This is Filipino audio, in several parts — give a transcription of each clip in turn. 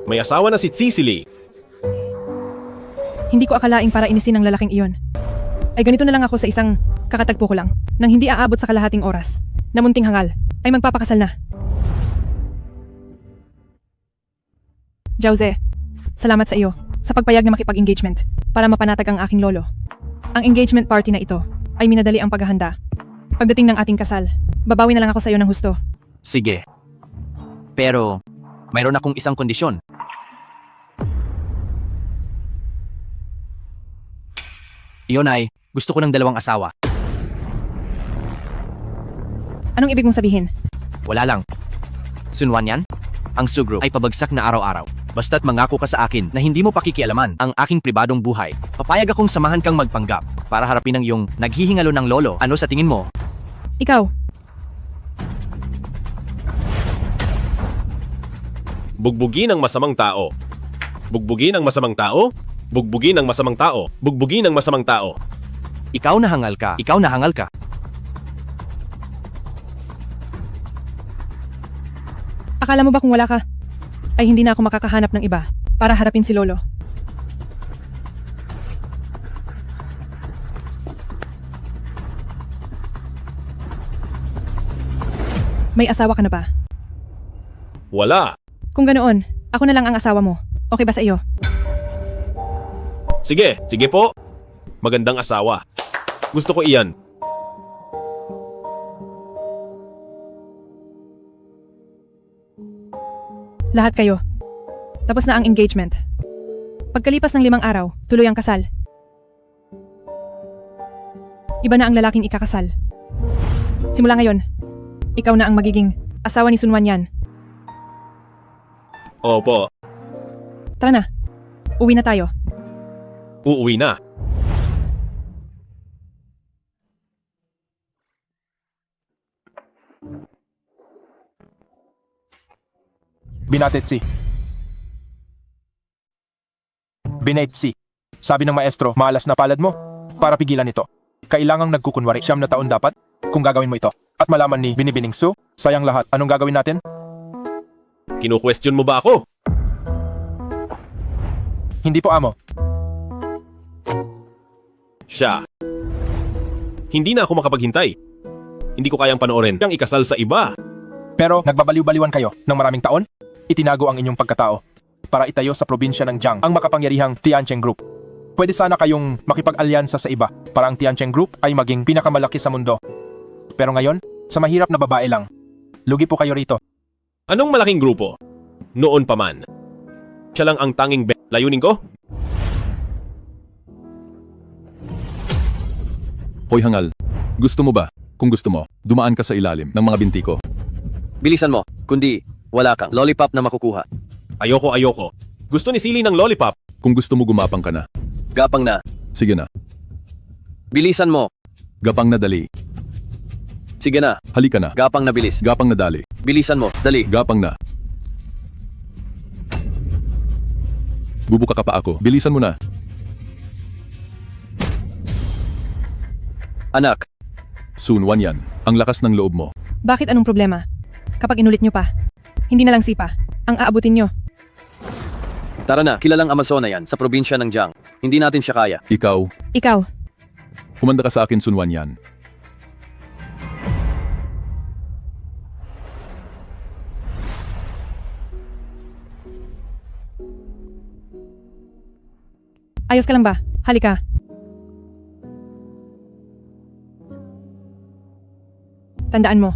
May asawa na si Cecily. Hindi ko akalaing para inisin ng lalaking iyon. Ay ganito na lang ako sa isang kakatagpo ko lang, nang hindi aabot sa kalahating oras, na munting hangal, ay magpapakasal na. Jose, salamat sa iyo, sa pagpayag na makipag-engagement, para mapanatag ang aking lolo. Ang engagement party na ito, ay minadali ang paghahanda. Pagdating ng ating kasal, babawi na lang ako sa iyo ng husto. Sige. Pero, mayroon akong isang kondisyon. Iyon ay, gusto ko ng 2 asawa. Anong ibig mong sabihin? Wala lang. Sunwan yan? Ang sugro ay pabagsak na araw-araw. Basta't mangako ka sa akin na hindi mo pakikialaman ang aking pribadong buhay. Papayag akong samahan kang magpanggap para harapin ang iyong naghihingalo ng lolo. Ano sa tingin mo? Ikaw, Bugbugin ang masamang tao. Bugbugin ang masamang tao. Bugbugin ang masamang tao. Bugbugin ang masamang tao. Ikaw nahangal ka. Ikaw nahangal ka. akala mo ba kung wala ka, ay hindi na ako makakahanap ng iba para harapin si lolo? May asawa ka na ba? Wala. Kung ganoon, ako na lang ang asawa mo. Okay ba sa iyo? Sige, sige po. Magandang asawa. Gusto ko iyan. Lahat kayo. Tapos na ang engagement. Pagkalipas ng 5 araw, tuloy ang kasal. Iba na ang lalaking ikakasal. Simula ngayon, ikaw na ang magiging asawa ni Sunwan Yan. Opo, Tara na. Uwi na tayo. uuwi na. Binatetsi. Binetsi. Sabi ng maestro, malas na palad mo. Para pigilan ito, kailangang nagkukunwari 9 na taon dapat kung gagawin mo ito. At malaman ni Binibining Su, sayang lahat. Anong gagawin natin? Kinu-question mo ba ako? Hindi po, amo. Siya. Hindi na ako makapaghintay. Hindi ko kayang panoorin siyang ikasal sa iba. Pero nagbabaliw-baliwan kayo ng maraming taon? Itinago ang inyong pagkatao para itayo sa probinsya ng Jiang ang makapangyarihang Tiancheng Group. Pwede sana kayong makipag-alyansa sa iba para ang Tiancheng Group ay maging pinakamalaki sa mundo. Pero ngayon, sa mahirap na babae lang. Lugi po kayo rito. Anong malaking grupo? Noon pa man. Siya lang ang tanging layunin ko? Hoy hangal, gusto mo ba, kung gusto mo, dumaan ka sa ilalim ng mga binti ko? Bilisan mo, kundi wala kang lollipop na makukuha. Ayoko. Gusto ni Silly ng lollipop. Kung gusto mo gumapang ka na, Gapang na. sige na. Bilisan mo. Gapang na dali. Sige na. Halika na. Gapang na bilis. Gapang na dali. Bilisan mo. Dali. Gapang na. Bubuka ka pa ako. Bilisan mo na. Anak, Sunwan Yan. Ang lakas ng loob mo. Bakit anong problema? Kapag inulit nyo pa, hindi na lang sipa ang aabutin nyo. tara na. Kilalang Amazona yan sa probinsya ng Jiang. Hindi natin siya kaya. Ikaw, Ikaw, humanda ka sa akin, Sunwan Yan. ayos ka lang ba? Halika. Tandaan mo,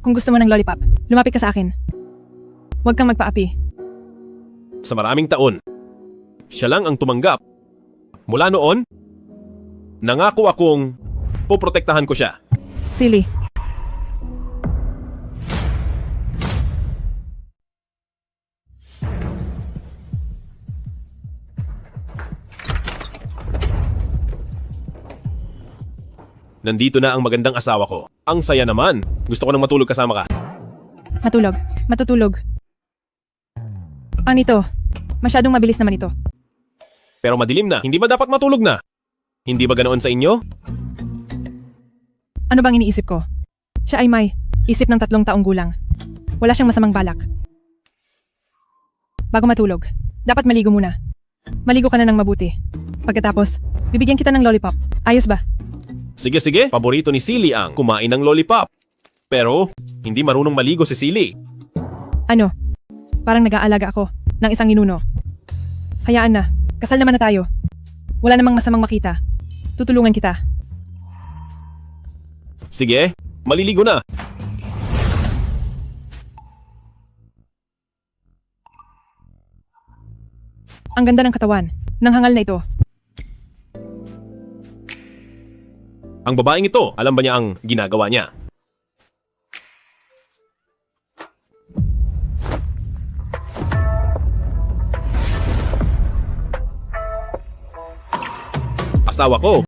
kung gusto mo ng lollipop, lumapit ka sa akin. Huwag kang magpaapi. Sa maraming taon, siya lang ang tumanggap. Mula noon, nangako akong poprotektahan ko siya. Silly. Nandito na ang magandang asawa ko. Ang saya naman. Gusto ko nang matulog kasama ka. Matulog. Matutulog. Ito, masyadong mabilis naman ito. Pero madilim na. Hindi ba dapat matulog na? Hindi ba ganoon sa inyo? Ano bang iniisip ko? Siya ay may isip ng 3 taong gulang. Wala siyang masamang balak. bago matulog, dapat maligo muna. Maligo ka na ng mabuti. Pagkatapos, bibigyan kita ng lollipop. Ayos ba? Sige, paborito ni Silly ang kumain ng lollipop. Pero, hindi marunong maligo si Silly. Ano? Parang nag-aalaga ako ng isang ninuno. Hayaan na, kasal naman na tayo. Wala namang masamang makita. Tutulungan kita. Sige, maliligo na. Ang ganda ng katawan, ng hangal na ito. Ang babaeng ito, alam ba niya ang ginagawa niya? Asawa ko.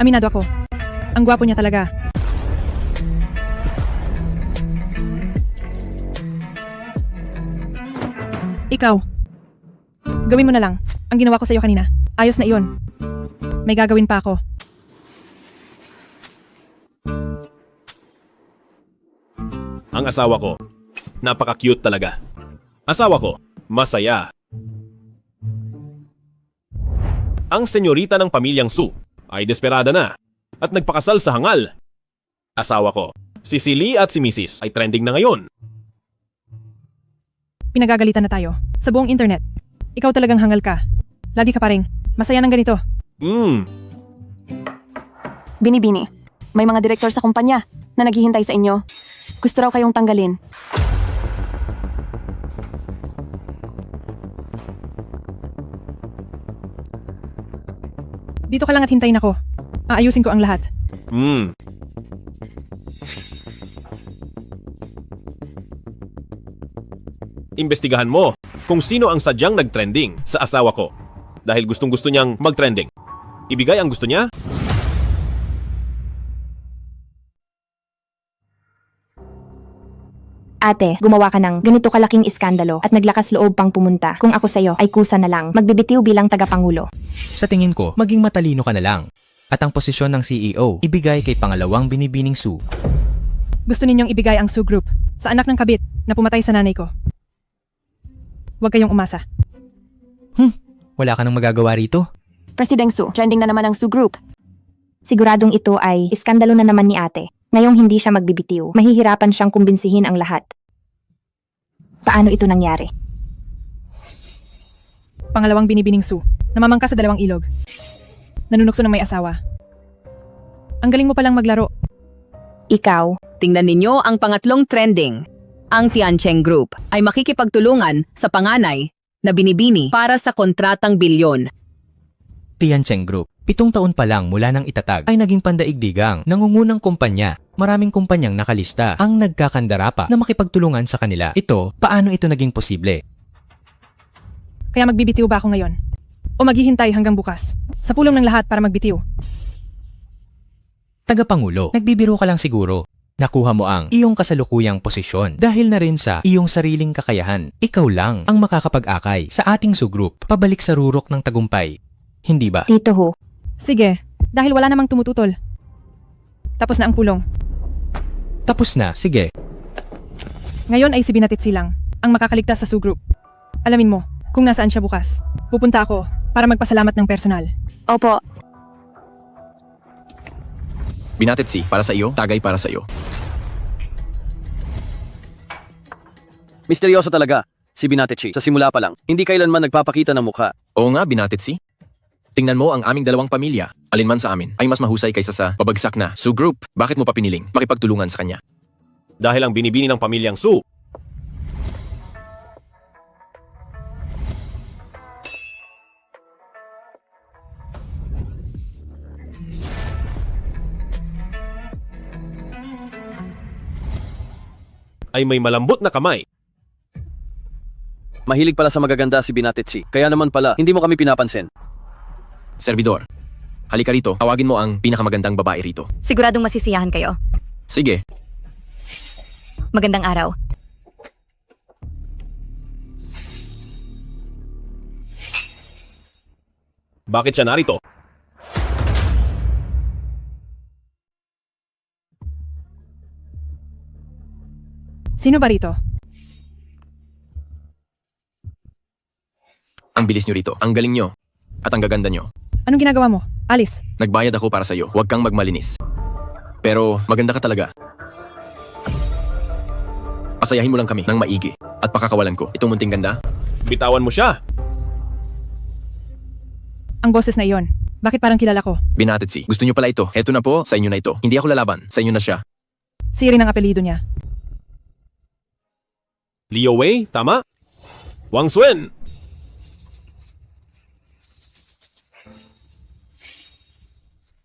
Aminado ako. Ang gwapo niya talaga. Ikaw. Gawin mo na lang. Ang ginawa ko sa iyo kanina. Ayos na iyon. May gagawin pa ako. Ang asawa ko. Napaka-cute talaga. Asawa ko. Masaya. Ang senyorita ng pamilyang Su ay desperada na at nagpakasal sa hangal. Asawa ko. Si Silly at si Mrs. ay trending na ngayon. Pinagagalitan na tayo. Sa buong internet. Ikaw talagang hangal ka. Lagi ka pa rin. Masaya ng ganito. Binibini, may mga direktor sa kumpanya na naghihintay sa inyo. Gusto raw kayong tanggalin. Dito ka lang at hintayin ako. Aayusin ko ang lahat. Imbestigahan mo kung sino ang sadyang nagtrending sa asawa ko. Dahil gustong-gusto niyang magtrending. Ibigay ang gusto niya? Ate, gumawa ka ng ganito kalaking iskandalo at naglakas loob pang pumunta. Kung ako sa'yo ay kusa na lang, magbibitiw bilang tagapangulo. Sa tingin ko, maging matalino ka na lang. At ang posisyon ng CEO, ibigay kay pangalawang binibining Su. Gusto ninyong ibigay ang Su Group sa anak ng kabit na pumatay sa nanay ko. Huwag kayong umasa. Wala ka nang magagawa rito. Presideng Su, trending na naman ang Su Group. Siguradong ito ay iskandalo na naman ni ate. Ngayong hindi siya magbibitiw, mahihirapan siyang kumbinsihin ang lahat. Paano ito nangyari? Pangalawang binibining Su, namamangka sa dalawang ilog. Nanunukso ng may asawa. Ang galing mo palang maglaro. Ikaw, Tingnan ninyo ang pangatlong trending. Ang Tiancheng Group ay makikipagtulungan sa panganay na binibini para sa kontratang bilyon. Tiancheng Group, 7 taon pa lang mula nang itatag ay naging pandaigdigang nangungunang kumpanya. Maraming kumpanyang nakalista ang nagkakandara pa na makipagtulungan sa kanila. Ito, paano ito naging posible? Kaya magbibitiw ba ako ngayon? O maghihintay hanggang bukas? Sa pulong ng lahat para magbitiw. Tagapangulo, nagbibiro ka lang siguro. Nakuha mo ang iyong kasalukuyang posisyon dahil na rin sa iyong sariling kakayahan. Ikaw lang ang makakapag-akay sa ating Su Group pabalik sa rurok ng tagumpay. Hindi ba? Tito Hu, Sige, dahil wala namang tumututol. Tapos na ang pulong. Tapos na, sige. Ngayon ay si Binatit Silang ang makakaligtas sa Su Group. Alamin mo kung nasaan siya bukas. Pupunta ako para magpasalamat ng personal. Opo, Binatetsi, para sa iyo, tagay para sa iyo. Misteryoso talaga, si Binatetsi. Sa simula pa lang, hindi kailanman nagpapakita ng mukha. Oo nga, Binatetsi. Tingnan mo ang aming dalawang pamilya. Alin man sa amin ay mas mahusay kaysa sa pabagsak na Su Group. Bakit mo pa piniling makipagtulungan sa kanya? Dahil ang binibini ng pamilyang Su. Ay may malambot na kamay. Mahilig pala sa magaganda si Binatetsi. Kaya naman pala, hindi mo kami pinapansin. Servidor, halika rito. Tawagin mo ang pinakamagandang babae rito. Siguradong masisiyahan kayo. Sige. Magandang araw. Bakit siya narito? Sino ba rito? Ang bilis nyo rito, ang galing nyo, at ang gaganda nyo. Anong ginagawa mo? Alice, Nagbayad ako para sa'yo, huwag kang magmalinis. Pero maganda ka talaga. Pasayahin mo lang kami ng maigi at pakakawalan ko itong munting ganda. Bitawan mo siya. ang boses na iyon. Bakit parang kilala ko? Binated si. Gusto nyo pala ito. Heto na po, sa inyo na ito. Hindi ako lalaban, sa inyo na siya. Si Rin ang apelido niya. Liu Wei, tama? Wang Suen.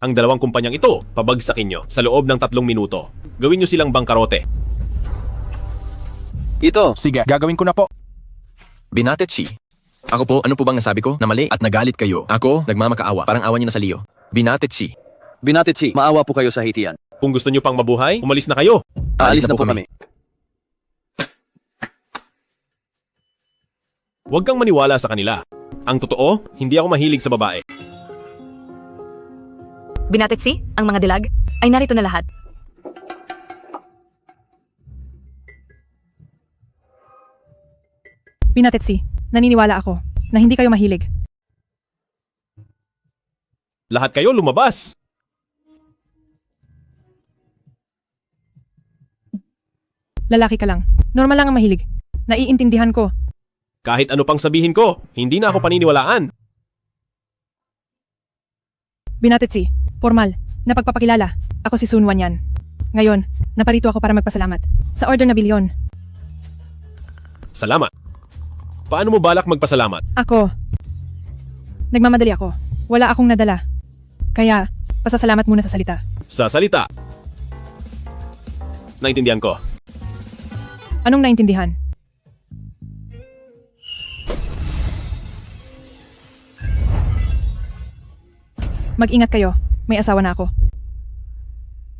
Ang dalawang kumpanyang ito, pabagsakin nyo sa loob ng 3 minuto. Gawin nyo silang bangkarote. Ito. Sige, gagawin ko na po. Binated si. Ako po, ano po bang nasabi ko? Na mali at nagalit kayo. Ako, nagmamakaawa. Parang awa nyo na sa Leo. Binated si. Binated si. Maawa po kayo sa Haitian. Kung gusto nyo pang mabuhay, umalis na kayo. Aalis na po kami. Huwag kang maniwala sa kanila. Ang totoo, hindi ako mahilig sa babae. Binatetsi, ang mga dilag, ay narito na lahat. Binatetsi, naniniwala ako na hindi kayo mahilig. Lahat kayo lumabas. Lalaki ka lang. Normal lang ang mahilig. Naiintindihan ko. Kahit ano pang sabihin ko, hindi na ako paniniwalaan. Binatetsi, formal, na pagpapakilala. Ako si Sun Wanyan. Ngayon, naparito ako para magpasalamat. Sa order na bilyon. Salamat. Paano mo balak magpasalamat? Ako. Nagmamadali ako. Wala akong nadala. Kaya, pasasalamat muna sa salita. Sa salita. Naintindihan ko. Anong naintindihan? Mag-ingat kayo. May asawa na ako.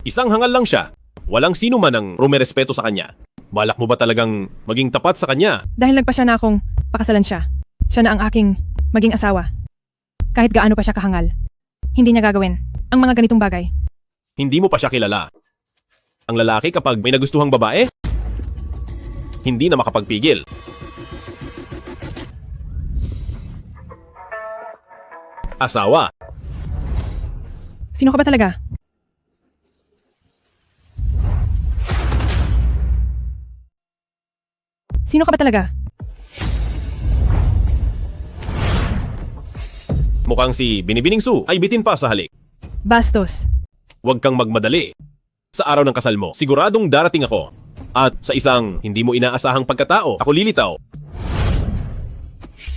Isang hangal lang siya. Walang sino man ang rumerespeto sa kanya. Balak mo ba talagang maging tapat sa kanya? Dahil nagpasya na akong pakasalan siya. Siya na ang aking maging asawa. Kahit gaano pa siya kahangal. Hindi niya gagawin ang mga ganitong bagay. Hindi mo pa siya kilala. Ang lalaki kapag may nagustuhang babae, hindi na makapagpigil. Asawa. Sino ka ba talaga? Sino ka ba talaga? Mukhang si Binibining Su ay bitin pa sa halik. Bastos. Huwag kang magmadali. Sa araw ng kasal mo, siguradong darating ako. At sa isang hindi mo inaasahang pagkatao, ako lilitaw.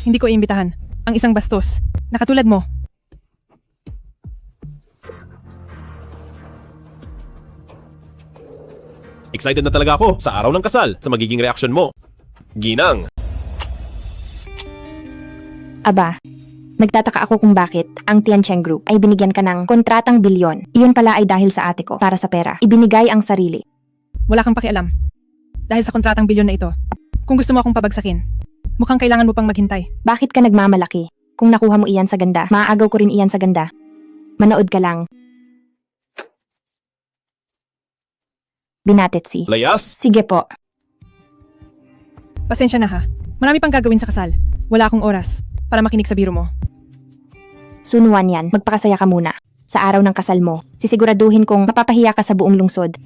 Hindi ko iimbitahan ang isang bastos na katulad mo. Excited na talaga ako sa araw ng kasal sa magiging reaksyon mo. Ginang. Aba, nagtataka ako kung bakit ang Tiancheng Group ay binigyan ka ng kontratang bilyon. Iyon pala ay dahil sa ate ko para sa pera. Ibinigay ang sarili. Wala kang pakialam. Dahil sa kontratang bilyon na ito. Kung gusto mo akong pabagsakin, mukhang kailangan mo pang maghintay. Bakit ka nagmamalaki? Kung nakuha mo iyan sa ganda, maaagaw ko rin iyan sa ganda. Manood ka lang. Binatetsi. Layas? Sige po. Pasensya na ha. Marami pang gagawin sa kasal. Wala akong oras para makinig sa biro mo. Sunuan yan, magpakasaya ka muna. Sa araw ng kasal mo, sisiguraduhin kong mapapahiya ka sa buong lungsod.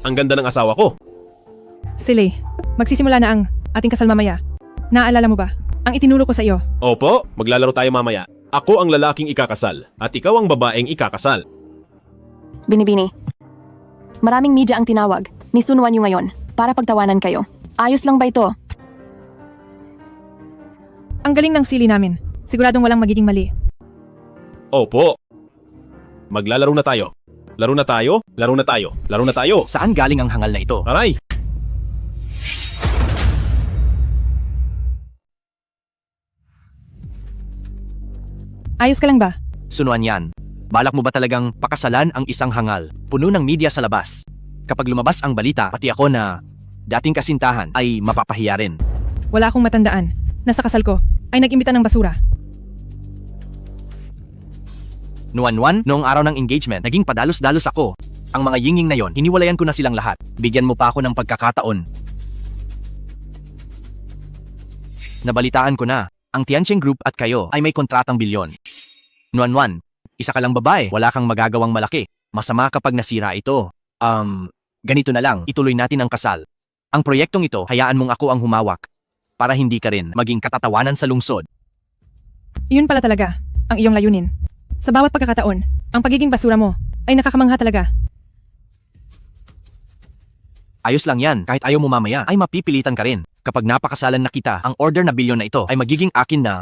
Ang ganda ng asawa ko. Silly, magsisimula na ang ating kasal mamaya. Naaalala mo ba ang itinuro ko sa iyo? Opo, maglalaro tayo mamaya. Ako ang lalaking ikakasal at ikaw ang babaeng ikakasal. Binibini. Maraming media ang tinawag ni Sun Wanyu ngayon para pagtawanan kayo. Ayos lang ba ito? Ang galing ng sili namin. Siguradong walang magiging mali. Opo. Maglalaro na tayo. Laro na tayo, laro na tayo, laro na tayo. Saan galing ang hangal na ito? Aray! Ayos ka lang ba? Sunuan yan. Balak mo ba talagang pakasalan ang isang hangal? Puno ng media sa labas. Kapag lumabas ang balita, pati ako na dating kasintahan ay mapapahiya rin. Wala akong matandaan. Nasa kasal ko, ay nag-imbita ng basura. Nuan-nuan, noong araw ng engagement, naging padalos-dalos ako. Ang mga yinging na yon, hiniwalayan ko na silang lahat. Bigyan mo pa ako ng pagkakataon. Nabalitaan ko na, ang Tiancheng Group at kayo ay may kontratang bilyon. Nuan-nuan, isa ka lang babae, wala kang magagawang malaki. Masama kapag nasira ito. Ganito na lang, ituloy natin ang kasal. Ang proyektong ito, hayaan mong ako ang humawak. Para hindi ka rin maging katatawanan sa lungsod. Iyon pala talaga, ang iyong layunin. Sa bawat pagkakataon, ang pagiging basura mo ay nakakamangha talaga. Ayos lang yan, kahit ayaw mo mamaya, ay mapipilitan ka rin. Kapag napakasalan na kita, ang order na bilyon na ito ay magiging akin na.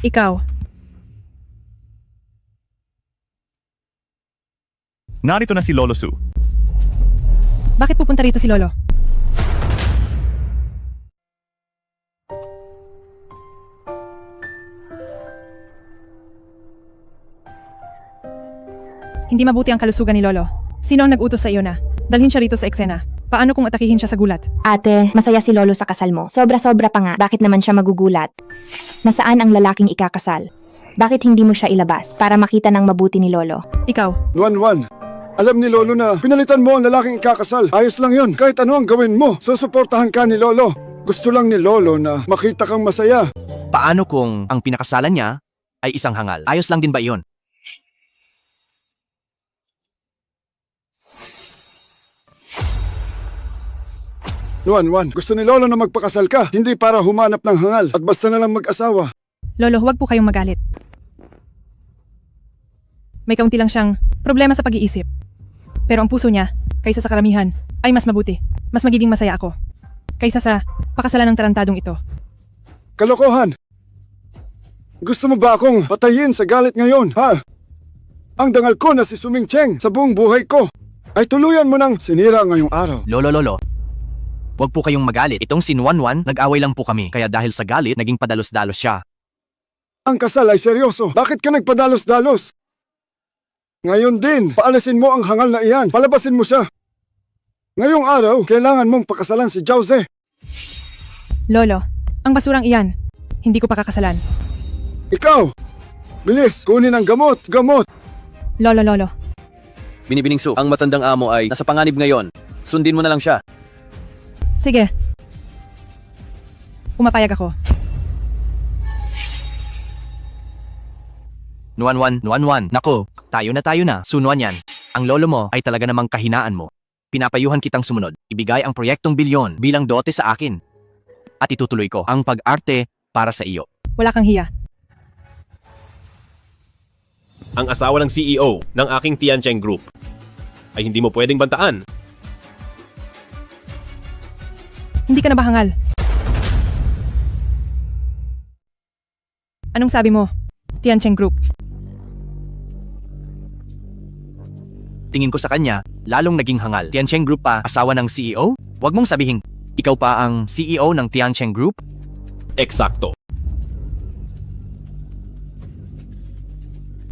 Ikaw, Narito na si Lolo Su. bakit pupunta rito si Lolo? Hindi mabuti ang kalusugan ni Lolo. Sino ang nag-utos sa iyo na dalhin siya rito sa eksena? Paano kung atakihin siya sa gulat? Ate, masaya si Lolo sa kasal mo. Sobra-sobra pa nga. Bakit naman siya magugulat? Nasaan ang lalaking ikakasal? Bakit hindi mo siya ilabas para makita ng mabuti ni Lolo? Ikaw, Nuan-Nuan, alam ni Lolo na pinalitan mo ang lalaking ikakasal. Ayos lang yun. Kahit ano ang gawin mo, susuportahan ka ni Lolo. Gusto lang ni Lolo na makita kang masaya. Paano kung ang pinakasalan niya ay isang hangal? Ayos lang din ba iyon? Nuan-Nuan, gusto ni Lolo na magpakasal ka, hindi para humanap ng hangal at basta na lang mag-asawa. Lolo, huwag po kayong magalit. May kaunti lang siyang problema sa pag-iisip. Pero ang puso niya, kaysa sa karamihan, ay mas mabuti. Mas magiging masaya ako. Kaysa sa pakasalan ng tarantadong ito. Kalokohan! Gusto mo ba akong patayin sa galit ngayon, ha? Ang dangal ko na si Suming Cheng sa buong buhay ko ay tuluyan mo nang sinira ngayong araw. Lolo. Huwag po kayong magalit. Itong si Nuan-nuan, nag-away lang po kami. Kaya dahil sa galit, naging padalos-dalos siya. Ang kasal ay seryoso. Bakit ka nagpadalos-dalos? Ngayon din, paalasin mo ang hangal na iyan. Palabasin mo siya. Ngayong araw, kailangan mong pakasalan si Jause. Lolo, ang basurang iyan, hindi ko pa kakasalan. Ikaw! Bilis, kunin ang gamot! Lolo. Binibining Su, ang matandang amo ay nasa panganib ngayon. Sundin mo na lang siya. Sige. Umapayag ako. Nuan-nuan. Nako, tayo na. Sunuan yan. Ang lolo mo ay talaga namang kahinaan mo. Pinapayuhan kitang sumunod. Ibigay ang proyektong bilyon bilang dote sa akin. At itutuloy ko ang pag-arte para sa iyo. Wala kang hiya. Ang asawa ng CEO ng aking Tiancheng Group ay hindi mo pwedeng bantaan. Hindi ka na ba hangal? Anong sabi mo, Tiancheng Group? Tingin ko sa kanya, lalong naging hangal. Tiancheng Group pa, asawa ng CEO? Huwag mong sabihin, ikaw pa ang CEO ng Tiancheng Group? Eksakto.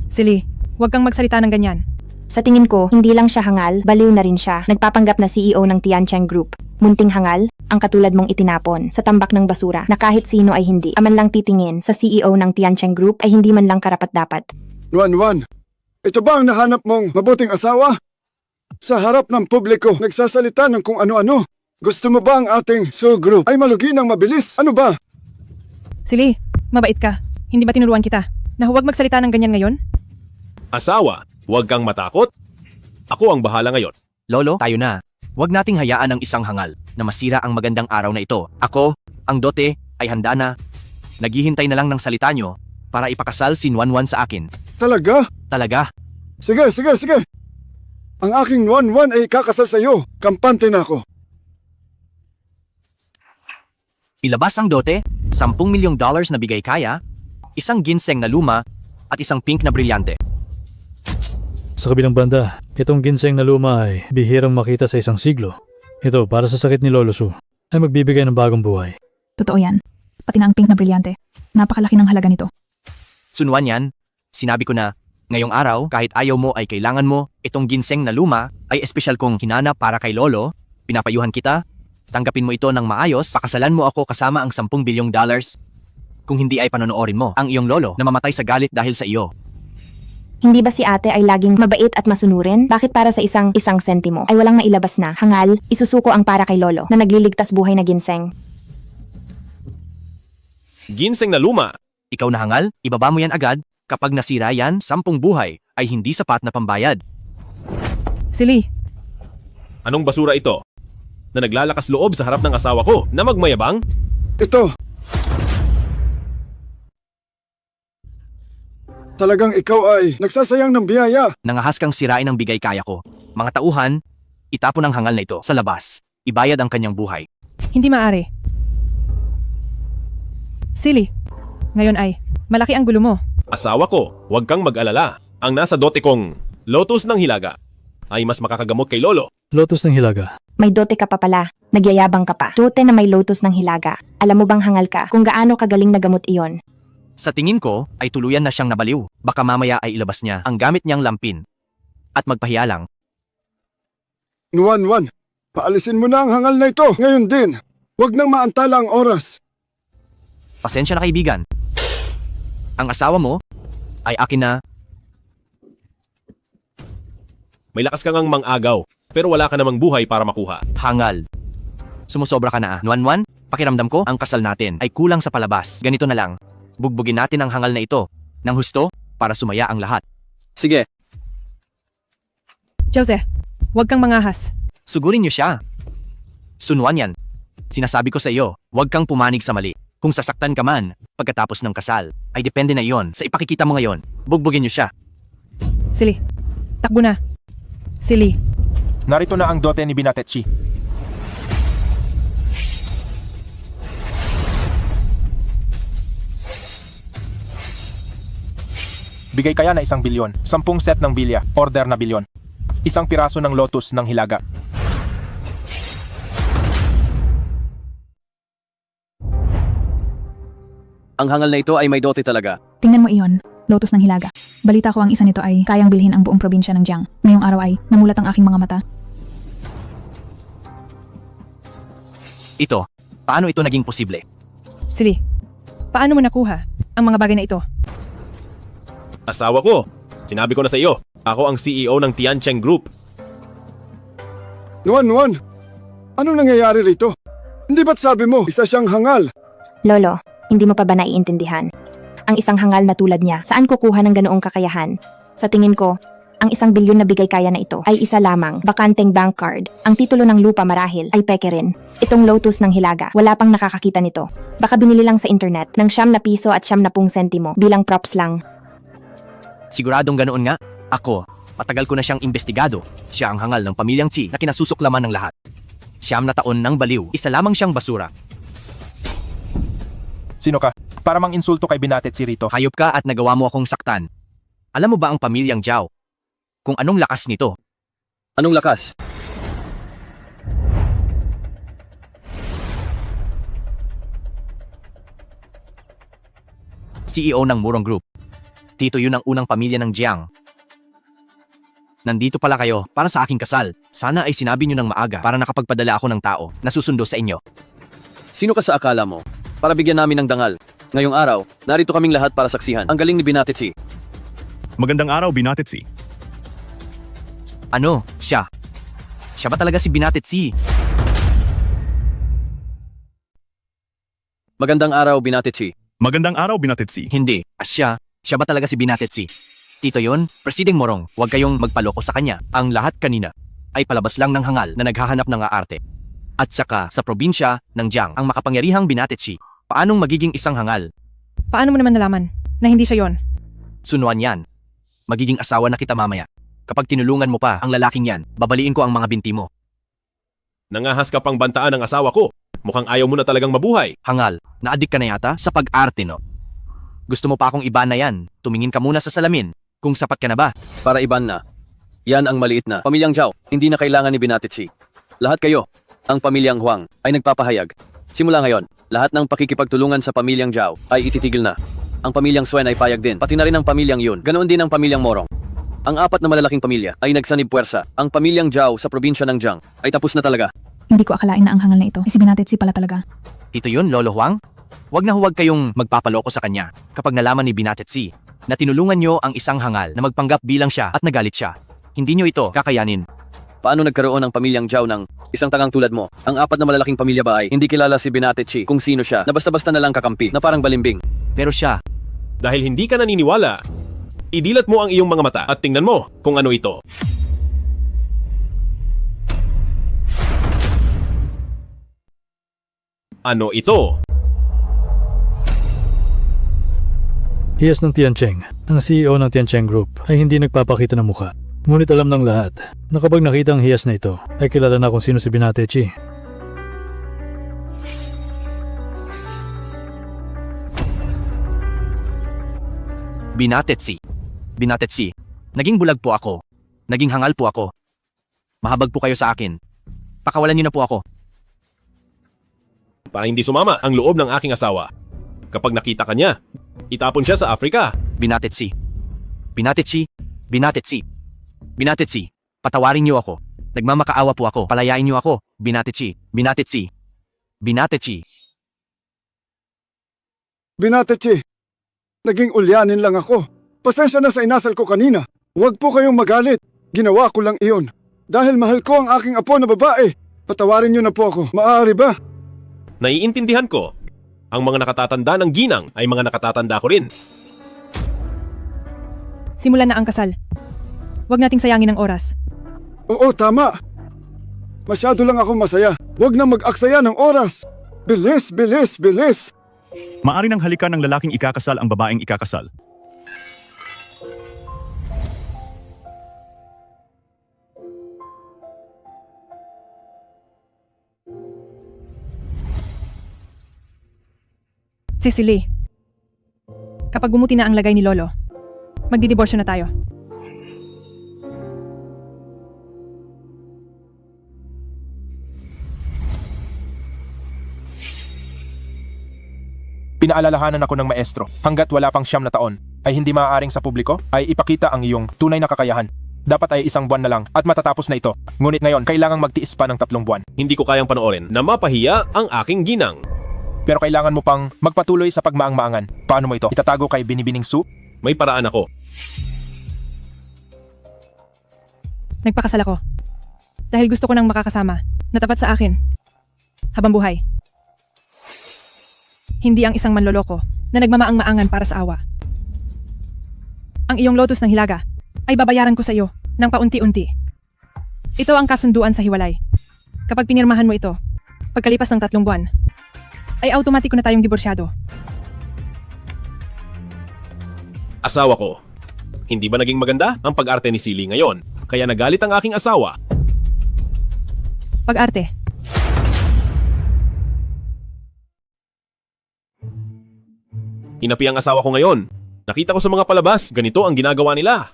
Silly, huwag kang magsalita ng ganyan. Sa tingin ko, hindi lang siya hangal, baliw na rin siya. Nagpapanggap na CEO ng Tiancheng Group. Munting hangal, ang katulad mong itinapon sa tambak ng basura na kahit sino ay hindi aman lang titingin sa CEO ng Tiancheng Group ay hindi man lang karapat-dapat. Nuan-Nuan, ito ba ang nahanap mong mabuting asawa? Sa harap ng publiko, nagsasalita ng kung ano-ano. Gusto mo ba ang ating Su Group ay malugi ng mabilis? Ano ba? Silly, mabait ka. Hindi ba tinuruan kita na huwag magsalita ng ganyan ngayon? Asawa, huwag kang matakot. Ako ang bahala ngayon. Lolo, tayo na. Huwag nating hayaan ang isang hangal na masira ang magandang araw na ito. Ako, ang dote, ay handa na. Naghihintay na lang ng salita nyo para ipakasal si Nuan-nuan sa akin. Talaga? Talaga? Sige. Ang aking Nuan-nuan ay kakasal sa iyo. Kampante na ako. Ilabas ang dote, $10 milyong na bigay kaya, isang ginseng na luma, at isang pink na brilyante. Sa kabilang banda, itong ginseng na luma ay bihirang makita sa isang siglo. Ito, para sa sakit ni Lolo Su, ay magbibigay ng bagong buhay. Totoo yan. Pati na ang pink na brilyante. Napakalaki ng halaga nito. Sunuan yan, sinabi ko na, ngayong araw, kahit ayaw mo ay kailangan mo, itong ginseng na luma ay espesyal kong hinanap para kay Lolo, pinapayuhan kita, Tanggapin mo ito ng maayos, pakasalan mo ako kasama ang 10 bilyong dollars. Kung hindi ay panonoorin mo ang iyong lolo na mamatay sa galit dahil sa iyo. Hindi ba si ate ay laging mabait at masunurin? Bakit para sa isang sentimo ay walang nailabas na hangal, isusuko ang para kay lolo na nagliligtas buhay na ginseng? Ginseng na luma. Ikaw na hangal, ibaba mo yan agad. Kapag nasira yan, 10 buhay ay hindi sapat na pambayad. Si Lee, Anong basura ito? Na naglalakas loob sa harap ng asawa ko na magmayabang? Ito. Talagang ikaw ay nagsasayang ng biyaya. Nangahas kang sirain ang bigay kaya ko. Mga tauhan, itapon ang hangal na ito sa labas. Ibayad ang kanyang buhay. hindi maaari. Si Lee, ngayon ay malaki ang gulo mo. Asawa ko, huwag kang mag-alala. Ang nasa dote kong Lotus ng Hilaga ay mas makakagamot kay Lolo. Lotus ng Hilaga. May dote ka pa pala. Nagyayabang ka pa. Dote na may lotus ng hilaga. Alam mo bang hangal ka kung gaano kagaling na gamot iyon? Sa tingin ko, ay tuluyan na siyang nabaliw. Baka mamaya ay ilabas niya ang gamit niyang lampin. At magpahiya lang. Nuwan, paalisin mo na ang hangal na ito. Ngayon din. Huwag nang maantala ang oras. Pasensya na kaibigan. Ang asawa mo ay akin na. May lakas kang mang-agaw, pero wala ka namang buhay para makuha. Hangal. Sumusobra ka na ah. Nuan, pakiramdam ko, ang kasal natin ay kulang sa palabas. Ganito na lang. Bugbugin natin ang hangal na ito ng husto para sumaya ang lahat. Sige, Jose, huwag kang mangahas. Sugurin niyo siya. Sunwan yan. Sinasabi ko sa iyo, huwag kang pumanig sa mali. Kung sasaktan ka man, pagkatapos ng kasal, ay depende na iyon sa ipakikita mo ngayon. Bugbugin niyo siya. Si Lee, takbo na. Si Lee, Narito na ang dote ni Binatetsi. Bigay kaya na 1 bilyon, 10 set ng bilya, order na bilyon. 1 piraso ng lotus ng hilaga. ang hangal na ito ay may dote talaga. Tingnan mo iyon, lotus ng hilaga. Balita ko ang isa nito ay kayang bilhin ang buong probinsya ng Jiang. Ngayong araw ay namulat ang aking mga mata. Ito, paano ito naging posible? si Lee, paano mo nakuha ang mga bagay na ito? Asawa ko, sinabi ko na sa iyo, ako ang CEO ng Tiancheng Group. Nuwan, anong nangyayari rito? Hindi ba't sabi mo, isa siyang hangal? Lolo, hindi mo pa ba naiintindihan? Ang isang hangal na tulad niya, saan kukuha ng ganoong kakayahan? Sa tingin ko, ang 1 bilyon na bigay kaya na ito ay isa lamang, bakanteng bank card. Ang titulo ng lupa marahil ay peke rin. Itong lotus ng hilaga, wala pang nakakakita nito. Baka binili lang sa internet ng 9 piso at 10 sentimo bilang props lang. Siguradong ganoon nga. Ako, matagal ko na siyang imbestigado. Siya ang hangal ng pamilyang Chi na kinasusuklaman ng lahat. 9 na taon ng baliw, isa lamang siyang basura. Sino ka? Para mang insulto kay Binatetsi rito. Hayop ka at nagawa mo akong saktan. Alam mo ba ang pamilyang Jiao? Kung anong lakas nito? Anong lakas? CEO ng Murong Group. Tito yun ang unang pamilya ng Jiang. Nandito pala kayo para sa aking kasal. Sana ay sinabi nyo ng maaga para nakapagpadala ako ng tao na susundo sa inyo. Sino ka sa akala mo? Para bigyan namin ng dangal. Ngayong araw, narito kaming lahat para saksihan. Ang galing ni Binatetsi. Magandang araw, Binatetsi. Ano? Siya? Siya ba talaga si Binatetsi? Magandang araw, Binatetsi. Magandang araw, Binatetsi. Hindi. Siya ba talaga si Binatetsi? Tito yon, Presiding Morong, huwag kayong magpaloko sa kanya. Ang lahat kanina ay palabas lang ng hangal na naghahanap ng aarte. At saka sa probinsya ng Jiang ang makapangyarihang Binatetsi. Paanong magiging isang hangal? Paano mo naman nalaman na hindi siya yon? Sunwan yan. Magiging asawa na kita mamaya. Kapag tinulungan mo pa ang lalaking yan, babaliin ko ang mga binti mo. Nangahas ka pang bantaan ng asawa ko. Mukhang ayaw mo na talagang mabuhay. Hangal, naadik ka na yata sa pag-arte no? Gusto mo pa akong iban na yan? Tumingin ka muna sa salamin. Kung sapat ka na ba? Para iban na. Yan ang maliit na. Pamilyang Jiao, hindi na kailangan ni Binatetsi. Lahat kayo, ang pamilyang Huang, ay nagpapahayag. Simula ngayon, lahat ng pakikipagtulungan sa pamilyang Jiao ay ititigil na. Ang pamilyang Swen ay payag din, pati na rin ang pamilyang Yun. Ganoon din ang pamilyang Morong. Ang 4 na malalaking pamilya ay nagsanib puwersa. Ang pamilyang Jiao sa probinsya ng Jiang ay tapos na talaga. Hindi ko akalain na ang hangal na ito ay si Binatetsi pala talaga. Tito yun, Lolo Huang? Huwag na huwag kayong magpapaloko sa kanya kapag nalaman ni Binatetsi na tinulungan nyo ang isang hangal na magpanggap bilang siya at nagalit siya. Hindi nyo ito kakayanin. Paano nagkaroon ang pamilyang Zhao ng isang tangang tulad mo? Ang apat na malalaking pamilya ba ay hindi kilala si Binatetsi kung sino siya na basta-basta na lang kakampi na parang balimbing? Pero siya, Dahil hindi ka naniniwala, idilat mo ang iyong mga mata at tingnan mo kung ano ito. Ano ito? Hiyas ng Tiancheng, ang CEO ng Tiancheng Group ay hindi nagpapakita ng mukha. Ngunit alam ng lahat na kapag nakita ang hiyas na ito, ay kilala na kung sino si Binatetsi. Binatetsi. Binatetsi, naging bulag po ako. Naging hangal po ako. Mahabag po kayo sa akin. Pakawalan niyo na po ako. Para hindi sumama ang loob ng aking asawa. Kapag nakita ka niya, itapon siya sa Afrika. Binatetsi. Binatetsi. Binatetsi. Binatetsi. Patawarin niyo ako. Nagmamakaawa po ako. Palayain niyo ako. Binatetsi. Binatetsi. Binatetsi. Binatetsi, naging ulyanin lang ako. Pasensya na sa inasal ko kanina. Huwag po kayong magalit. Ginawa ko lang iyon. Dahil mahal ko ang aking apo na babae. Patawarin niyo na po ako. Maaari ba? Naiintindihan ko. Ang mga nakatatanda ng ginang ay mga nakatatanda ko rin. Simulan na ang kasal. Huwag nating sayangin ang oras. Oo, tama. Masyado lang ako masaya. Huwag na mag-aksaya ng oras. Bilis, bilis, bilis. Maari nang halikan ng lalaking ikakasal ang babaeng ikakasal. Cecily, kapag bumuti na ang lagay ni Lolo, magdidiborsyo na tayo. Pinaalalahanan ako ng maestro, hanggat wala pang 9 na taon, ay hindi maaaring sa publiko ay ipakita ang iyong tunay na kakayahan. Dapat ay 1 buwan na lang at matatapos na ito. Ngunit ngayon, kailangang magtiis pa ng 3 buwan. Hindi ko kayang panoorin na mapahiya ang aking ginang. Pero kailangan mo pang magpatuloy sa pagmaang-maangan. Paano mo ito? Itatago kay Binibining Su? May paraan ako. Nagpakasal ako. Dahil gusto ko nang makakasama na tapat sa akin. Habang buhay. Hindi ang isang manloloko na nagmamaang-maangan para sa awa. Ang iyong lotus ng hilaga ay babayaran ko sa iyo ng paunti-unti. Ito ang kasunduan sa hiwalay. Kapag pinirmahan mo ito, pagkalipas ng 3 buwan, ay automatiko na tayong diborsyado. Asawa ko. Hindi ba naging maganda ang pag-arte ni Silly ngayon? Kaya nagalit ang aking asawa. Pag-arte. Inapi ang asawa ko ngayon. Nakita ko sa mga palabas, ganito ang ginagawa nila.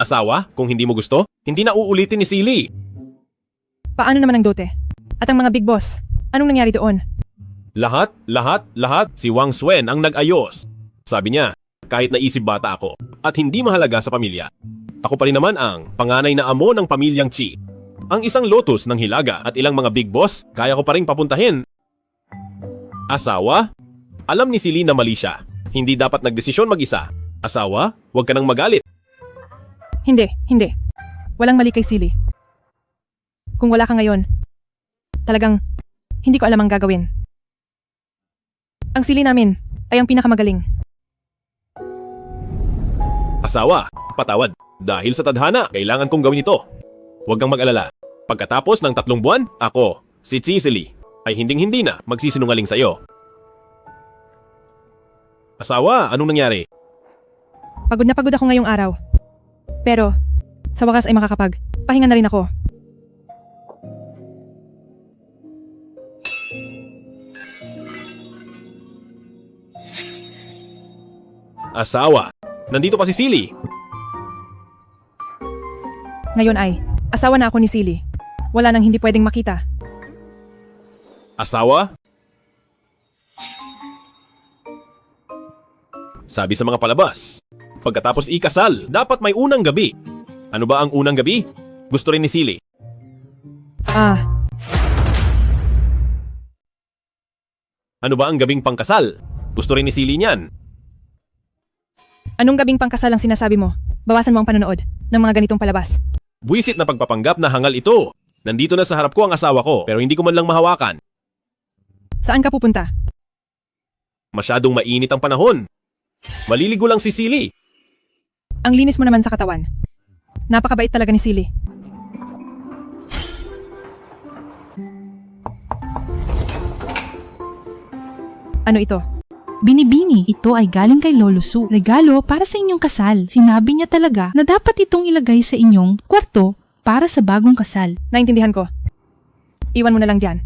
Asawa, kung hindi mo gusto, hindi na uulitin ni Silly. Paano naman ang dote? At ang mga big boss, anong nangyari doon? Lahat, si Wang Suen ang nag-ayos. Sabi niya, kahit naisip bata ako at hindi mahalaga sa pamilya, ako pa rin naman ang panganay na amo ng pamilyang Chi. Ang isang lotus ng hilaga at ilang mga big boss, kaya ko pa rin papuntahin. Asawa? Alam ni Silly na mali siya. Hindi dapat nagdesisyon mag-isa. Asawa, huwag ka nang magalit. Hindi. Walang mali kay Silly. Kung wala ka ngayon, talagang hindi ko alam ang gagawin. Ang Silly namin ay ang pinakamagaling. Asawa, patawad. Dahil sa tadhana, kailangan kong gawin ito. Huwag kang mag-alala. Pagkatapos ng 3 buwan, ako, si Cecily, ay hinding-hindi na magsisinungaling sa iyo. Asawa, anong nangyari? Pagod na pagod ako ngayong araw. Pero, sa wakas ay pahinga na rin ako. Asawa, nandito pa si Silly. Ngayon ay, asawa na ako ni Silly. Wala nang hindi pwedeng makita. Asawa? Sabi sa mga palabas, pagkatapos ikasal, dapat may unang gabi. Ano ba ang unang gabi? Gusto rin ni Silly. Ano ba ang gabing pangkasal? Gusto rin ni Silly niyan. Anong gabing pangkasal ang sinasabi mo? Bawasan mo ang panonood ng mga ganitong palabas. Buwisit na pagpapanggap na hangal ito. Nandito na sa harap ko ang asawa ko pero hindi ko man lang mahawakan. Saan ka pupunta? Masyadong mainit ang panahon. Maliligo lang si Silly. Ang linis mo naman sa katawan. Napakabait talaga ni Silly. Ano ito? Binibini, ito ay galing kay Lolo Su. Regalo para sa inyong kasal. Sinabi niya talaga na dapat itong ilagay sa inyong kwarto para sa bagong kasal. Naintindihan ko. Iwan mo na lang dyan.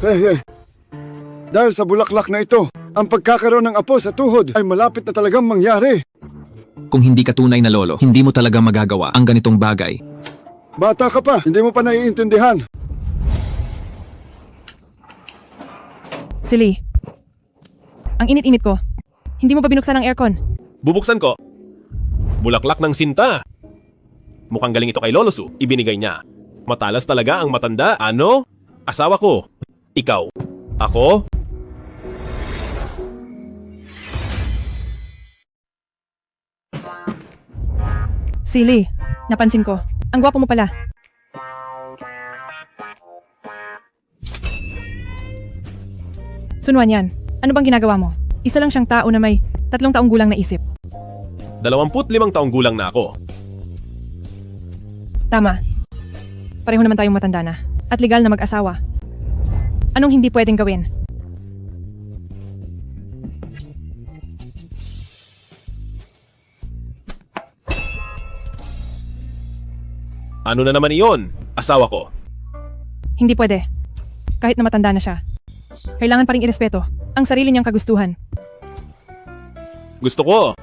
Hey. Dahil sa bulaklak na ito, ang pagkakaroon ng apo sa tuhod ay malapit na talagang mangyari. Kung hindi ka tunay na lolo, hindi mo talaga magagawa ang ganitong bagay. Bata ka pa, hindi mo pa naiintindihan. Silly. Ang init-init ko. Hindi mo ba binuksan ang aircon? Bubuksan ko. Bulaklak ng sinta. Mukhang galing ito kay Lolo Su. Ibinigay niya. Matalas talaga ang matanda. Ano? Asawa ko. Ikaw. Ako? Silly. Napansin ko. Ang gwapo mo pala. Sunwan yan. Ano bang ginagawa mo? Isa lang siyang tao na may 3 taong gulang na isip. 25 taong gulang na ako. Tama. Pareho naman tayong matanda na. At legal na mag-asawa. Anong hindi pwedeng gawin? Ano na naman iyon? Asawa ko. Hindi pwede. Kahit na matanda na siya. Kailangan pa rin irespeto ang sarili niyang kagustuhan. Gusto ko.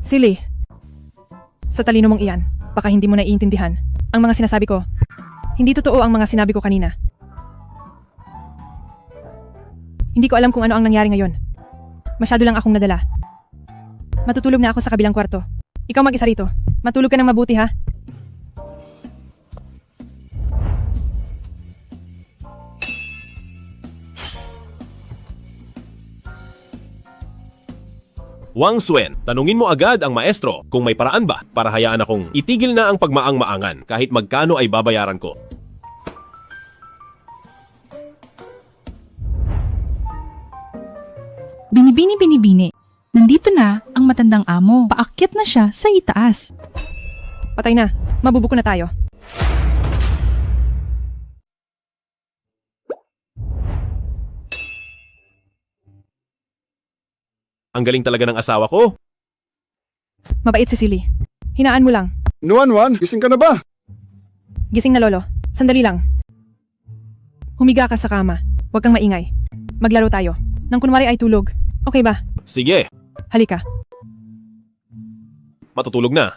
Silly. Sa talino mong iyan, baka hindi mo naiintindihan ang mga sinasabi ko. Hindi totoo ang mga sinabi ko kanina. Hindi ko alam kung ano ang nangyari ngayon. Masyado lang akong nadala. Matutulog na ako sa kabilang kwarto. Ikaw mag-isa rito. Matulog ka ng mabuti, ha? Wang Suen, tanungin mo agad ang maestro kung may paraan ba para hayaan akong itigil na ang pagmaang-maangan kahit magkano ay babayaran ko. Binibini. Nandito na ang matandang amo. Paakyat na siya sa itaas. Patay na. Mabubuko na tayo. Ang galing talaga ng asawa ko. Mabait si Silly. Hinaan mo lang. Nuan, gising ka na ba? Gising na, Lolo. Sandali lang. Humiga ka sa kama. Huwag kang maingay. Maglaro tayo. Nang kunwari ay tulog. Okay ba? Sige, Halika. matutulog na.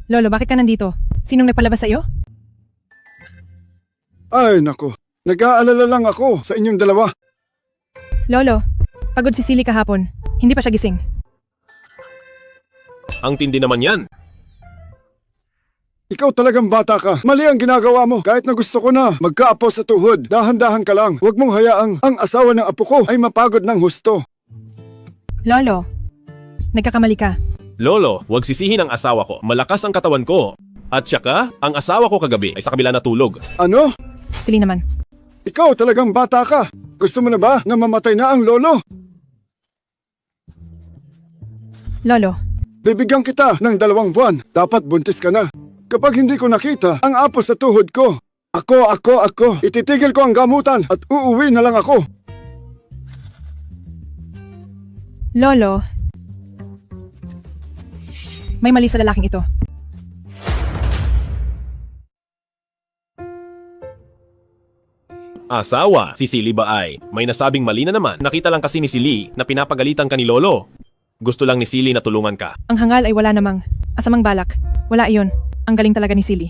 Lolo, bakit ka nandito? Sinong nagpalabas sa'yo? Ay, nako. Nag-aalala lang ako sa inyong dalawa. Lolo, pagod si Silly kahapon. Hindi pa siya gising. Ang tindi naman yan. Ikaw talagang bata ka. Mali ang ginagawa mo. Kahit na gusto ko na magkaapo sa tuhod. Dahan-dahan ka lang. Huwag mong hayaang ang asawa ng apo ko ay mapagod ng husto. Lolo, nagkakamali ka. Lolo, huwag sisihin ang asawa ko. Malakas ang katawan ko. At saka, ang asawa ko kagabi ay sa kabila natulog. Ano? Silly naman. Ikaw talagang bata ka. Gusto mo na ba na mamatay na ang lolo? Lolo, Bibigyan kita ng 2 buwan. Dapat buntis ka na. Kapag hindi ko nakita ang apo sa tuhod ko, ako, ititigil ko ang gamutan at uuwi na lang ako. Lolo, May mali sa lalaking ito. Asawa, si Silly ba ay may nasabing mali na naman? Nakita lang kasi ni Silly na pinapagalitan ka ni Lolo. Gusto lang ni Silly na tulungan ka. Ang hangal ay wala namang asamang balak. Wala iyon. Ang galing talaga ni Silly.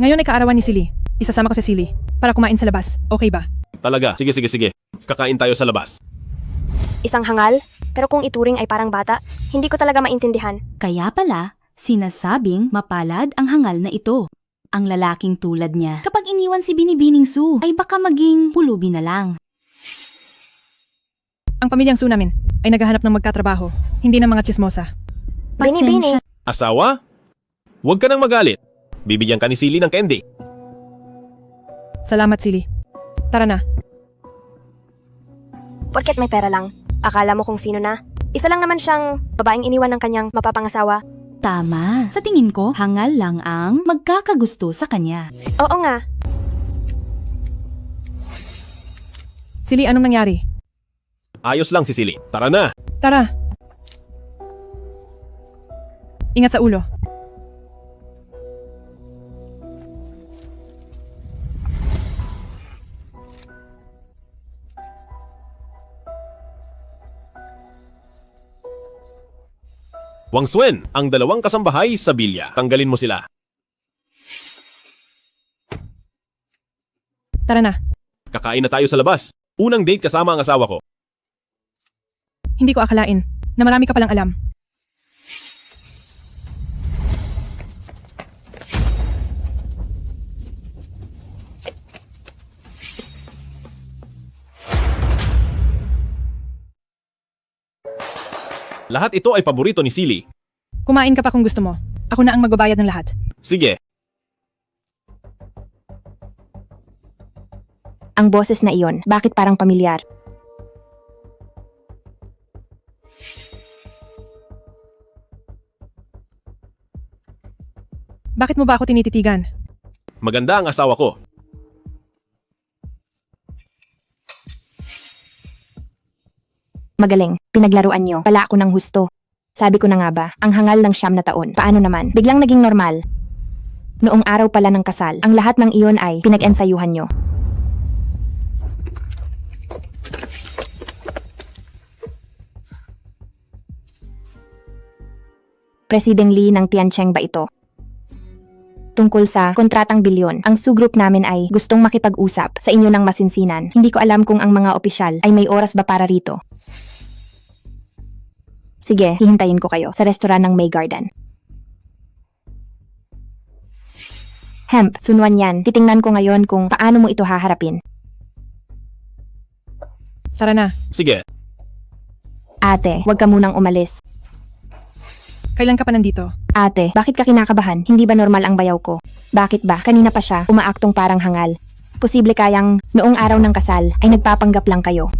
Ngayon ay kaarawan ni Silly. Isasama ko si Silly para kumain sa labas. Okay ba? Talaga? Sige. Kakain tayo sa labas. Isang hangal? Pero kung ituring ay parang bata, hindi ko talaga maintindihan. Kaya pala, sinasabing mapalad ang hangal na ito. Ang lalaking tulad niya, kapag iniwan si Binibining Su, ay baka maging pulubi na lang. Ang pamilyang Su namin ay naghahanap ng magkatrabaho, hindi ng mga chismosa. Pasensya. Asawa? Huwag ka nang magalit. Bibigyan ka ni Silly ng candy. Salamat, Silly. Tara na. Porket may pera lang, akala mo kung sino na? Isa lang naman siyang babaeng iniwan ng kanyang mapapangasawa. Tama. Sa tingin ko, hangal lang ang magkakagusto sa kanya. Oo nga. Silly, anong nangyari? Ayos lang si Silly. Tara na. Tara. Ingat sa ulo. Wang Suen, ang dalawang kasambahay sa bilya. Tanggalin mo sila. Tara na. Kakain na tayo sa labas. Unang date kasama ang asawa ko. Hindi ko akalain na marami ka palang alam. Lahat ito ay paborito ni Silly. Kumain ka pa kung gusto mo. Ako na ang magbabayad ng lahat. Sige. Ang boses na iyon, bakit parang pamilyar? Bakit mo ba ako tinititigan? Maganda ang asawa ko. Magaling, pinaglaruan nyo, pala ako ng husto. Sabi ko na nga ba, ang hangal ng 9 na taon, paano naman, biglang naging normal. Noong araw pala ng kasal, ang lahat ng iyon ay pinag-ensayuhan nyo. Presiding Lee ng Tiancheng ba ito? Tungkol sa kontratang bilyon, ang Su Group namin ay gustong makipag-usap sa inyo ng masinsinan. Hindi ko alam kung ang mga opisyal ay may oras ba para rito. Sige, hihintayin ko kayo sa restoran ng May Garden. Hemp, Sunwan yan. Titingnan ko ngayon kung paano mo ito haharapin. Tara na. Sige. Ate, huwag ka munang umalis. Kailan ka pa nandito? Ate, bakit ka kinakabahan? Hindi ba normal ang bayaw ko? Bakit ba? Kanina pa siya, umaaktong parang hangal. Posible kayang noong araw ng kasal ay nagpapanggap lang kayo.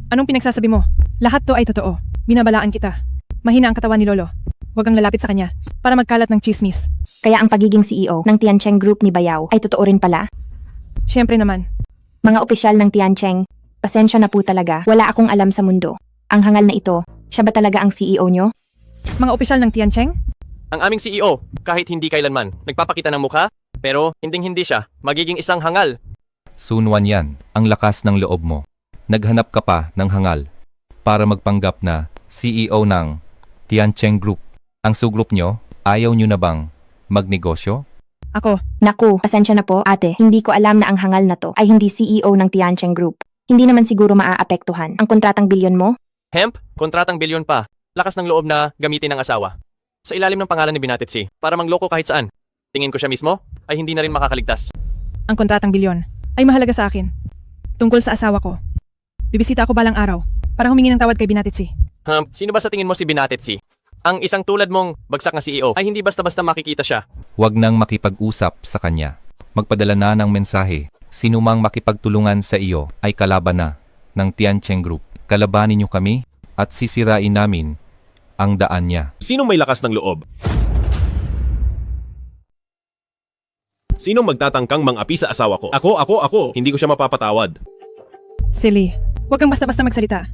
Anong pinagsasabi mo? Lahat to ay totoo. Binabalaan kita. Mahina ang katawan ni Lolo. Huwag kang lalapit sa kanya para magkalat ng chismis. Kaya ang pagiging CEO ng Tiancheng Group ni Bayaw ay totoo rin pala? Siyempre naman. Mga opisyal ng Tiancheng, pasensya na po talaga. Wala akong alam sa mundo. Ang hangal na ito, siya ba talaga ang CEO nyo? Mga opisyal ng Tiancheng? Ang aming CEO, kahit hindi kailanman, nagpapakita ng mukha, pero hindi siya, magiging isang hangal. Sunwan yan, ang lakas ng loob mo. Naghanap ka pa ng hangal para magpanggap na CEO ng Tiancheng Group. Ang Su Group nyo, ayaw nyo na bang magnegosyo? Ako. Naku, pasensya na po ate, hindi ko alam na ang hangal na to ay hindi CEO ng Tiancheng Group. Hindi naman siguro maaapektuhan ang kontratang bilyon mo? Hemp, kontratang bilyon pa, lakas ng loob na gamitin ng asawa. Sa ilalim ng pangalan ni Binatitsi, para mangloko kahit saan. Tingin ko siya mismo ay hindi na rin makakaligtas. Ang kontratang bilyon ay mahalaga sa akin. Tungkol sa asawa ko. Bibisita ako balang araw para humingi ng tawad kay Binatitsi. Sino ba sa tingin mo si Binatitsi? Ang isang tulad mong bagsak na CEO ay hindi basta-basta makikita siya. Huwag nang makipag-usap sa kanya. Magpadala na ng mensahe. Sino mang makipagtulungan sa iyo ay kalaban na ng Tiancheng Group. Kalabanin niyo kami at sisirain namin ang daan niya. Sino may lakas ng loob? Sinong magtatangkang mang-api sa asawa ko? Ako. Hindi ko siya mapapatawad. Silly, huwag kang basta-basta magsalita.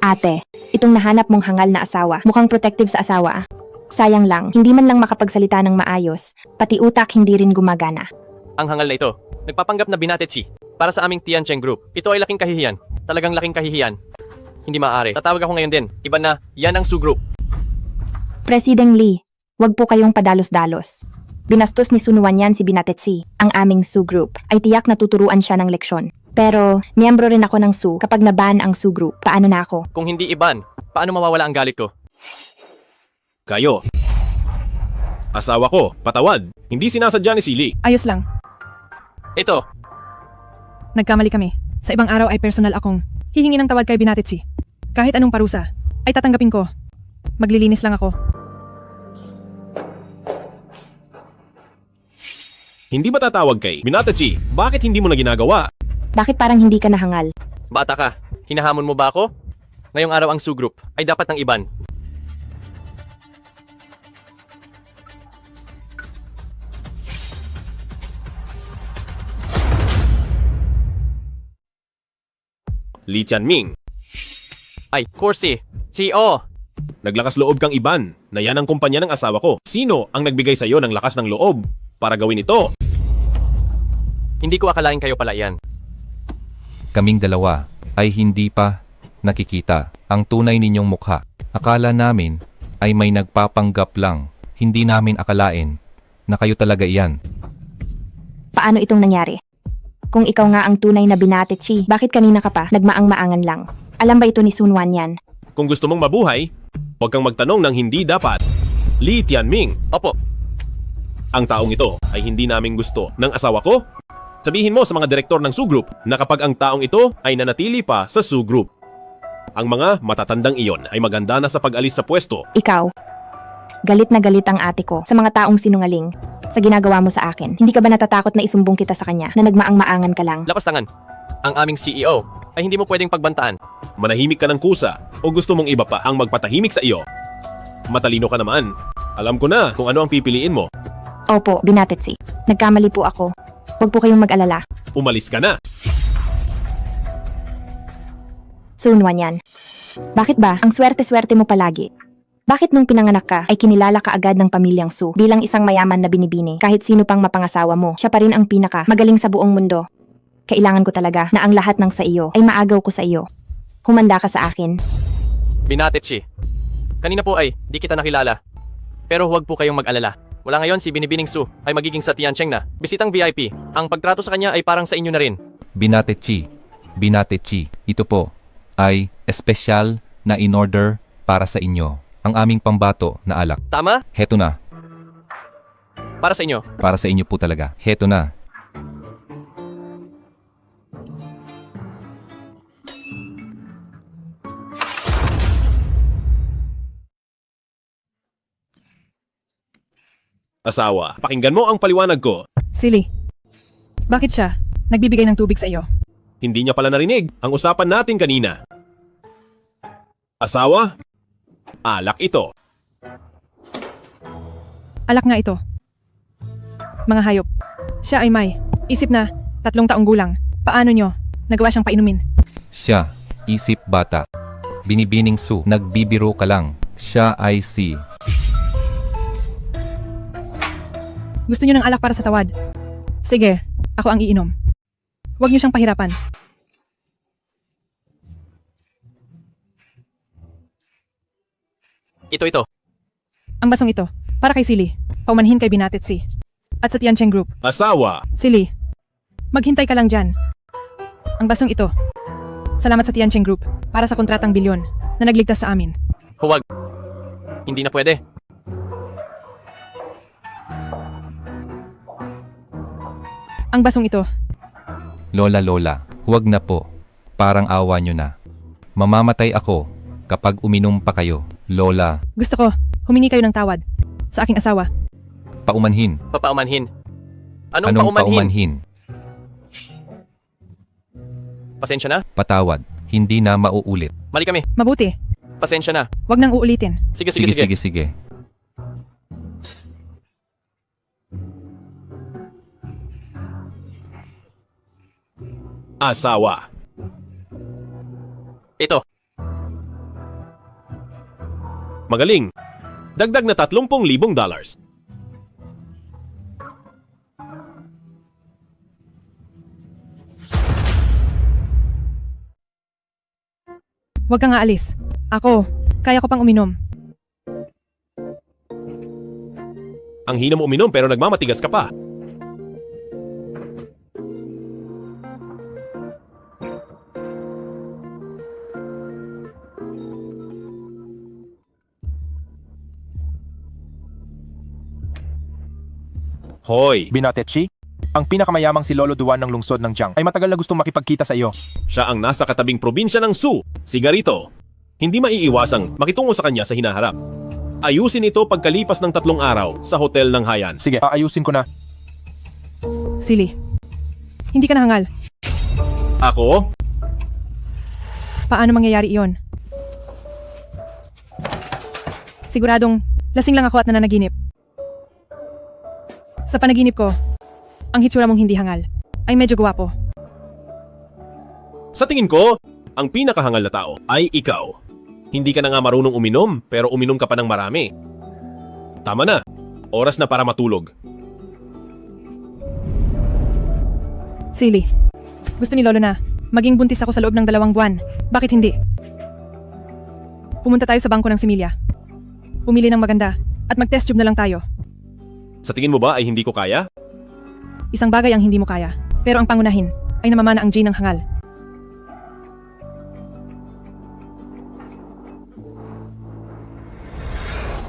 Ate, itong nahanap mong hangal na asawa, mukhang protective sa asawa. Sayang lang, hindi man lang makapagsalita ng maayos, pati utak hindi rin gumagana. Ang hangal na ito, nagpapanggap na binatetsi para sa aming Tiancheng Group. Ito ay laking kahihiyan. Talagang laking kahihiyan. Hindi maaari. Tatawag ako ngayon din. Iba na, yan ang Su Group. President Lee, wag po kayong padalos-dalos. Binastos ni Sunuan yan si Binatetsi, ang aming Su Group, ay tiyak na tuturuan siya ng leksyon. Pero, miyembro rin ako ng Su kapag naban ang Su Group. Paano na ako? Kung hindi iban, paano mawawala ang galit ko? Kayo. Asawa ko, patawad. Hindi sinasadya ni Silly. Ayos lang. Ito, Nagkamali kami. Sa ibang araw ay personal akong hihingi ng tawad kay Binatetsi. Kahit anong parusa, ay tatanggapin ko. Maglilinis lang ako. Hindi ba tatawag kay Binatetsi? Bakit hindi mo na ginagawa? Bakit parang hindi ka nahangal? bata ka. Hinahamon mo ba ako? Ngayong araw ang Su Group ay dapat ng iban. Li Tianming. Ay, Corsi. CEO. Naglakas loob kang iban na yan ang kumpanya ng asawa ko. Sino ang nagbigay sa iyo ng lakas ng loob para gawin ito? Hindi ko akalain kayo pala yan. Kaming dalawa ay hindi pa nakikita ang tunay ninyong mukha. Akala namin ay may nagpapanggap lang. Hindi namin akalain na kayo talaga iyan. Paano itong nangyari? Kung ikaw nga ang tunay na Binatetsi, bakit kanina ka pa nagmaang-maangan lang? Alam ba ito ni Sunwan yan? Kung gusto mong mabuhay, huwag kang magtanong ng hindi dapat. Li Tianming. Opo. Ang taong ito ay hindi namin gusto ng asawa ko. Sabihin mo sa mga direktor ng Su Group na kapag ang taong ito ay nanatili pa sa Su Group, ang mga matatandang iyon ay maganda na sa pag-alis sa pwesto. Ikaw, galit na galit ang ate ko sa mga taong sinungaling sa ginagawa mo sa akin. Hindi ka ba natatakot na isumbong kita sa kanya na nagmaang-maangan ka lang? Lapas tangan. Ang aming CEO ay hindi mo pwedeng pagbantaan. Manahimik ka ng kusa o gusto mong iba pa ang magpatahimik sa iyo? Matalino ka naman. Alam ko na kung ano ang pipiliin mo. Opo, Binatetsi. Nagkamali po ako. Huwag po kayong mag-alala. Umalis ka na. Sunwan yan. Bakit ba? Ang swerte-swerte mo palagi. Bakit nung pinanganak ka ay kinilala ka agad ng pamilyang Su bilang isang mayaman na binibini? Kahit sino pang mapangasawa mo, siya pa rin ang pinaka magaling sa buong mundo. Kailangan ko talaga na ang lahat ng sa iyo ay maagaw ko sa iyo. Humanda ka sa akin. Binatetsi. Kanina po ay di kita nakilala. Pero huwag po kayong mag-alala. Wala ngayon si Binibining Su ay magiging sa Tiancheng na. Bisitang VIP. Ang pagtrato sa kanya ay parang sa inyo na rin. Binatetsi. Binatetsi. Ito po ay espesyal na in-order para sa inyo. Ang aming pambato na alak. Tama? Heto na. Para sa inyo. Para sa inyo po talaga. Heto na. Asawa, pakinggan mo ang paliwanag ko. Silly. Bakit siya nagbibigay ng tubig sa iyo? Hindi niya pala narinig ang usapan natin kanina. Asawa, alak ito. Alak nga ito. Mga hayop. Siya ay may isip na 3 taong gulang. Paano nyo nagawa siyang painumin? Siya, isip bata. Binibining Su, nagbibiro ka lang. Siya ay si... Gusto nyo ng alak para sa tawad? Sige, ako ang iinom. Huwag nyo siyang pahirapan. Ito. Ang basong ito, para kay Silly. Paumanhin kay Binatetsi. At sa Tiancheng Group. Asawa, Silly, maghintay ka lang dyan. Ang basong ito. Salamat sa Tiancheng Group para sa kontratang bilyon na nagligtas sa amin. Huwag. Hindi na pwede. Ang basong ito. Lola, huwag na po. Parang awa nyo na. Mamamatay ako kapag uminom pa kayo. Lola, Gusto ko, humingi kayo ng tawad sa aking asawa. paumanhin. Papaumanhin. Anong paumanhin? paumanhin? Pasensya na? Patawad. Hindi na mauulit. Mali kami. Mabuti, Pasensya na. wag nang uulitin. Sige. Sige. asawa. Ito. Magaling. Dagdag na $30,000. Huwag kang aalis. Ako, kaya ko pang uminom. Ang hina mo uminom pero nagmamatigas ka pa. Hoy! Binatetsi, ang pinakamayamang si Lolo Duan ng lungsod ng Jiang ay matagal na gustong makipagkita sa iyo. Siya ang nasa katabing probinsya ng Su, Sigarito. Hindi maiiwasang makitungo sa kanya sa hinaharap. Ayusin ito pagkalipas ng 3 araw sa hotel ng Haiyan. Sige, aayusin ko na. Silly. Hindi ka nahangal. Ako? Paano mangyayari iyon? Siguradong lasing lang ako at nananaginip. Sa panaginip ko, ang hitsura mong hindi hangal ay medyo gwapo. Sa tingin ko, ang pinakahangal na tao ay ikaw. Hindi ka na nga marunong uminom pero uminom ka pa ng marami. Tama na. Oras na para matulog. Silly. Gusto ni Lolo na maging buntis ako sa loob ng 2 buwan. Bakit hindi? Pumunta tayo sa bangko ng similya. Pumili ng maganda at mag-test tube na lang tayo. Sa tingin mo ba ay hindi ko kaya? Isang bagay ang hindi mo kaya, pero ang pangunahin ay namamana ang gene ng hangal.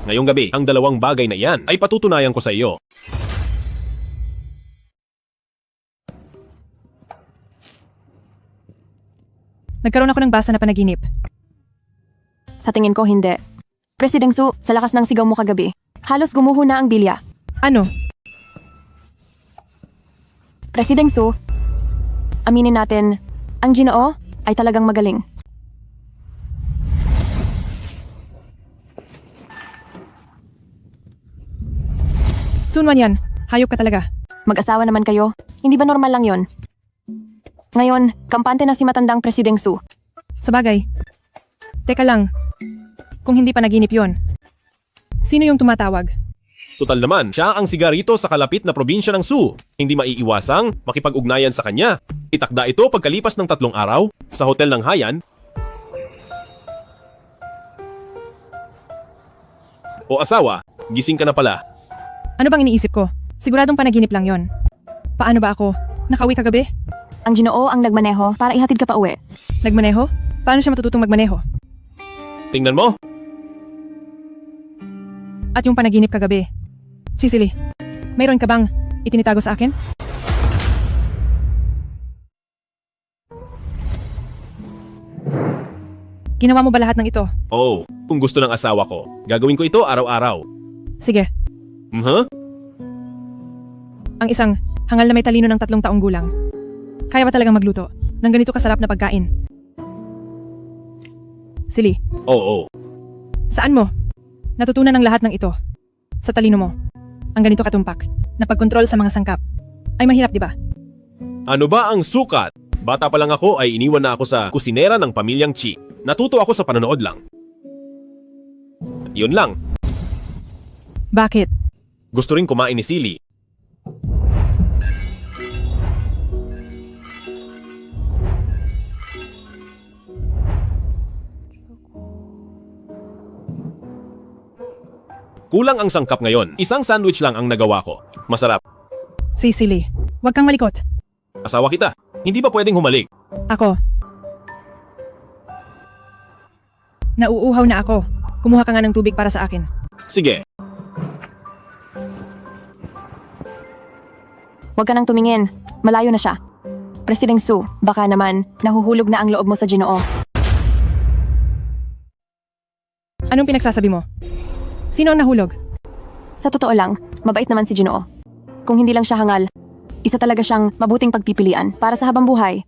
Ngayong gabi, ang 2 bagay na iyan ay patutunayan ko sa iyo. Nagkaroon ako ng basa na panaginip. Sa tingin ko, hindi. President Su, sa lakas ng sigaw mo kagabi, halos gumuho na ang bilya. Ano? President Su, aminin natin, ang Ginoo ay talagang magaling. Sunwan yan, hayop ka talaga. Mag-asawa naman kayo, hindi ba normal lang yon? Ngayon, kampante na si matandang President Su. Sabagay. Teka lang, kung hindi panaginip yon, sino yung tumatawag? Tutal naman, siya ang sigarito sa kalapit na probinsya ng Su. Hindi maiiwasang makipag-ugnayan sa kanya. Itakda ito pagkalipas ng 3 araw sa hotel ng Haiyan. O asawa, gising ka na pala. Ano bang iniisip ko? Siguradong panaginip lang yon. Paano ba ako? Nakauwi kagabi? Ang Ginoo ang nagmaneho para ihatid ka pa uwi. Nagmaneho? Paano siya matututong magmaneho? Tingnan mo. At yung panaginip kagabi. Cicely, mayroon ka bang itinitago sa akin? Ginawa mo ba lahat ng ito? Oh, kung gusto ng asawa ko, gagawin ko ito araw-araw. Sige. Ang isang hangal na may talino ng 3 taong gulang. Kaya ba talagang magluto ng ganito kasarap na pagkain? Silly. Oo. Saan mo natutunan ang lahat ng ito? Sa talino mo. Ang ganito katumpak na pagkontrol sa mga sangkap. Ay mahirap, di ba? Ano ba ang sukat? Bata pa lang ako ay iniwan na ako sa kusinera ng pamilyang Chi. Natuto ako sa panonood lang. Yun lang. Bakit? Gusto rin kumain ni Silly. Kulang ang sangkap ngayon. Isang sandwich lang ang nagawa ko. Masarap. Cicely, huwag kang malikot. Asawa kita. Hindi ba pwedeng humalik? Ako. Nauuhaw na ako. Kumuha ka nga ng tubig para sa akin. Sige. Huwag ka nang tumingin. Malayo na siya. President Su, baka naman nahuhulog na ang loob mo sa Ginoo. Anong pinagsasabi mo? Sino ang nahulog? Sa totoo lang, mabait naman si Ginoo. Kung hindi lang siya hangal, isa talaga siyang mabuting pagpipilian para sa habang buhay.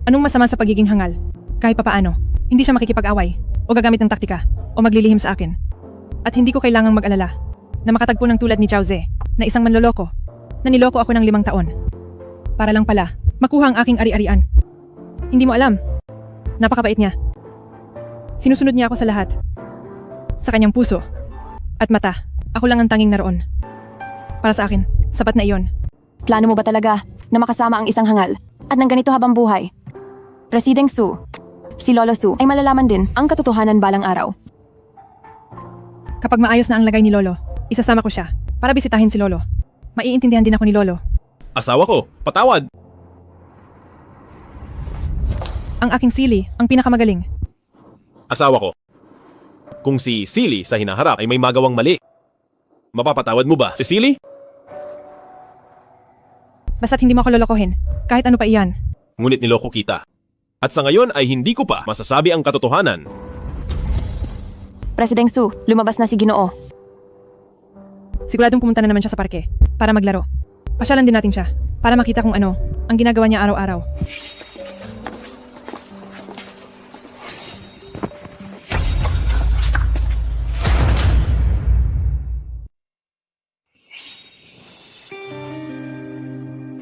Anong masama sa pagiging hangal? Kahit papaano, hindi siya makikipag-away o gagamit ng taktika o maglilihim sa akin. At hindi ko kailangang mag-alala na makatagpo ng tulad ni Zhao Ze na isang manloloko na niloko ako ng 5 taon. Para lang pala, makuha ang aking ari-arian. Hindi mo alam. Napakabait niya. Sinusunod niya ako sa lahat. Sa kanyang puso at mata, ako lang ang tanging naroon. Para sa akin, sapat na iyon. Plano mo ba talaga na makasama ang isang hangal at ng ganito habang buhay? Presideng Su, si Lolo Su ay malalaman din ang katotohanan balang araw. Kapag maayos na ang lagay ni Lolo, isasama ko siya para bisitahin si Lolo. Maiintindihan din ako ni Lolo. Asawa ko, patawad! Ang aking sili, ang pinakamagaling. Asawa ko. Kung si Silly sa hinaharap ay may magawang mali, mapapatawad mo ba si Silly? Basta't hindi mo ako lolokohin, kahit ano pa iyan. Ngunit niloko kita. At sa ngayon ay hindi ko pa masasabi ang katotohanan. Presideng Su, lumabas na si Ginoo. Siguradong pumunta na naman siya sa parke para maglaro. Pasyalan din natin siya para makita kung ano ang ginagawa niya araw-araw.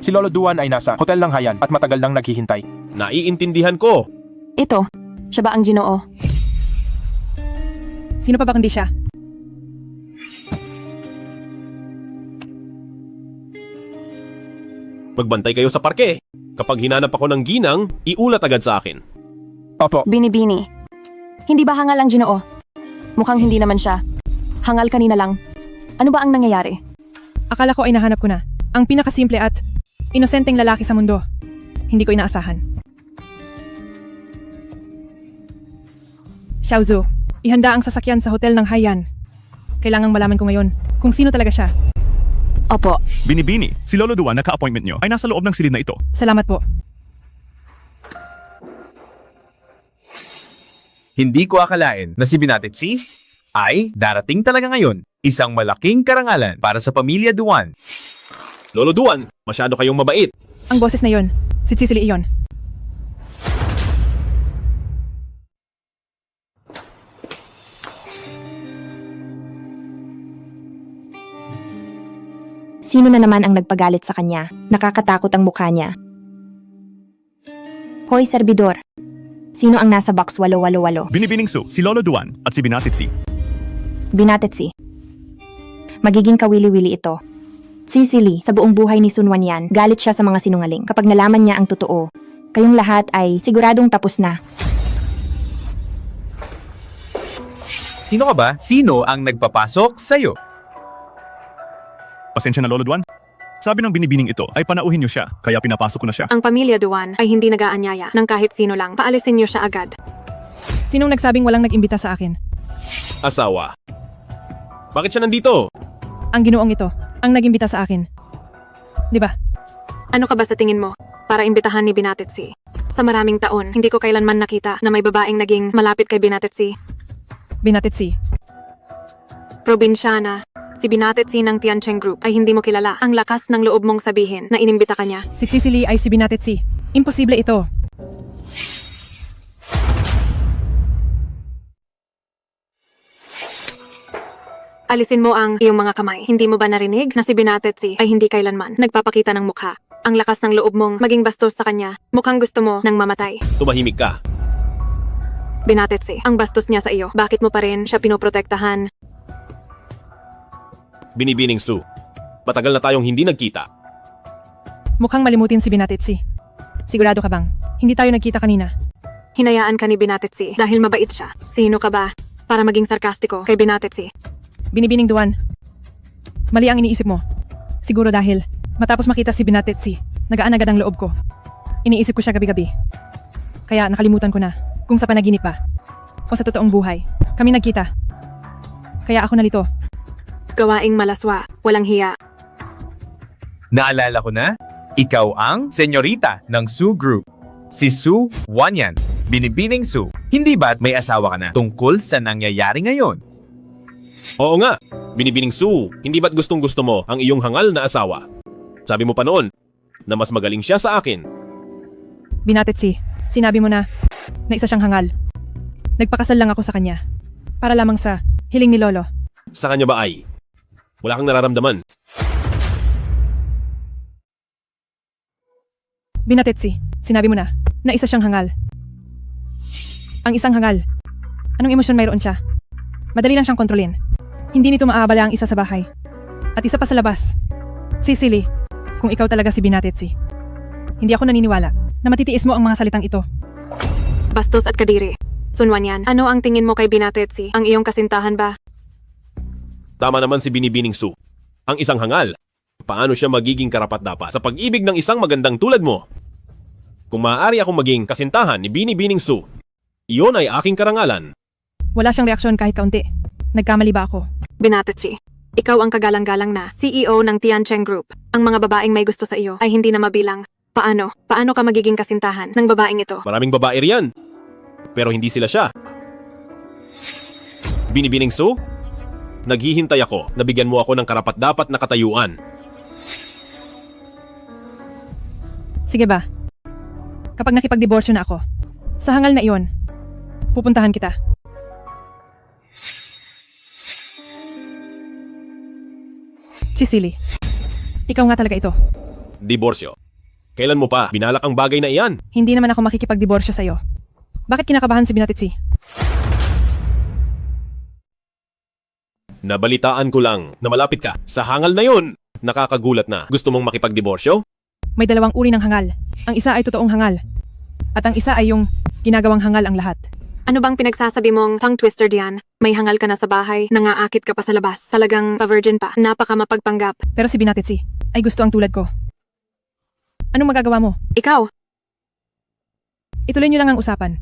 Si Lolo Duan ay nasa hotel ng Hayan at matagal nang naghihintay. Naiintindihan ko. Ito, siya ba ang Ginoo? Sino pa ba kundi siya? Magbantay kayo sa parke. Kapag hinanap ako ng ginang, iulat agad sa akin. Opo. Binibini. Hindi ba hangal ang Ginoo? Mukhang hindi naman siya. Hangal kanina lang. Ano ba ang nangyayari? Akala ko ay nahanap ko na ang pinakasimple at inosenteng lalaki sa mundo. Hindi ko inaasahan. Xiaozu, ihanda ang sasakyan sa hotel ng Haiyan. Kailangang malaman ko ngayon kung sino talaga siya. Opo. Binibini, si Lolo Duan na ka-appointment nyo ay nasa loob ng silid na ito. Salamat po. Hindi ko akalain na si Binatitsi ay darating talaga ngayon. Isang malaking karangalan para sa pamilya Duan. Lolo Duan, masyado kayong mabait. Ang boses na yon, si Cicely iyon. Sino na naman ang nagpagalit sa kanya? Nakakatakot ang mukha niya. Hoy, serbidor. Sino ang nasa box 888? Binibining Su, si Lolo Duan at si Binatitsi. Binatitsi. Magiging kawili-wili ito. Cicely, sa buong buhay ni Sun Wanyan, galit siya sa mga sinungaling. Kapag nalaman niya ang totoo, kayong lahat ay siguradong tapos na. Sino ka ba? Sino ang nagpapasok sa'yo? Pasensya na Lolo Duan. Sabi ng binibining ito ay panauhin niyo siya, kaya pinapasok ko na siya. Ang pamilya Duan ay hindi nag-aanyaya ng kahit sino lang. Paalisin niyo siya agad. Sinong nagsabing walang nag-imbita sa akin? Asawa. Bakit siya nandito? Ang Ginoong ito ang nag-imbita sa akin. Di ba? Ano ka ba sa tingin mo? Para imbitahan ni Binatitsi. Sa maraming taon, hindi ko kailanman nakita na may babaeng naging malapit kay Binatitsi. Binatitsi. Probinsyana. Si Binatitsi ng Tiancheng Group ay hindi mo kilala. Ang lakas ng loob mong sabihin na inimbita ka niya. Si Cicely ay si Binatitsi. Imposible ito. Alisin mo ang iyong mga kamay. Hindi mo ba narinig na si Binatitsi ay hindi kailanman nagpapakita ng mukha? Ang lakas ng loob mong maging bastos sa kanya. Mukhang gusto mo nang mamatay. Tumahimik ka. Binatitsi, ang bastos niya sa iyo. Bakit mo pa rin siya pinoprotektahan? Binibining Su. Matagal na tayong hindi nagkita. Mukhang malimutin si Binatitsi. Sigurado ka bang hindi tayo nagkita kanina? Hinayaan ka ni Binatitsi dahil mabait siya. Sino ka ba para maging sarkastiko kay Binatitsi? Binibining Duan. Mali ang iniisip mo. Siguro dahil matapos makita si Binatitsi, nagaan agad ang loob ko. Iniisip ko siya gabi-gabi. Kaya nakalimutan ko na kung sa panaginip pa o sa totoong buhay kami nagkita. Kaya ako nalito. Gawaing malaswa, walang hiya. Naalala ko na, ikaw ang senyorita ng Su Group. Si Su Wanyan, Binibining Su. Hindi ba't may asawa ka na tungkol sa nangyayari ngayon? Oo nga, Binibining Su, hindi ba't gustong-gusto mo ang iyong hangal na asawa? Sabi mo pa noon na mas magaling siya sa akin. Binatitsi, sinabi mo na isa siyang hangal. Nagpakasal lang ako sa kanya para lamang sa hiling ni Lolo. Sa kanya ba ay wala kang nararamdaman? Binatitsi, sinabi mo na isa siyang hangal. Ang isang hangal, anong emosyon mayroon siya? Madali lang siyang kontrolin. Hindi nito maaabala ang isa sa bahay. At isa pa sa labas. Cecily, kung ikaw talaga si Binatetsi. Hindi ako naniniwala na matitiis mo ang mga salitang ito. Bastos at kadiri. Sunwan yan. Ano ang tingin mo kay Binatetsi? Ang iyong kasintahan ba? Tama naman si Binibining Su. Ang isang hangal. Paano siya magiging karapat-dapat sa pag-ibig ng isang magandang tulad mo? Kung maaari akong maging kasintahan ni Binibining Su, iyon ay aking karangalan. Wala siyang reaksyon kahit kaunti. Nagkamali ba ako? Binatetsi, ikaw ang kagalang-galang na CEO ng Tiancheng Group. Ang mga babaeng may gusto sa iyo ay hindi na mabilang. Paano? Paano ka magiging kasintahan ng babaeng ito? Maraming babae riyan. Pero hindi sila siya. Binibining Su, naghihintay ako na bigyan mo ako ng karapat-dapat na katayuan. Sige ba? Kapag nakipagdiborsyo na ako, sa hangal na iyon, pupuntahan kita. Cecily, ikaw nga talaga ito. Diborsyo. Kailan mo pa binalak ang bagay na iyan? Hindi naman ako makikipagdiborsyo sa'yo. Bakit kinakabahan si Binatetsi? Nabalitaan ko lang na malapit ka. Sa hangal na yun, nakakagulat na. Gusto mong makipagdiborsyo? May dalawang uri ng hangal. Ang isa ay totoong hangal. At ang isa ay yung ginagawang hangal ang lahat. Ano bang pinagsasabi mong tongue twister diyan? May hangal ka na sa bahay, nangaakit ka pa sa labas. Talagang pa-virgin pa, napaka mapagpanggap. Pero si Binatetsi ay gusto ang tulad ko. Anong magagawa mo? Ikaw, Ituloy niyo lang ang usapan.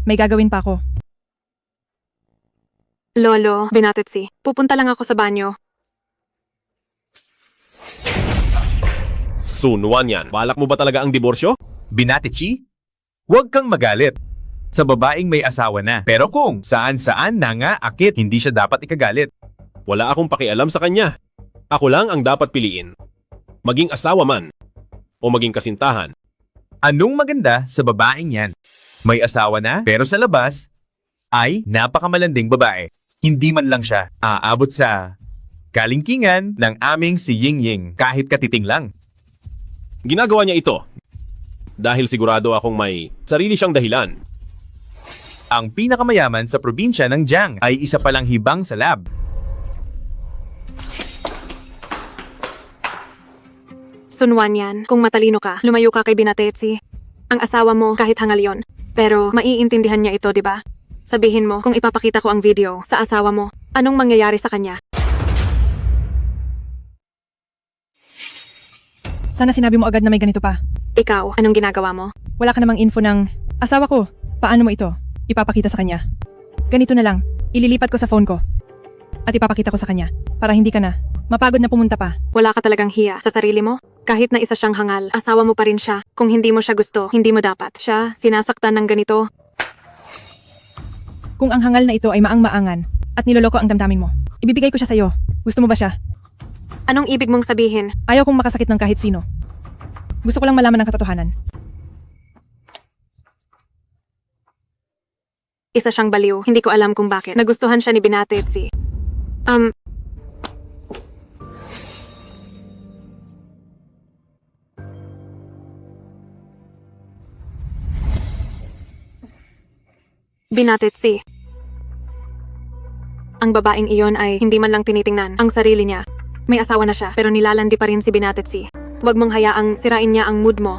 May gagawin pa ako. Lolo, Binatetsi, pupunta lang ako sa banyo. Sunwan yan. Balak mo ba talaga ang diborsyo? Binatetsi, huwag kang magalit sa babaeng may asawa na. Pero kung saan-saan nangaakit, hindi siya dapat ikagalit. Wala akong pakialam sa kanya. Ako lang ang dapat piliin. Maging asawa man o maging kasintahan. Anong maganda sa babaeng yan? May asawa na, pero sa labas ay napakamalanding babae. Hindi man lang siya aabot sa kalingkingan ng aming si Ying Ying kahit katiting lang. Ginagawa niya ito dahil sigurado akong may sarili siyang dahilan. Ang pinakamayaman sa probinsya ng Jiang ay isa palang hibang sa lab. Sunwan yan, kung matalino ka, lumayo ka kay Binatetsi. Ang asawa mo kahit hangal yon. Pero maiintindihan niya ito, di ba? Sabihin mo kung ipapakita ko ang video sa asawa mo, anong mangyayari sa kanya? Sana sinabi mo agad na may ganito pa. Ikaw, anong ginagawa mo? Wala ka namang info ng asawa ko. Paano mo ito ipapakita sa kanya? Ganito na lang, ililipat ko sa phone ko. At ipapakita ko sa kanya para hindi ka na mapagod na pumunta pa. Wala ka talagang hiya sa sarili mo? Kahit na isa siyang hangal, asawa mo pa rin siya. Kung hindi mo siya gusto, hindi mo dapat. Siya, sinasaktan ng ganito. Kung ang hangal na ito ay maang-maangan at niloloko ang damdamin mo, ibibigay ko siya sa'yo. Gusto mo ba siya? Anong ibig mong sabihin? Ayaw kong makasakit ng kahit sino. Gusto ko lang malaman ang katotohanan. Isa siyang baliw. Hindi ko alam kung bakit. Nagustuhan siya ni Binatetsi. Binatetsi. Ang babaeng iyon ay hindi man lang tinitingnan ang sarili niya. May asawa na siya pero nilalandi pa rin si Binatetsi. Huwag mong hayaang sirain niya ang mood mo.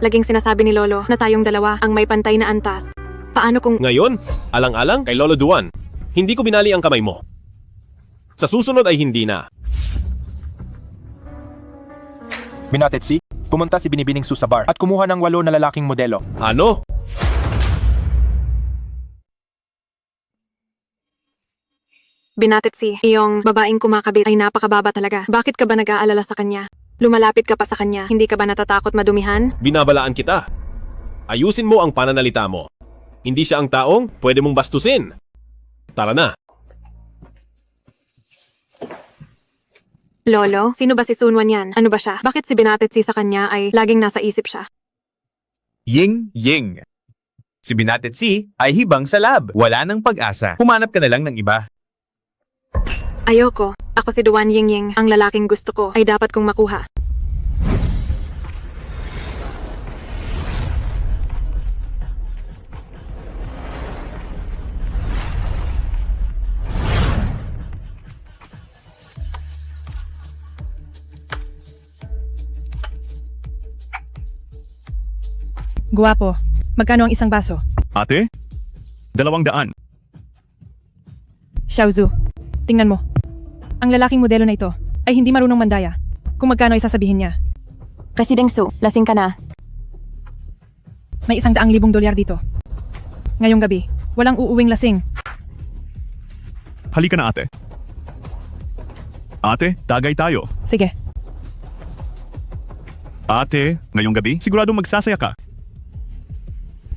Laging sinasabi ni Lolo na tayong dalawa ang may pantay na antas. Paano kung... Ngayon, alang-alang kay Lolo Duan, hindi ko binali ang kamay mo. Sa susunod ay hindi na. Binatetsi, pumunta si Binibining Su sa bar at kumuha ng 8 na lalaking modelo. Ano? Binatetsi, iyong babaeng kumakabit ay napakababa talaga. Bakit ka ba nag-aalala sa kanya? Lumalapit ka pa sa kanya, hindi ka ba natatakot madumihan? Binabalaan kita. Ayusin mo ang pananalita mo. Hindi siya ang taong pwede mong bastusin. Tara na. Lolo, sino ba si Sunwan yan? Ano ba siya? Bakit si Binatetsi sa kanya ay laging nasa isip siya? Ying Ying. Si Binatetsi ay hibang sa lab. Wala nang pag-asa. Humanap ka na lang ng iba. Ayoko. Ako si Duan Yingying. Ang lalaking gusto ko ay dapat kong makuha. Guwapo. Magkano ang isang baso? Ate? 200. Xiaozu, tingnan mo. Ang lalaking modelo na ito ay hindi marunong mandaya. Kung magkano ay sasabihin niya. Presideng Su, lasing ka na. May $100,000 dito. Ngayong gabi, walang uuwing lasing. Halika na ate. Ate, tagay tayo. Sige. Ate, ngayong gabi, sigurado magsasaya ka.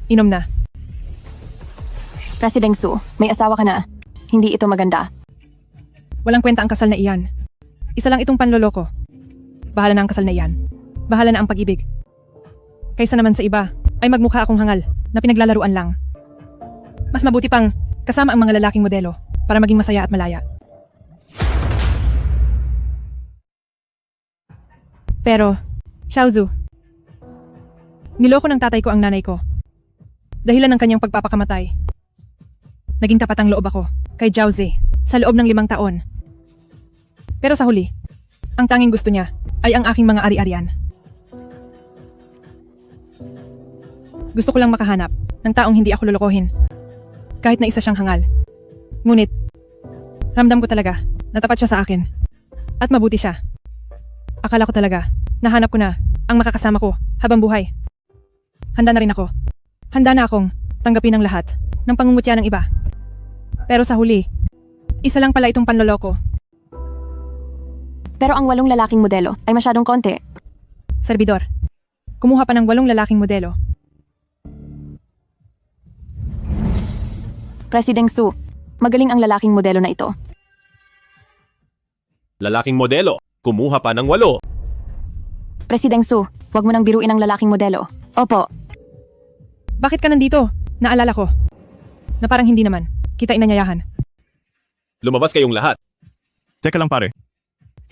Inom na. Presideng Su, may asawa ka na. Hindi ito maganda. Walang kwenta ang kasal na iyan. Isa lang itong panloloko. Bahala na ang kasal na iyan. Bahala na ang pag-ibig. Kaysa naman sa iba, ay magmukha akong hangal na pinaglalaruan lang. Mas mabuti pang kasama ang mga lalaking modelo para maging masaya at malaya. Pero, Xiaozu, niloko ng tatay ko ang nanay ko. Dahilan ng kanyang pagpapakamatay. Naging tapat ang loob ako kay Jiaoze sa loob ng 5 taon. Pero sa huli, ang tanging gusto niya ay ang aking mga ari-arian. Gusto ko lang makahanap ng taong hindi ako lolokohin. Kahit na isa siyang hangal. Ngunit, ramdam ko talaga na tapat siya sa akin. At mabuti siya. Akala ko talaga, nahanap ko na ang makakasama ko habang buhay. Handa na rin ako. Handa na akong tanggapin ang lahat ng pangungutya ng iba. Pero sa huli, isa lang pala itong panloloko. Pero ang 8 lalaking modelo ay masyadong konti. Servidor, kumuha pa ng 8 lalaking modelo. Presideng Su, magaling ang lalaking modelo na ito. Lalaking modelo, kumuha pa ng 8. Presideng Su, wag mo nang biruin ang lalaking modelo. Opo. Bakit ka nandito? Naalala ko. Na parang hindi naman. Kita inanyayahan. Lumabas kayong lahat. Teka lang pare.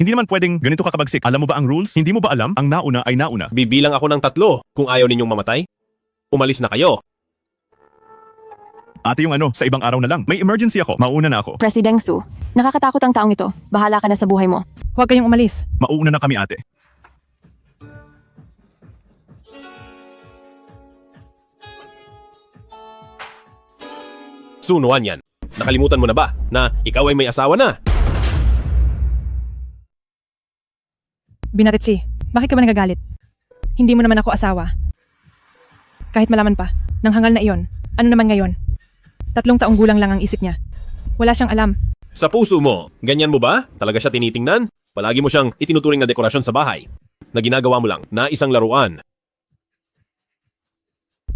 Hindi naman pwedeng ganito kakabagsik. Alam mo ba ang rules? Hindi mo ba alam? Ang nauna ay nauna. Bibilang ako ng 3 kung ayaw ninyong mamatay. Umalis na kayo. Ate yung ano, sa ibang araw na lang. May emergency ako. Mauna na ako. Presideng Su, nakakatakot ang taong ito. Bahala ka na sa buhay mo. Huwag kayong umalis. Mauna na kami ate. Sunuan yan. Nakalimutan mo na ba na ikaw ay may asawa na? Binatitsi, bakit ka ba nagagalit? Hindi mo naman ako asawa. Kahit malaman pa, ng hangal na iyon, ano naman ngayon? 3 taong gulang lang ang isip niya. Wala siyang alam. Sa puso mo, ganyan mo ba? Talaga siya tinitingnan? Palagi mo siyang itinuturing na dekorasyon sa bahay na ginagawa mo lang na isang laruan.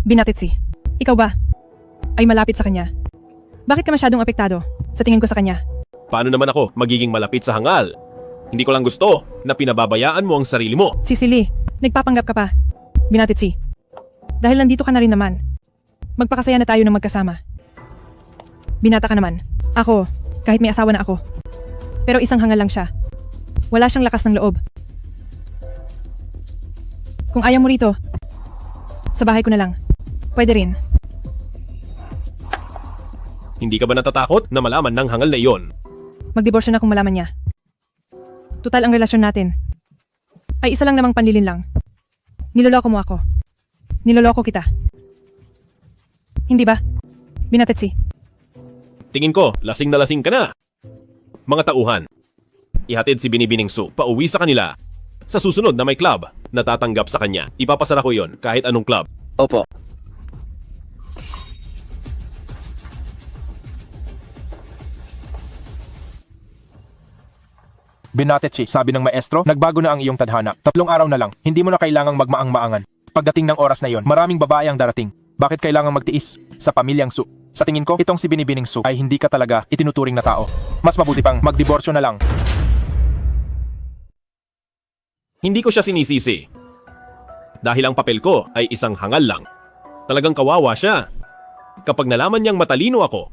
Binatitsi, ikaw ba? Ay malapit sa kanya. Bakit ka masyadong apektado sa tingin ko sa kanya? Paano naman ako magiging malapit sa hangal? Hindi ko lang gusto na pinababayaan mo ang sarili mo. Sisili, nagpapanggap ka pa. Binatitsi, dahil nandito ka na rin naman. Magpakasaya na tayo ng magkasama. Binata ka naman. Ako, kahit may asawa na ako. Pero isang hangal lang siya. Wala siyang lakas ng loob. Kung ayaw mo rito, sa bahay ko na lang. Pwede rin. Hindi ka ba natatakot na malaman ng hangal na iyon? Magdiborsyo na kung malaman niya. Tutal ang relasyon natin ay isa lang namang panlilin lang. Niloloko mo ako. Niloloko kita. Hindi ba? Binatitsi. Tingin ko, lasing na lasing ka na. Mga tauhan, ihatid si Binibining Su pauwi sa kanila. Sa susunod na may club na tatanggap sa kanya, ipapasara ko yon kahit anong club. Opo. Binatitsi, sabi ng maestro, nagbago na ang iyong tadhana. 3 araw na lang, hindi mo na kailangang magmaang-maangan. Pagdating ng oras na yon, maraming babae ang darating. Bakit kailangang magtiis sa pamilyang Su? Sa tingin ko, itong si Binibining Su ay hindi ka talaga itinuturing na tao. Mas mabuti pang magdiborsyo na lang. Hindi ko siya sinisisi. Dahil ang papel ko ay isang hangal lang. Talagang kawawa siya. Kapag nalaman niyang matalino ako,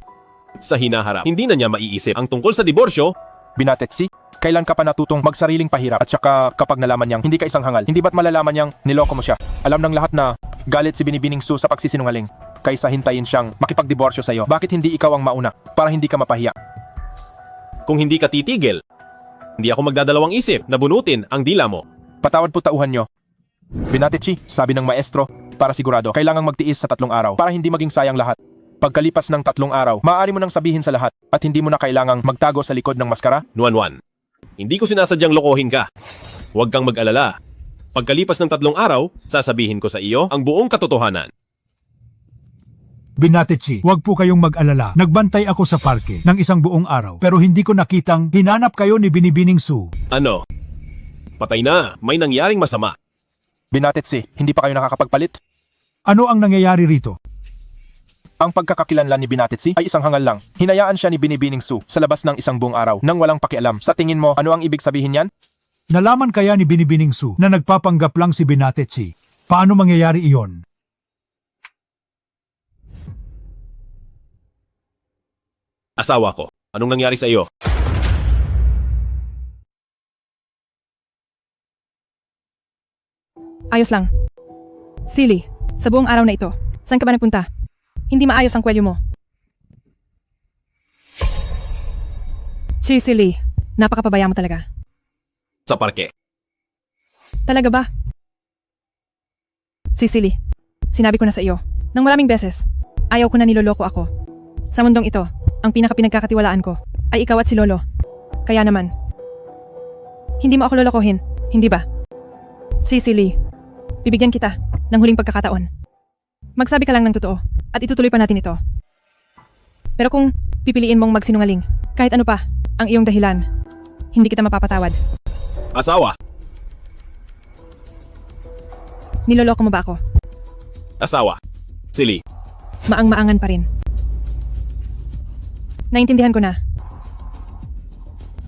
sa hinaharap, hindi na niya maiisip ang tungkol sa diborsyo. Binatitsi, kailan ka pa natutong magsariling pahirap at saka kapag nalaman niyang hindi ka isang hangal, hindi ba't malalaman niyang niloko mo siya? Alam ng lahat na galit si Binibining Su sa pagsisinungaling. Kaysa hintayin siyang makipagdiborsyo sa iyo, bakit hindi ikaw ang mauna para hindi ka mapahiya? Kung hindi ka titigil, hindi ako magdadalawang isip na bunutin ang dila mo. Patawad po tauhan niyo. Binatitsi, sabi ng maestro, Para sigurado, kailangang magtiis sa 3 araw para hindi maging sayang lahat. Pagkalipas ng 3 araw, maaari mo nang sabihin sa lahat at hindi mo na kailangang magtago sa likod ng maskara. Nuan, hindi ko sinasadyang lokohin ka. Huwag kang mag-alala. Pagkalipas ng 3 araw, sasabihin ko sa iyo ang buong katotohanan. Binatitsi, huwag po kayong mag-alala. Nagbantay ako sa parke ng isang buong araw pero hindi ko nakitang hinanap kayo ni Binibining Su. Ano? Patay na. May nangyaring masama. Binatitsi, hindi pa kayo nakakapagpalit? Ano ang nangyayari rito? Ang pagkakakilanlan ni Binatitsi ay isang hangal lang. Hinayaan siya ni Binibining Su sa labas ng isang buong araw nang walang pakialam. Sa tingin mo, ano ang ibig sabihin niyan? Nalaman kaya ni Binibining Su na nagpapanggap lang si Binatitsi? Paano mangyayari iyon? Asawa ko. Anong nangyari sa iyo? Ayos lang. Silly, sa buong araw na ito, saan ka ba nagpunta? Hindi maayos ang kwelyo mo. Silly, napakapabaya mo talaga. Sa parke. Talaga ba? Silly, sinabi ko na sa iyo, nang maraming beses, ayaw ko na niloloko ako. Sa mundong ito, ang pinakapinagkakatiwalaan ko ay ikaw at si Lolo. Kaya naman, hindi mo ako lolokohin, hindi ba? Silly, bibigyan kita ng huling pagkakataon. Magsabi ka lang ng totoo at itutuloy pa natin ito. Pero kung pipiliin mong magsinungaling, kahit ano pa ang iyong dahilan, hindi kita mapapatawad. Asawa. Niloloko mo ba ako? Asawa. Silly. Maang-maangan pa rin. Naintindihan ko na.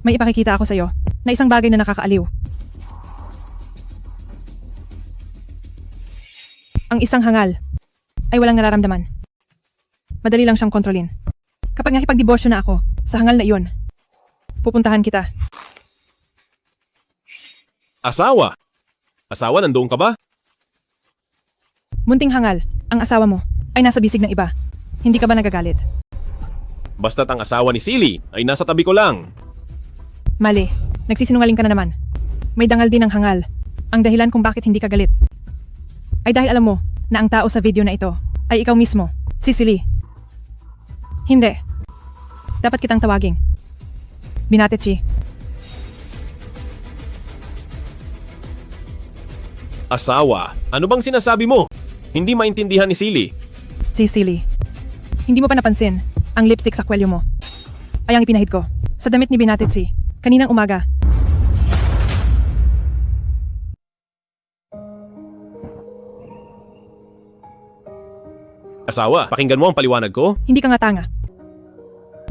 May ipakikita ako sa'yo na isang bagay na nakakaaliw. Ang isang hangal ay walang nararamdaman. Madali lang siyang kontrolin. Kapag nakipagdiborsyo na ako sa hangal na iyon, pupuntahan kita. Asawa. Asawa, nandoon ka ba? Munting hangal, ang asawa mo ay nasa bisig ng iba. Hindi ka ba nagagalit? Basta't ang asawa ni Silly ay nasa tabi ko lang. Mali, nagsisinungaling ka na naman. May dangal din ang hangal. Ang dahilan kung bakit hindi ka galit ay dahil alam mo na ang tao sa video na ito ay ikaw mismo, si Silly. Hindi. Dapat kitang tawaging Binatitsi. Asawa, ano bang sinasabi mo? Hindi maintindihan ni Silly. Si Silly. Hindi mo pa napansin ang lipstick sa kwelyo mo ay ang ipinahid ko sa damit ni Binatitsi kaninang umaga. Asawa, pakinggan mo ang paliwanag ko. Hindi ka nga tanga.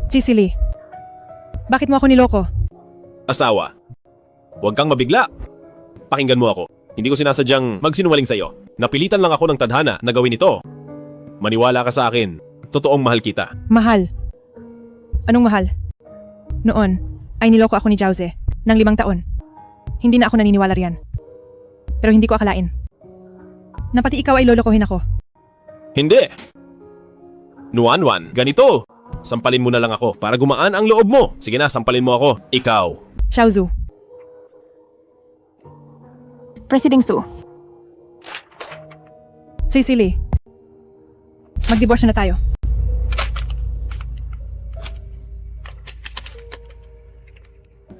Silly, bakit mo ako niloko? Asawa, huwag kang mabigla. Pakinggan mo ako. Hindi ko sinasadyang magsinungaling sa'yo. Napilitan lang ako ng tadhana na gawin ito. Maniwala ka sa akin. Totoong mahal kita. Mahal? Anong mahal? Noon ay niloko ako ni Jauze ng 5 taon. Hindi na ako naniniwala riyan. Pero hindi ko akalain na pati ikaw ay lolokohin ako. Hindi. Nuan, ganito. Sampalin mo na lang ako para gumaan ang loob mo. Sige na, sampalin mo ako. Ikaw. Xiaozu. Presiding Su. Silly. Magdiborsyo na tayo.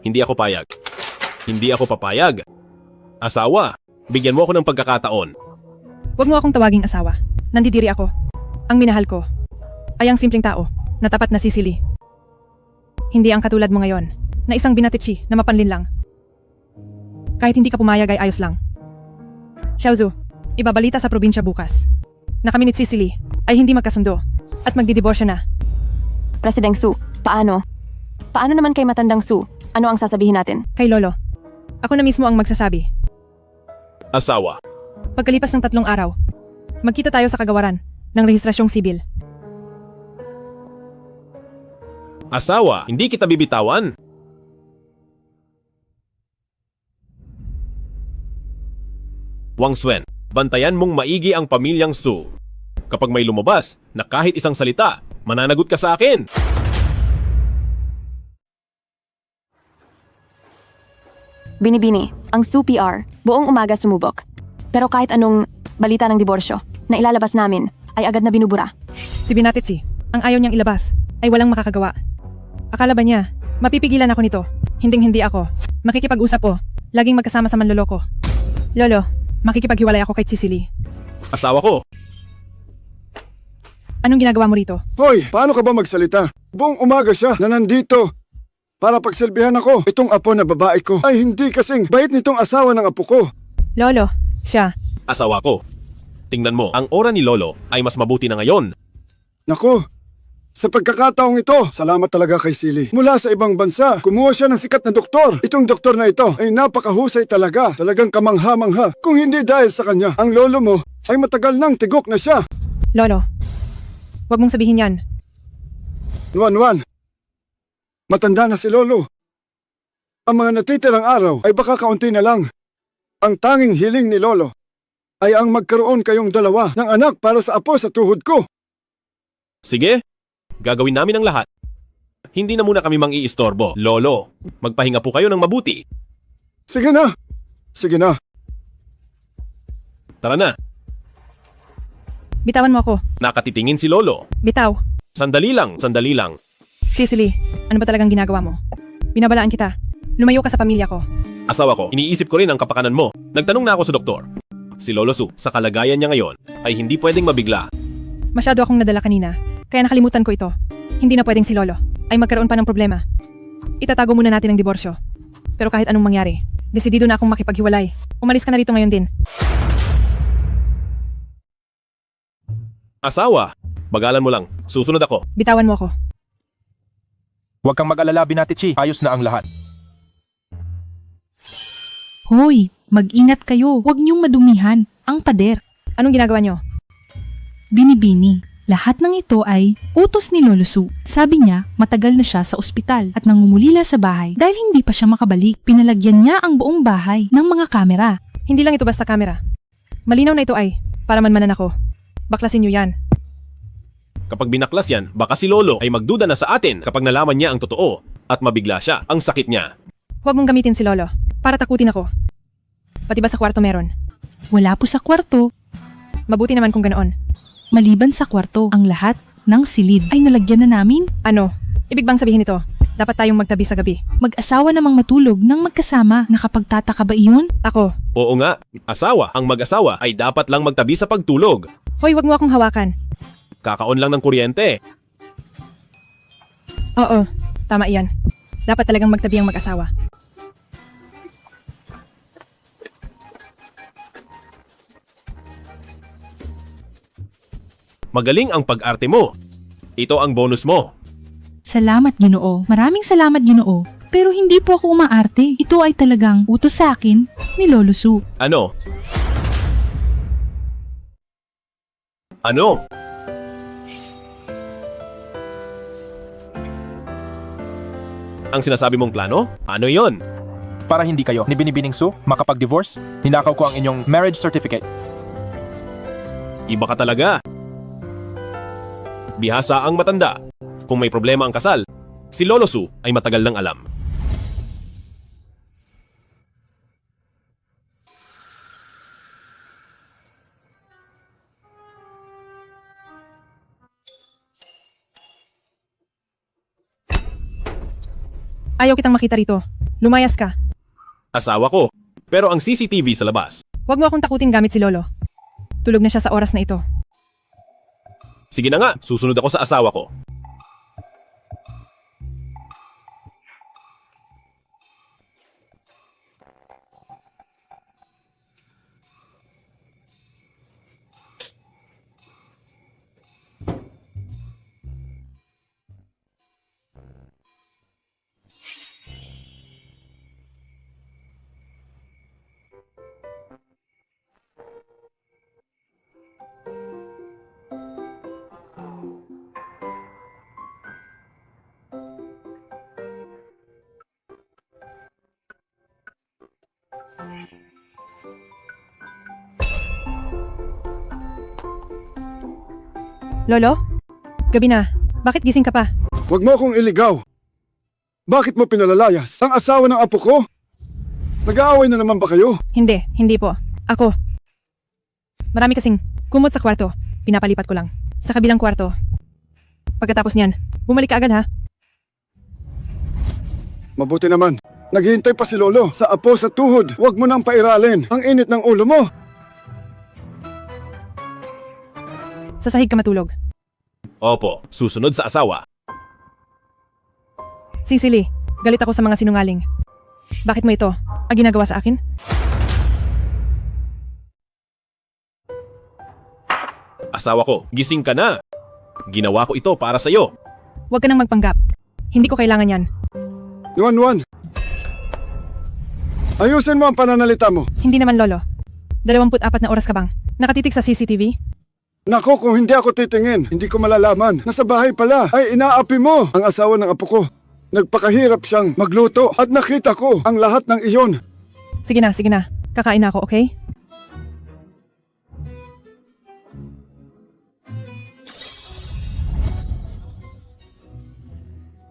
Hindi ako payag. Hindi ako papayag. Asawa, bigyan mo ako ng pagkakataon. Huwag mo akong tawaging asawa. Nandidiri ako. Ang minahal ko ay ang simpleng tao na tapat na si Silly. Hindi ang katulad mo ngayon na isang Binatitsi na mapanlin lang. Kahit hindi ka pumayag ay ayos lang. Xiaozu, ibabalita sa probinsya bukas na kami ni Silly ay hindi magkasundo at magdidiborsyo na. Presiding Su, paano? Paano naman kay matandang Su? Ano ang sasabihin natin? Kay Lolo. Ako na mismo ang magsasabi. Asawa. Pagkalipas ng 3 araw, magkita tayo sa kagawaran ng rehistrasyong sibil. Asawa, hindi kita bibitawan. Wang Suen, bantayan mong maigi ang pamilyang Su. Kapag may lumabas na kahit isang salita, mananagot ka sa akin. Binibini, ang Su PR, buong umaga sumubok. Pero kahit anong balita ng diborsyo na ilalabas namin ay agad na binubura. Si Binatitsi, ang ayaw niyang ilabas, ay walang makakagawa. Akala ba niya, mapipigilan ako nito? Hinding-hindi ako. Makikipag-usap po. Laging magkasama sa manloloko. Lolo, makikipaghiwalay ako kay Cicely. Asawa ko. Anong ginagawa mo rito? Hoy, paano ka ba magsalita? Buong umaga siya na nandito para pagsilbihan ako. Itong apo na babae ko ay hindi kasing bait nitong asawa ng apo ko. Lolo, siya. Asawa ko. Tingnan mo, ang ora ni Lolo ay mas mabuti na ngayon. Nako, sa pagkakataong ito, salamat talaga kay Silly. Mula sa ibang bansa, kumuha siya ng sikat na doktor. Itong doktor na ito ay napakahusay talaga. Talagang kamangha-mangha. Kung hindi dahil sa kanya, ang lolo mo ay matagal nang tigok na siya. Lolo, huwag mong sabihin yan. Nuan, matanda na si Lolo. Ang mga natitirang araw ay baka kaunti na lang. Ang tanging hiling ni Lolo ay ang magkaroon kayong dalawa ng anak para sa apo sa tuhod ko. Sige, gagawin namin ang lahat. Hindi na muna kami mang-iistorbo. Lolo, magpahinga po kayo ng mabuti. Sige na. Sige na. Tara na, Bitawan mo ako. nakatitingin si Lolo. Bitaw. Sandali lang, sandali lang. Cicely, ano ba talagang ginagawa mo? Binabalaan kita. Lumayo ka sa pamilya ko. Asawa ko, iniisip ko rin ang kapakanan mo. Nagtanong na ako sa doktor. Si Lolo Su, sa kalagayan niya ngayon, ay hindi pwedeng mabigla. Masyado akong nadala kanina, kaya nakalimutan ko ito. Hindi na pwedeng si Lolo ay magkaroon pa ng problema. Itatago muna natin ang diborsyo. Pero kahit anong mangyari, desidido na akong makipaghiwalay. Umalis ka na rito ngayon din. Asawa, bagalan mo lang. Susunod ako. Bitawan mo ako. Huwag kang mag-alala, Binatichi. Ayos na ang lahat. Hoy, mag-ingat kayo. Huwag niyong madumihan ang pader. Anong ginagawa niyo? Binibini. Lahat ng ito ay utos ni Lolo Su. Sabi niya, matagal na siya sa ospital at nangungulila sa bahay dahil hindi pa siya makabalik. Pinalagyan niya ang buong bahay ng mga kamera. Hindi lang ito basta kamera. Malinaw na ito ay para manmanan ako. Baklasin niyo yan. Kapag binaklas yan, baka si Lolo ay magduda na sa atin kapag nalaman niya ang totoo at mabigla siya. Ang sakit niya. Huwag mong gamitin si Lolo para takutin ako. Pati ba sa kwarto meron? Wala po sa kwarto. Mabuti naman kung ganoon. Maliban sa kwarto, ang lahat ng silid ay nalagyan na namin. Ano? Ibig bang sabihin ito? Dapat tayong magtabi sa gabi. Mag-asawa namang matulog ng magkasama. Nakapagtataka ba iyon? Ako. Oo nga, asawa, ang mag-asawa ay dapat lang magtabi sa pagtulog. Hoy, wag mo akong hawakan. Kakaon lang ng kuryente. Oo, tama iyan. Dapat talagang magtabi ang mag-asawa. Magaling ang pag-arte mo. Ito ang bonus mo. Salamat, Ginoo. Maraming salamat, Ginoo. Pero hindi po ako umaarte. Ito ay talagang utos sa akin ni Lolo Su. Ano? Ano? Ang sinasabi mong plano? Ano yon? Para hindi kayo ni Binibining Su makapag-divorce, hinakaw ko ang inyong marriage certificate. Iba ka talaga. Bihasa ang matanda. Kung may problema ang kasal, si Lolo Su ay matagal nang alam. Ayaw kitang makita rito. Lumayas ka. Asawa ko, pero ang CCTV sa labas. Huwag mo akong takutin gamit si Lolo. Tulog na siya sa oras na ito. Sige na nga, susunod ako sa asawa ko. Lolo? Gabi na. Bakit gising ka pa? Huwag mo akong iligaw. Bakit mo pinalalayas ang asawa ng apo ko? Nag-aaway na naman ba kayo? Hindi po. Ako. Marami kasing kumot sa kwarto. Pinapalipat ko lang. Sa kabilang kwarto. Pagkatapos niyan, bumalik ka agad ha. Mabuti naman. Naghihintay pa si Lolo sa apo sa tuhod. Huwag mo nang pairalin. Ang init ng ulo mo. Sa sahig ka matulog. Opo, susunod sa asawa. Cecily, galit ako sa mga sinungaling. Bakit mo ito? Ang ginagawa sa akin? Asawa ko, gising ka na. Ginawa ko ito para sa'yo. Huwag ka nang magpanggap. Hindi ko kailangan yan. Yuan. Ayusin mo ang pananalita mo. Hindi naman, Lolo. 24 na oras ka bang nakatitig sa CCTV? Nako, kung hindi ako titingin, hindi ko malalaman. Nasa bahay pala ay inaapi mo ang asawa ng apo ko. Nagpakahirap siyang magluto at nakita ko ang lahat ng iyon. Sige na. Kakain na ako, okay?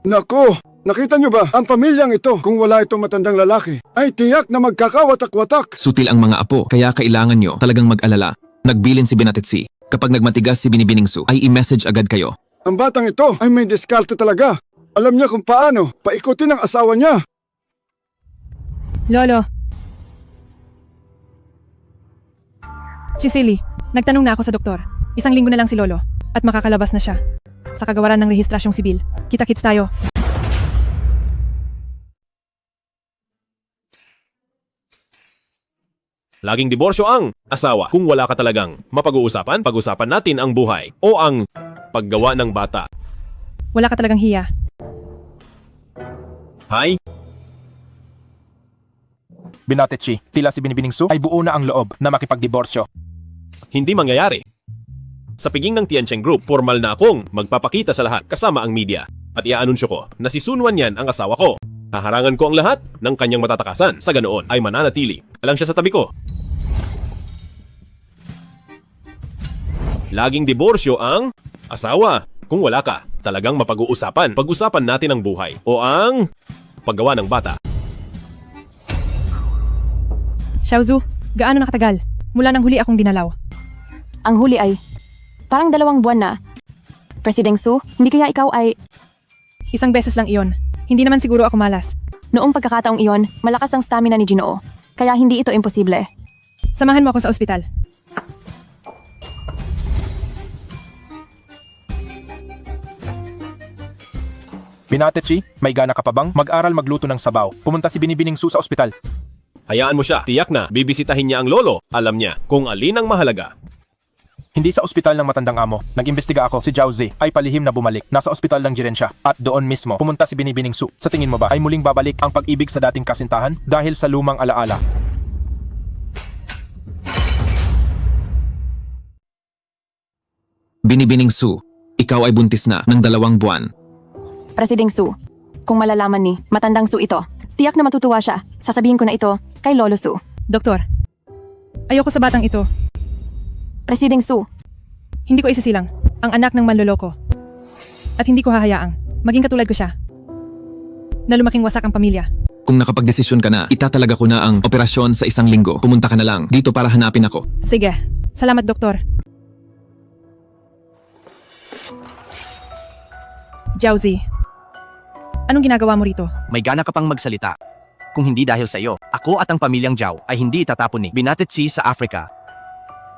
Nako, nakita niyo ba ang pamilyang ito kung wala itong matandang lalaki ay tiyak na magkakawatak-watak. Sutil ang mga apo, kaya kailangan nyo talagang mag-alala. Nagbilin si Binatitsi. Kapag nagmatigas si Binibining Su, ay i-message agad kayo. Ang batang ito ay may diskarte talaga. Alam niya kung paano paikutin ang asawa niya. Lolo. Cecily, nagtanong na ako sa doktor. 1 linggo na lang si Lolo at makakalabas na siya. Sa kagawaran ng rehistrasyong sibil. Kita-kits tayo. Laging diborsyo ang asawa. Kung wala ka talagang mapag-uusapan, pag-usapan natin ang buhay o ang paggawa ng bata. Wala ka talagang hiya. Hay? Binatitsi, tila si Binibining Su ay buo na ang loob na makipagdiborsyo. Hindi mangyayari. Sa piging ng Tiancheng Group, formal na akong magpapakita sa lahat kasama ang media. At iaanunsyo ko na si Sun Wanyan ang asawa ko. Haharangan ko ang lahat ng kanyang matatakasan. Sa ganoon ay mananatili. Alang siya sa tabi ko. Laging diborsyo ang asawa. Kung wala ka, talagang mapag-uusapan. Pag-usapan natin ang buhay o ang paggawa ng bata. Xiaozu, gaano nakatagal? Mula nang huli akong dinalaw. Ang huli ay parang 2 buwan na. Presideng Su, hindi kaya ikaw ay... 1 beses lang iyon. Hindi naman siguro ako malas. Noong pagkakataong iyon, malakas ang stamina ni Jinoo. Kaya hindi ito imposible. Samahan mo ako sa ospital. Binatitsi, may gana ka pa bang mag-aral magluto ng sabaw? Pumunta si Binibining Su sa ospital. Hayaan mo siya. Tiyak na bibisitahin niya ang lolo. Alam niya kung alin ang mahalaga. Hindi sa ospital ng matandang amo. Nag-imbestiga ako, si Zhao Zi ay palihim na bumalik. Nasa ospital lang din siya. At doon mismo, pumunta si Binibining Su. Sa tingin mo ba ay muling babalik ang pag-ibig sa dating kasintahan dahil sa lumang alaala? Binibining Su, ikaw ay buntis na ng 2 buwan. Presideng Su, kung malalaman ni matandang Su ito, tiyak na matutuwa siya. Sasabihin ko na ito kay Lolo Su. Doktor, ayoko sa batang ito. Presideng Su, hindi ko isisilang ang anak ng manloloko. At hindi ko hahayaang maging katulad ko siya. Na lumaking wasak ang pamilya. Kung nakapagdesisyon ka na, itatalaga ko na ang operasyon sa 1 linggo. Pumunta ka na lang dito para hanapin ako. Sige, salamat doktor. Jiaozi, anong ginagawa mo rito? May gana ka pang magsalita. Kung hindi dahil sa iyo, ako at ang pamilyang Zhao ay hindi itatapon ni Binatitsi sa Africa.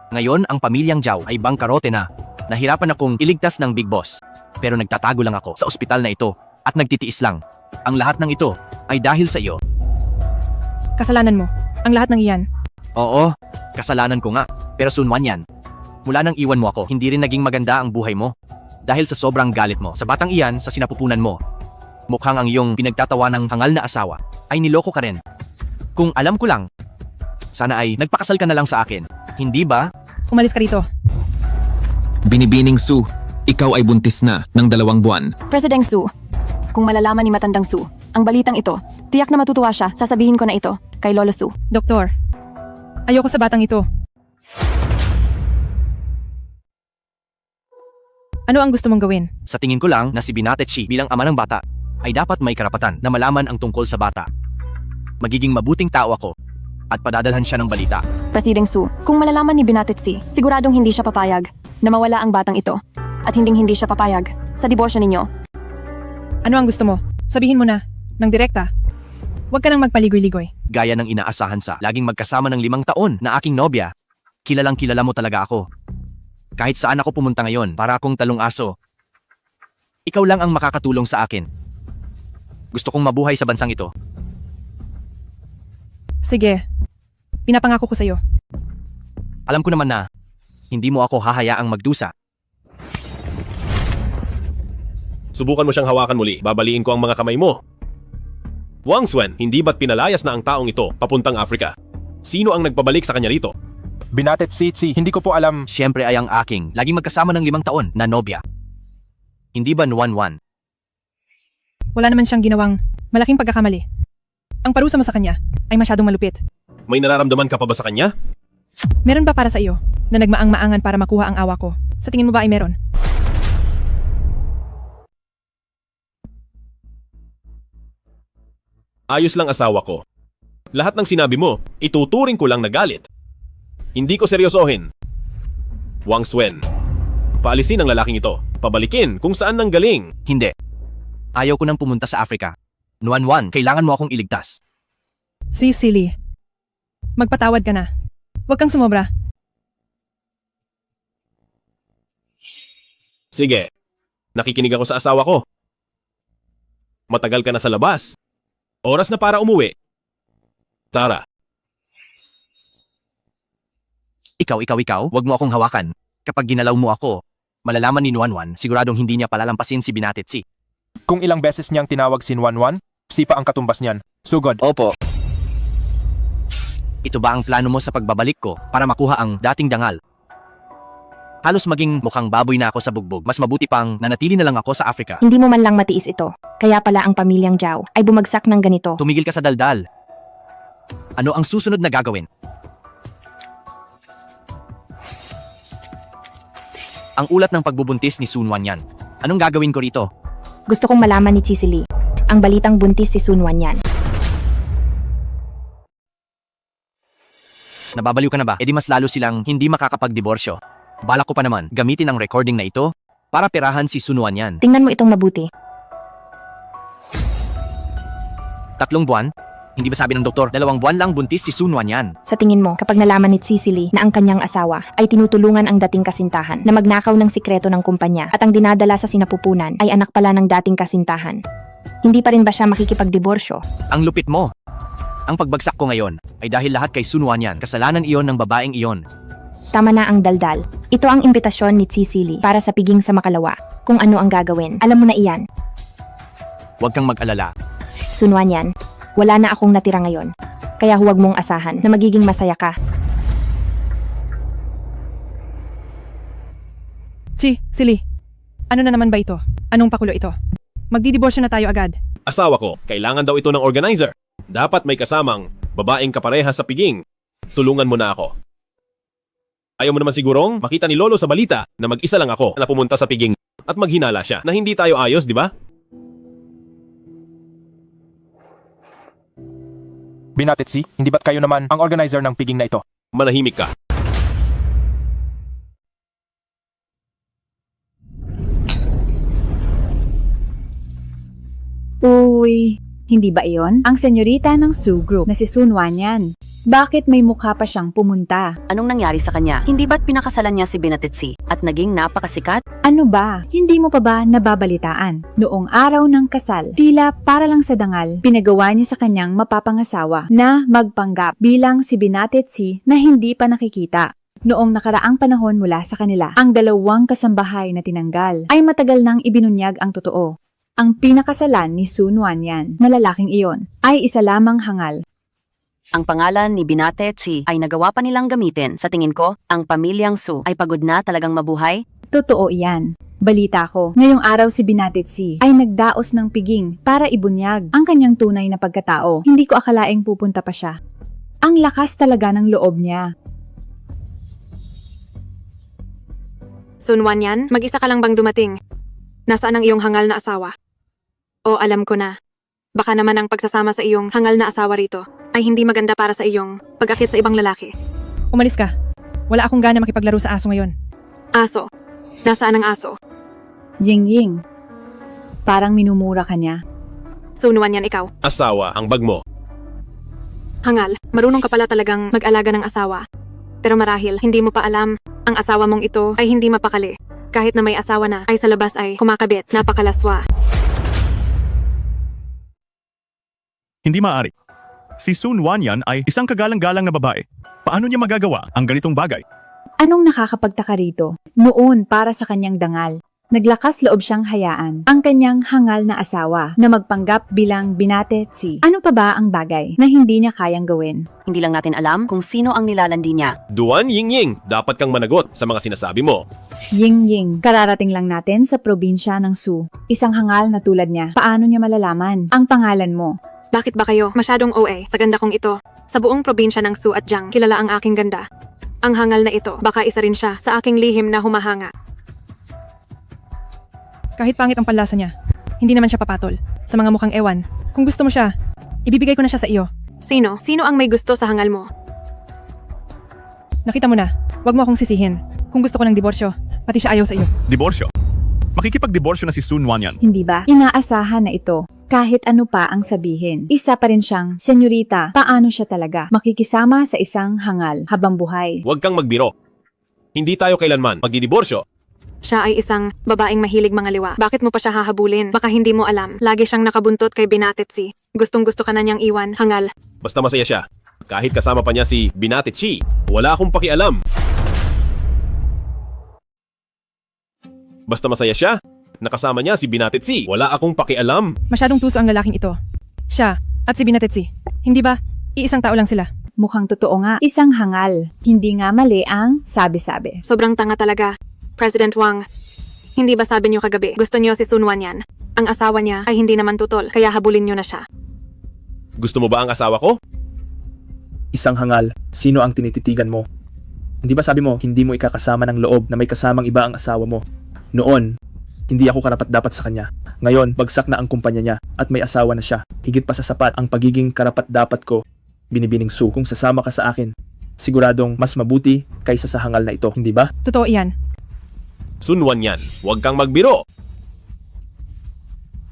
Ngayon, ang pamilyang Zhao ay bangkarote na. Nahirapan akong iligtas ng Big Boss. Pero nagtatago lang ako sa ospital na ito at nagtitiis lang. Ang lahat ng ito ay dahil sa iyo. Kasalanan mo ang lahat ng iyan. Oo, kasalanan ko nga. Pero Sun Wanyan, mula nang iwan mo ako, hindi rin naging maganda ang buhay mo. Dahil sa sobrang galit mo sa batang iyan sa sinapupunan mo. Mukhang ang iyong pinagtatawa ng hangal na asawa ay niloko ka rin. Kung alam ko lang, sana ay nagpakasal ka na lang sa akin. Hindi ba? Umalis ka rito. Binibining Su, ikaw ay buntis na ng 2 buwan. Presideng Su, kung malalaman ni matandang Su ang balitang ito, tiyak na matutuwa siya. Sasabihin ko na ito kay Lolo Su. Doktor, ayoko sa batang ito. Ano ang gusto mong gawin? Sa tingin ko lang na si Binatitsi bilang ama ng bata ay dapat may karapatan na malaman ang tungkol sa bata. Magiging mabuting tao ako at padadalhan siya ng balita. Presiding Su, kung malalaman ni Binatit Si, siguradong hindi siya papayag na mawala ang batang ito. At hindi siya papayag sa diborsyo ninyo. Ano ang gusto mo? Sabihin mo na, ng direkta. Huwag ka nang magpaligoy-ligoy. Gaya ng inaasahan sa laging magkasama ng 5 taon na aking nobya. Kilalang kilala mo talaga ako. Kahit saan ako pumunta ngayon, para akong talong aso. Ikaw lang ang makakatulong sa akin. Gusto kong mabuhay sa bansang ito. Sige, pinapangako ko sa'yo. Alam ko naman na, hindi mo ako hahayaang magdusa. Subukan mo siyang hawakan muli, babaliin ko ang mga kamay mo. Wang Suen, hindi ba't pinalayas na ang taong ito papuntang Africa? Sino ang nagpabalik sa kanya rito? Binatit Si, hindi ko po alam. Siyempre ay ang aking, laging magkasama ng 5 taon na nobya. Hindi ba Nuan? Wala naman siyang ginawang malaking pagkakamali. Ang parusa mo sa kanya ay masyadong malupit. May nararamdaman ka pa ba sa kanya? Meron ba para sa iyo na nagmaang-maangan para makuha ang awa ko? Sa tingin mo ba ay meron? Ayos lang asawa ko. Lahat ng sinabi mo, ituturing ko lang na galit. Hindi ko seryosohin. Wang Suen, paalisin ang lalaking ito. Pabalikin kung saan nang galing. Hindi. Ayaw ko nang pumunta sa Africa. Nuan, kailangan mo akong iligtas. Si Silly, magpatawad ka na. Huwag kang sumobra. Sige, nakikinig ako sa asawa ko. Matagal ka na sa labas. Oras na para umuwi. Tara. Ikaw, wag mo akong hawakan. Kapag ginalaw mo ako, malalaman ni Nuan, siguradong hindi niya palalampasin si Binatit Si. Kung ilang beses niyang tinawag si Nuan, sipa ang katumbas niyan. Sugod. Opo. Ito ba ang plano mo sa pagbabalik ko para makuha ang dating dangal? Halos maging mukhang baboy na ako sa bugbog. Mas mabuti pang nanatili na lang ako sa Africa. Hindi mo man lang matiis ito. Kaya pala ang pamilyang Zhao ay bumagsak ng ganito. Tumigil ka sa daldal. Ano ang susunod na gagawin? Ang ulat ng pagbubuntis ni Sun Wanyan. Anong gagawin ko rito? Gusto kong malaman ni Cicely ang balitang buntis si Sun Wanyan. Nababaliw ka na ba? E di mas lalo silang hindi makakapagdiborsyo. Balak ko pa naman gamitin ang recording na ito para perahan si Sun Wanyan. Tingnan mo itong mabuti. 3 buwan? Hindi ba sabi ng doktor, 2 buwan lang buntis si Sun Wanyan? Sa tingin mo, kapag nalaman ni Cicely na ang kanyang asawa ay tinutulungan ang dating kasintahan na magnakaw ng sikreto ng kumpanya at ang dinadala sa sinapupunan ay anak pala ng dating kasintahan, hindi pa rin ba siya makikipagdiborsyo? Ang lupit mo! Ang pagbagsak ko ngayon ay dahil lahat kay Sun Wanyan, kasalanan iyon ng babaeng iyon. Tama na ang daldal. Ito ang imbitasyon ni Cicely para sa piging sa makalawa. Kung ano ang gagawin, alam mo na iyan. Huwag kang mag-alala. Sun Wanyan, wala na akong natira ngayon. Kaya huwag mong asahan na magiging masaya ka. Silly, ano na naman ba ito? Anong pakulo ito? Magdidiborsyo na tayo agad. Asawa ko, kailangan daw ito ng organizer. Dapat may kasamang babaeng kapareha sa piging. Tulungan mo na ako. Ayaw mo naman sigurong makita ni Lolo sa balita na mag-isa lang ako na pumunta sa piging at maghinala siya na hindi tayo ayos, di ba? Binatit Si, hindi ba't kayo naman ang organizer ng piging na ito? Manahimik ka. Uy, hindi ba iyon? Ang senyorita ng Su Group na si Sun Wanyan. Bakit may mukha pa siyang pumunta? Anong nangyari sa kanya? Hindi ba't pinakasalan niya si Binatit Si at naging napakasikat? Ano ba? Hindi mo pa ba nababalitaan? Noong araw ng kasal, tila para lang sa dangal, pinagawa niya sa kanyang mapapangasawa na magpanggap bilang si Binatit Si na hindi pa nakikita. Noong nakaraang panahon mula sa kanila, ang 2 kasambahay na tinanggal ay matagal nang ibinunyag ang totoo. Ang pinakasalan ni Sun Wanyan na lalaking iyon ay isa lamang hangal. Ang pangalan ni Binatit Si ay nagawa pa nilang gamitin. Sa tingin ko, ang pamilyang Su ay pagod na talagang mabuhay. Totoo iyan. Balita ko, ngayong araw si Binatit Si ay nagdaos ng piging para ibunyag ang kanyang tunay na pagkatao. Hindi ko akalaing pupunta pa siya. Ang lakas talaga ng loob niya. Sun Wanyan, mag-isa ka lang bang dumating? Nasaan ang iyong hangal na asawa? O alam ko na, baka naman ang pagsasama sa iyong hangal na asawa rito ay hindi maganda para sa iyong pag-akit sa ibang lalaki. Umalis ka. Wala akong gana makipaglaro sa aso ngayon. Aso. Nasaan ang aso? Ying-ying. Parang minumura ka niya. Sunuan yan ikaw. Asawa ang bag mo. Hangal, marunong ka pala talagang mag-alaga ng asawa. Pero marahil, hindi mo pa alam, ang asawa mong ito ay hindi mapakali. Kahit na may asawa na, ay sa labas ay kumakabit, napakalaswa. Hindi maaari. Si Sun Wanyan ay isang kagalang-galang na babae. Paano niya magagawa ang ganitong bagay? Anong nakakapagtaka rito? Noon para sa kanyang dangal, naglakas loob siyang hayaan ang kanyang hangal na asawa na magpanggap bilang binate-tsi. Ano pa ba ang bagay na hindi niya kayang gawin? Hindi lang natin alam kung sino ang nilalandi niya. Duan Ying-ying, dapat kang managot sa mga sinasabi mo. Ying-ying, kararating lang natin sa probinsya ng Su. Isang hangal na tulad niya. Paano niya malalaman ang pangalan mo? Bakit ba kayo masyadong OA sa ganda kong ito? Sa buong probinsya ng Su at Jiang, kilala ang aking ganda. Ang hangal na ito, baka isa rin siya sa aking lihim na humahanga. Kahit pangit ang panlasa niya, hindi naman siya papatol. Sa mga mukhang ewan, kung gusto mo siya, ibibigay ko na siya sa iyo. Sino? Sino ang may gusto sa hangal mo? Nakita mo na, wag mo akong sisihin. Kung gusto ko ng diborsyo, pati siya ayaw sa iyo. Diborsyo. Makikipag-diborsyo na si Sun Wanyan. Hindi ba? Inaasahan na ito. Kahit ano pa ang sabihin, isa pa rin siyang senyorita. Paano siya talaga makikisama sa isang hangal habang buhay? Huwag kang magbiro. Hindi tayo kailanman magdidiborsyo. Siya ay isang babaeng mahilig mga liwa. Bakit mo pa siya hahabulin? Baka hindi mo alam. Lagi siyang nakabuntot kay Binate-tsi. Gustong-gusto ka na niyang iwan, hangal. Basta masaya siya. Kahit kasama pa niya si Binate-tsi, wala akong pakialam. Basta masaya siya. Nakasama niya si Binate-tsi, wala akong pakialam. Masyadong tuso ang lalaking ito. Siya at si Binate-tsi. Hindi ba? Iisang tao lang sila. Mukhang totoo nga, isang hangal. Hindi nga mali ang sabi-sabi. Sobrang tanga talaga. President Wang, hindi ba sabi niyo kagabi, gusto niyo si Sun Wanyan? Ang asawa niya ay hindi naman tutol, kaya habulin niyo na siya. Gusto mo ba ang asawa ko? Isang hangal, sino ang tinititigan mo? Hindi ba sabi mo, hindi mo ikakasama ng loob na may kasamang iba ang asawa mo? Noon, hindi ako karapat-dapat sa kanya. Ngayon, bagsak na ang kumpanya niya at may asawa na siya. Higit pa sa sapat ang pagiging karapat-dapat ko. Binibining Su, kung sasama ka sa akin, siguradong mas mabuti kaysa sa hangal na ito, hindi ba? Totoo iyan. Sun Wanyan, huwag kang magbiro.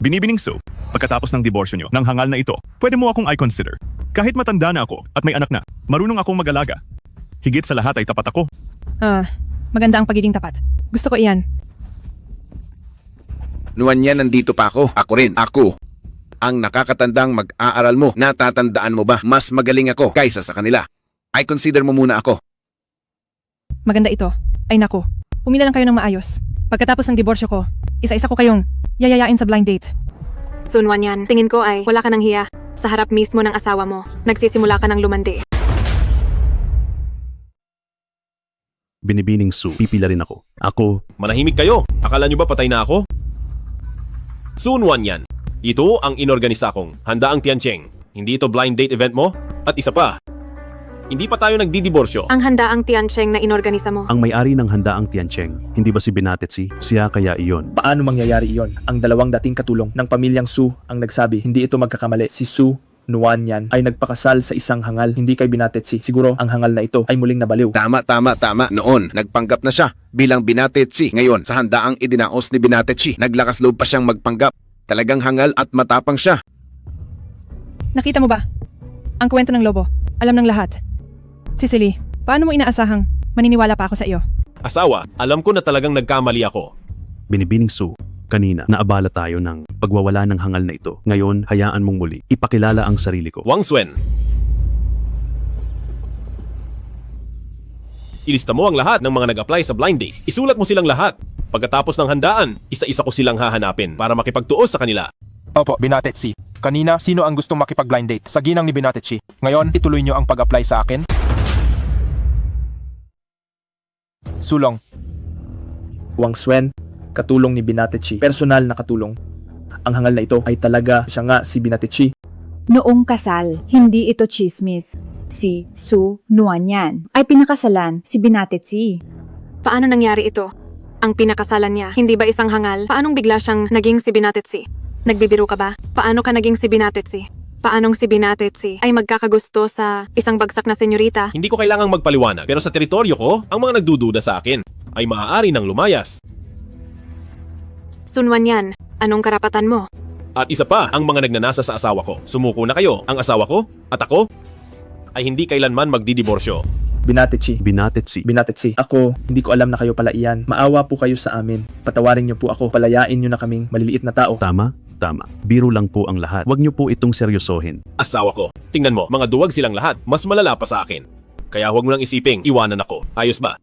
Binibining Su, pagkatapos ng diborsyo nyo, ng hangal na ito, pwede mo akong i-consider. Kahit matanda na ako at may anak na, marunong akong mag-alaga. Higit sa lahat ay tapat ako. Maganda ang pagiging tapat. Gusto ko iyan. Nuwan yan, nandito pa ako. Ako rin. Ako. Ang nakakatandang mag-aaral mo. Natatandaan mo ba? Mas magaling ako kaysa sa kanila. I consider mo muna ako. Maganda ito. Ay naku. Pumila lang kayo ng maayos. Pagkatapos ng diborsyo ko, isa-isa ko kayong yayayain sa blind date. Sun Wanyan, tingin ko ay wala ka ng hiya. Sa harap mismo ng asawa mo, nagsisimula ka ng lumandi. Binibining Su, pipila rin ako. Ako. Manahimik kayo. Akala nyo ba patay na ako? Sun Wanyan, ito ang inorganisa kong Handaang Tiancheng. Hindi ito blind date event mo? At isa pa, hindi pa tayo nagdidiborsyo. Ang Handaang Tiancheng na inorganisa mo. Ang may-ari ng Handaang Tiancheng, hindi ba si Binate-tsi? Siya kaya iyon. Paano mangyayari iyon? Ang dalawang dating katulong ng pamilyang Su ang nagsabi, hindi ito magkakamali. Si Su Nuwanyan ay nagpakasal sa isang hangal, hindi kay Binate-tsi. Siguro ang hangal na ito ay muling nabaliw. Tama. Noon, nagpanggap na siya bilang Binate-tsi. Ngayon, sa handaang idinaos ni Binate-tsi, naglakas loob pa siyang magpanggap. Talagang hangal at matapang siya. Nakita mo ba? Ang kwento ng lobo. Alam ng lahat. Cicely, paano mo inaasahang maniniwala pa ako sa iyo? Asawa, alam ko na talagang nagkamali ako. Binibining Su, kanina naabala tayo ng pagwawala ng hangal na ito. Ngayon, hayaan mong muli ipakilala ang sarili ko. Wang Suen. Ilista mo ang lahat ng mga nag-apply sa blind date. Isulat mo silang lahat. Pagkatapos ng handaan, isa-isa ko silang hahanapin para makipagtuos sa kanila. Opo, Binate-tsi. Kanina, sino ang gustong makipag-blind date? Sa ginang ni Binate-tsi. Ngayon, ituloy niyo ang pag-apply sa akin. Sulong. Wang Suen, katulong ni Binate-tsi. Personal na katulong. Ang hangal na ito ay talaga siya nga si Binate-tsi. Noong kasal, hindi ito chismis. Si Su Nuwanyan ay pinakasalan si Binate-tsi. Paano nangyari ito? Ang pinakasalan niya, hindi ba isang hangal? Paanong bigla siyang naging si Binate-tsi? Nagbibiro ka ba? Paano ka naging si Binate-tsi? Paanong si Binatetsi ay magkakagusto sa isang bagsak na senyorita? Hindi ko kailangang magpaliwanag, pero sa teritoryo ko, ang mga nagdududa sa akin ay maaari ng lumayas. Sun Wanyan, anong karapatan mo? At isa pa, ang mga nagnanasa sa asawa ko. Sumuko na kayo. Ang asawa ko at ako ay hindi kailanman magdidiborsyo. Binatetsi. Binatetsi. Ako, hindi ko alam na kayo pala iyan. Maawa po kayo sa amin. Patawarin niyo po ako. Palayain niyo na kaming maliliit na tao. Tama. Biro lang po ang lahat. Huwag niyo po itong seryosohin. Asawa ko. Tingnan mo, mga duwag silang lahat. Mas malala pa sa akin. Kaya huwag mo nang isiping iwanan ako. Ayos ba?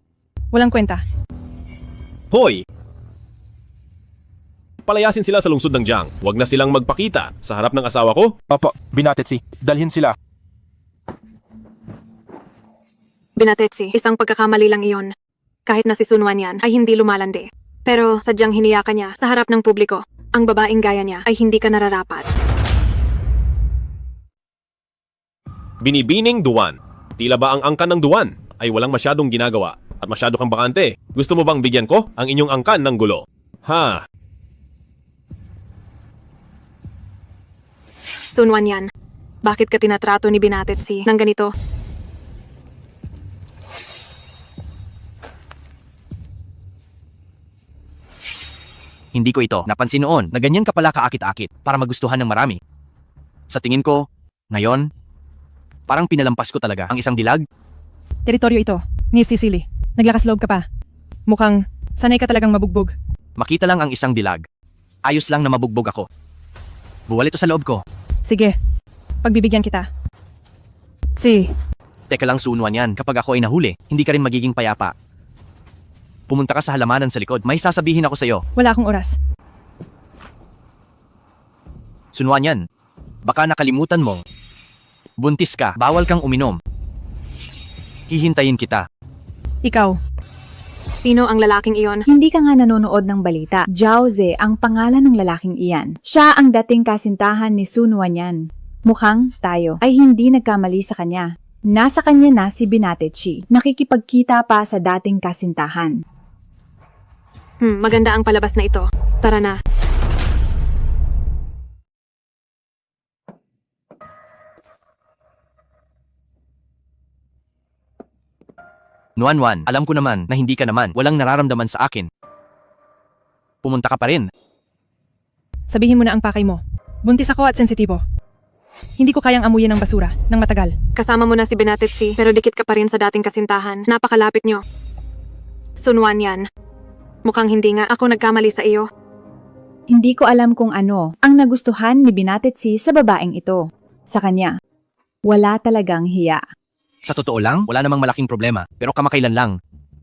Walang kwenta. Hoy! Palayasin sila sa lungsod ng Jiang. Huwag na silang magpakita sa harap ng asawa ko. Opo, Binatetsi. Dalhin sila. Binatetsi, isang pagkakamali lang iyon. Kahit na si Sun Wanyan ay hindi lumalandi. Pero sadyang hiniyakan niya sa harap ng publiko. Ang babaeng gaya niya ay hindi ka nararapat. Binibining Duwan. Tila ba ang angkan ng Duwan ay walang masyadong ginagawa at masyado kang bakante? Gusto mo bang bigyan ko ang inyong angkan ng gulo? Ha? Sun Wanyan, bakit ka tinatrato ni Binatetsi ng ganito? Hindi ko ito napansin noon na ganyan ka pala kaakit-akit para magustuhan ng marami. Sa tingin ko, ngayon, parang pinalampas ko talaga ang isang dilag. Teritoryo ito, ni Sicily. Naglakas loob ka pa. Mukhang sanay ka talagang mabugbog. Makita lang ang isang dilag. Ayos lang na mabugbog ako. Buwal ito sa loob ko. Sige, pagbibigyan kita. Teka lang, Sun Wanyan, kapag ako ay nahuli, hindi ka rin magiging payapa. Pumunta ka sa halamanan sa likod. May sasabihin ako sa'yo. Wala akong oras. Sun Wanyan, baka nakalimutan mo. Buntis ka, bawal kang uminom. Hihintayin kita. Ikaw. Sino ang lalaking iyon? Hindi ka nga nanonood ng balita. Zhao Ze ang pangalan ng lalaking iyan. Siya ang dating kasintahan ni Sun Wanyan. Mukhang tayo ay hindi nagkamali sa kanya. Nasa kanya na si Binatetsi. Nakikipagkita pa sa dating kasintahan. Maganda ang palabas na ito. Tara na. Nuanwan, alam ko naman na hindi ka naman walang nararamdaman sa akin. Pumunta ka pa rin. Sabihin mo na ang pakay mo. Buntis ako at sensitibo. Hindi ko kayang amuyin ng basura ng matagal. Kasama mo na si Binatetsi, pero dikit ka pa rin sa dating kasintahan. Napakalapit nyo. Sun Wanyan, mukhang hindi nga ako nagkamali sa iyo. Hindi ko alam kung ano ang nagustuhan ni Binatetsi sa babaeng ito. Sa kanya, wala talagang hiya. Sa totoo lang, wala namang malaking problema, pero kamakailan lang.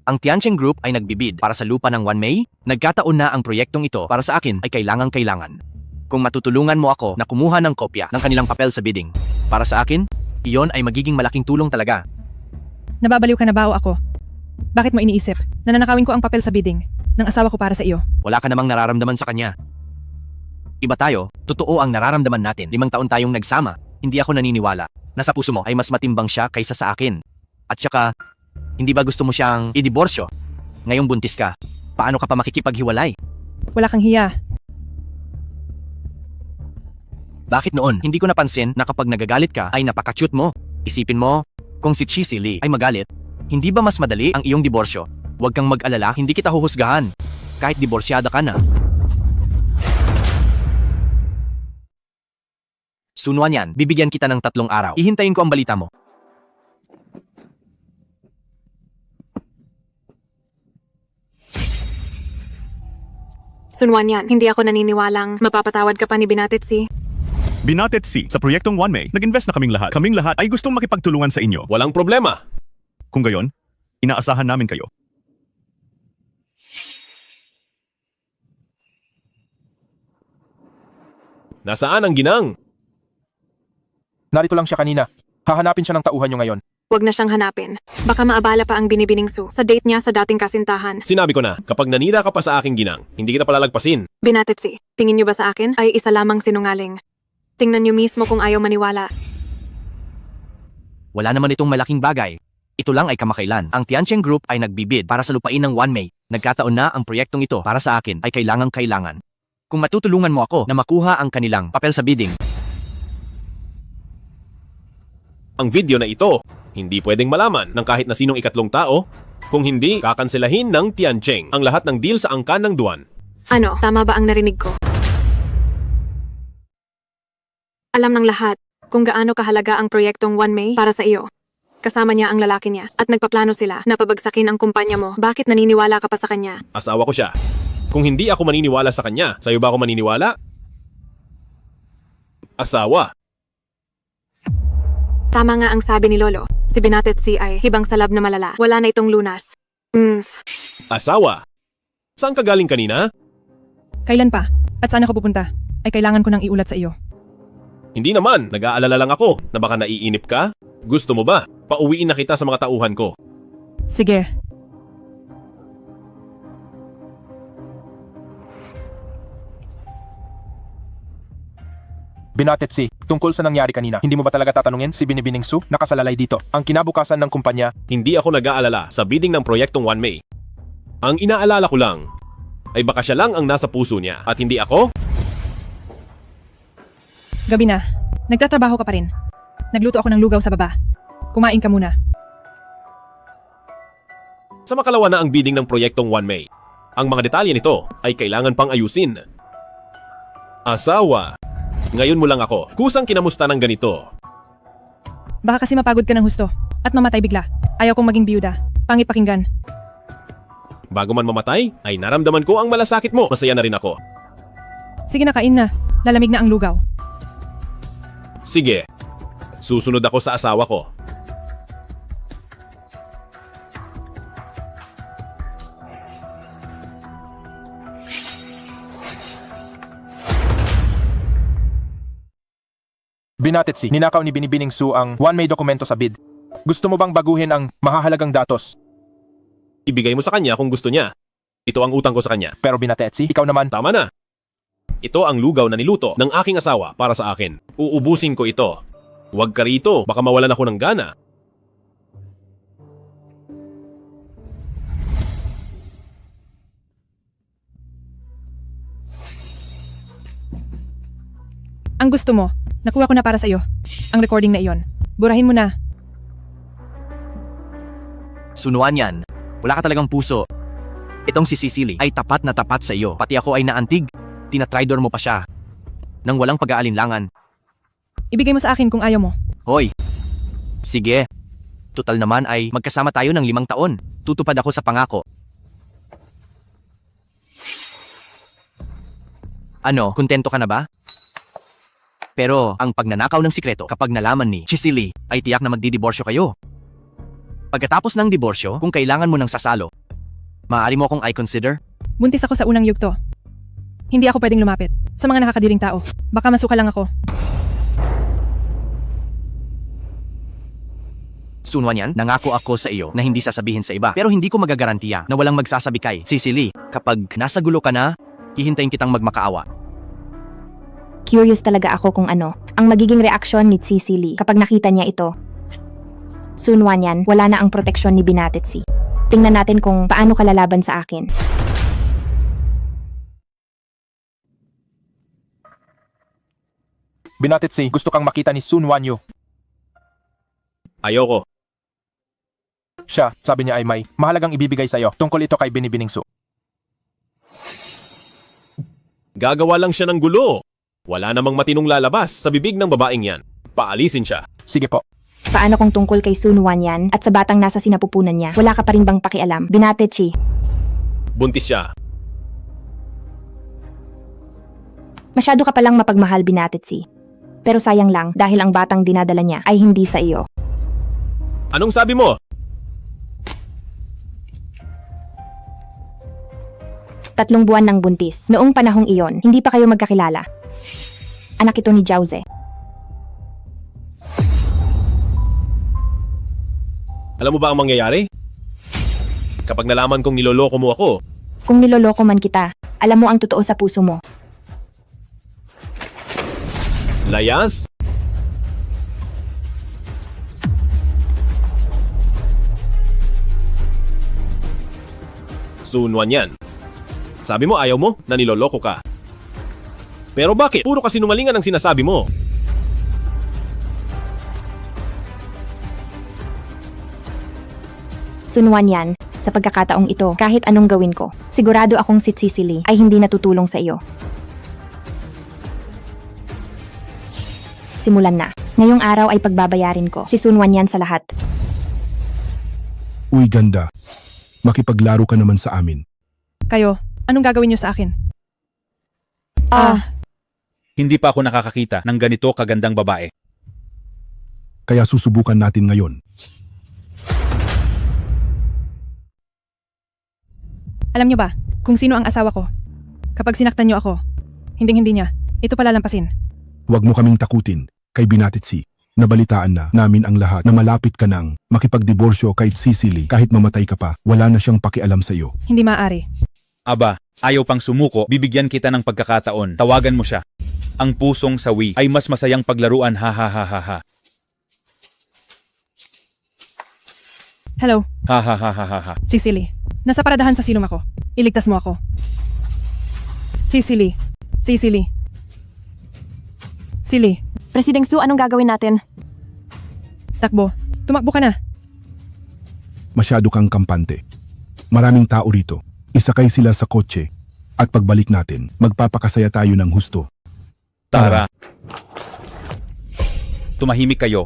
Ang Tiancheng Group ay nagbibid para sa lupa ng Wanmei. Nagkataon na ang proyektong ito para sa akin ay kailangan. Kung matutulungan mo ako na kumuha ng kopya ng kanilang papel sa bidding, para sa akin, iyon ay magiging malaking tulong talaga. Nababaliw ka na ba o ako? Bakit mo iniisip na nanakawin ko ang papel sa bidding ng asawa ko para sa iyo? Wala ka namang nararamdaman sa kanya. Iba tayo, totoo ang nararamdaman natin. 5 taon tayong nagsama, hindi ako naniniwala na sa puso mo ay mas matimbang siya kaysa sa akin. At saka, hindi ba gusto mo siyang idiborsyo? Ngayong buntis ka, paano ka pa makikipaghiwalay? Wala kang hiya. Bakit noon, hindi ko napansin na kapag nagagalit ka ay napaka-cute mo? Isipin mo, kung si Cicely ay magalit, hindi ba mas madali ang iyong diborsyo? Huwag kang mag-alala, hindi kita huhusgahan. Kahit diborsyada ka na. Sun Wanyan, bibigyan kita ng 3 araw. Hihintayin ko ang balita mo. Sun Wanyan, hindi ako naniniwalang mapapatawad ka pa ni Binatetsi. Binatetsi, sa proyektong Wanmei, nag-invest na kaming lahat. Kaming lahat ay gustong makipagtulungan sa inyo. Walang problema. Kung gayon, inaasahan namin kayo. Nasaan ang ginang? Narito lang siya kanina. Hahanapin siya ng tauhan niyo ngayon. Huwag na siyang hanapin. Baka maabala pa ang Binibining Su sa date niya sa dating kasintahan. Sinabi ko na, kapag nanira ka pa sa aking ginang, hindi kita palalagpasin. Binatetsi, tingin niyo ba sa akin ay isa lamang sinungaling? Tingnan niyo mismo kung ayaw maniwala. Wala naman itong malaking bagay. Ito lang ay kamakailan. Ang Tiancheng Group ay nagbibid para sa lupain ng Wanmei. Nagkataon na ang proyektong ito para sa akin ay kailangan. Kung matutulungan mo ako na makuha ang kanilang papel sa bidding, Ang video na ito, hindi pwedeng malaman ng kahit na sinong ikatlong tao, kung hindi kakanselahin ng Tiancheng ang lahat ng deal sa angkan ng Duan. Ano, tama ba ang narinig ko? Alam ng lahat kung gaano kahalaga ang proyektong One May para sa iyo. Kasama niya ang lalaki niya at nagpaplano sila na pabagsakin ang kumpanya mo. Bakit naniniwala ka pa sa kanya? Asawa ko siya. Kung hindi ako maniniwala sa kanya, sa'yo ba ako maniniwala? Asawa. Tama nga ang sabi ni Lolo. Si Binatet C ay hibang salab na malala. Wala na itong lunas. Asawa. Saan ka galing kanina? Kailan pa? At saan ako pupunta? Ay kailangan ko nang iulat sa iyo. Hindi naman, nag-aalala lang ako na baka naiinip ka. Gusto mo ba? Pauwiin na kita sa mga tauhan ko. Sige. Binatet C, tungkol sa nangyari kanina, hindi mo ba talaga tatanungin si Binibining Su? Nakasalalay dito. Ang kinabukasan ng kumpanya. Hindi ako nag-aalala sa bidding ng proyektong One May. Ang inaalala ko lang ay baka siya lang ang nasa puso niya at hindi ako? Gabi na. Nagtatrabaho ka pa rin. Nagluto ako ng lugaw sa baba. Kumain ka muna. Sa makalawa na ang bidding ng proyektong One May. Ang mga detalye nito ay kailangan pang ayusin. Asawa. Ngayon mo lang ako, kusang kinamusta ng ganito. Baka kasi mapagod ka ng husto at mamatay bigla. Ayaw kong maging biyuda. Pangit pakinggan. Bago man mamatay, ay naramdaman ko ang malasakit mo. Masaya na rin ako. Sige na, kain na. Lalamig na ang lugaw. Sige, susunod ako sa asawa ko. Binatet C, ninakaw ni Binibining Su ang One May dokumento sa bid. Gusto mo bang baguhin ang mahahalagang datos? Ibigay mo sa kanya kung gusto niya. Ito ang utang ko sa kanya. Pero Binatet C, ikaw naman. Tama na. Ito ang lugaw na niluto ng aking asawa para sa akin. Uubusin ko ito. Huwag ka rito, baka mawalan ako ng gana. Ang gusto mo, nakuha ko na para sa iyo. Ang recording na iyon. Burahin mo na. Sunuan yan. Wala ka talagang puso. Itong si Cecily ay tapat na tapat sa iyo. Pati ako ay naantig. Tinatridor mo pa siya. Nang walang pag-aalinlangan. Ibigay mo sa akin kung ayaw mo. Hoy! Sige. Tutal naman ay magkasama tayo ng 5 taon. Tutupad ako sa pangako. Ano, kontento ka na ba? Pero ang pagnanakaw ng sikreto kapag nalaman ni Cecily ay tiyak na magdidiborsyo kayo. Pagkatapos ng diborsyo, kung kailangan mo ng sasalo, maaari mo akong i-consider? Buntis ako sa unang yugto. Hindi ako pwedeng lumapit sa mga nakakadiring tao. Baka masuka lang ako. Sunwan yan, nangako ako sa iyo na hindi sasabihin sa iba. Pero hindi ko magagarantiya na walang magsasabi kay Cecily. Kapag nasa gulo ka na, hihintayin kitang magmakaawa. Curious talaga ako kung ano ang magiging reaksyon ni Cecily kapag nakita niya ito. Sunwan yan, wala na ang proteksyon ni Binatet C. Tingnan natin kung paano ka lalaban sa akin. Binatet C, gusto kang makita ni Sun Wanyu. Ayoko. Siya, sabi niya ay may mahalagang ibibigay sa iyo tungkol ito kay Binibining Su. Gagawa lang siya ng gulo. Wala namang matinong lalabas sa bibig ng babaeng yan. Paalisin siya. Sige po. Paano kung tungkol kay Sunwan yan at sa batang nasa sinapupunan niya? Wala ka pa rin bang pakialam? Binatet C. Buntis siya. Masyado ka palang mapagmahal, Binatet C. Pero sayang lang dahil ang batang dinadala niya ay hindi sa iyo. Anong sabi mo? Tatlong buwan ng buntis. Noong panahong iyon, hindi pa kayo magkakilala. Anak ito ni Jauze. Alam mo ba ang mangyayari? Kapag nalaman kong niloloko mo ako, Kung niloloko man kita, alam mo ang totoo sa puso mo. layas? Sunwan yan. Sabi mo ayaw mo na niloloko ka. Pero bakit? Puro kasinungalingan ang sinasabi mo. Sunwan yan, sa pagkakataong ito, kahit anong gawin ko, sigurado akong si Cicely ay hindi natutulong sa iyo. Simulan na. Ngayong araw ay pagbabayarin ko. Si Sunwan yan sa lahat. Uy ganda, makipaglaro ka naman sa amin. Kayo, anong gagawin niyo sa akin? Hindi pa ako nakakakita ng ganito kagandang babae. Kaya susubukan natin ngayon. Alam niyo ba kung sino ang asawa ko? Kapag sinaktan niyo ako, hindi niya. Ito palalampasin. Huwag mo kaming takutin, kay Binatitsi. Nabalitaan na namin ang lahat na malapit ka nang makipagdiborsyo kay Cicely kahit mamatay ka pa. Wala na siyang pakialam sa iyo. Hindi maaari. Aba, ayaw pang sumuko, bibigyan kita ng pagkakataon. Tawagan mo siya. Ang pusong sawi ay mas masayang paglaruan, ha ha ha ha ha. Hello, Ha ha ha ha ha ha. Cicely. Nasa paradahan sa silong ako. Iligtas mo ako. Cicely. Cicely. Silly. Presiding Su, anong gagawin natin? Takbo. Tumakbo ka na. Masyado kang kampante. Maraming tao rito. Isakay sila sa kotse. At pagbalik natin, magpapakasaya tayo ng husto. Tara. Tumahimik kayo.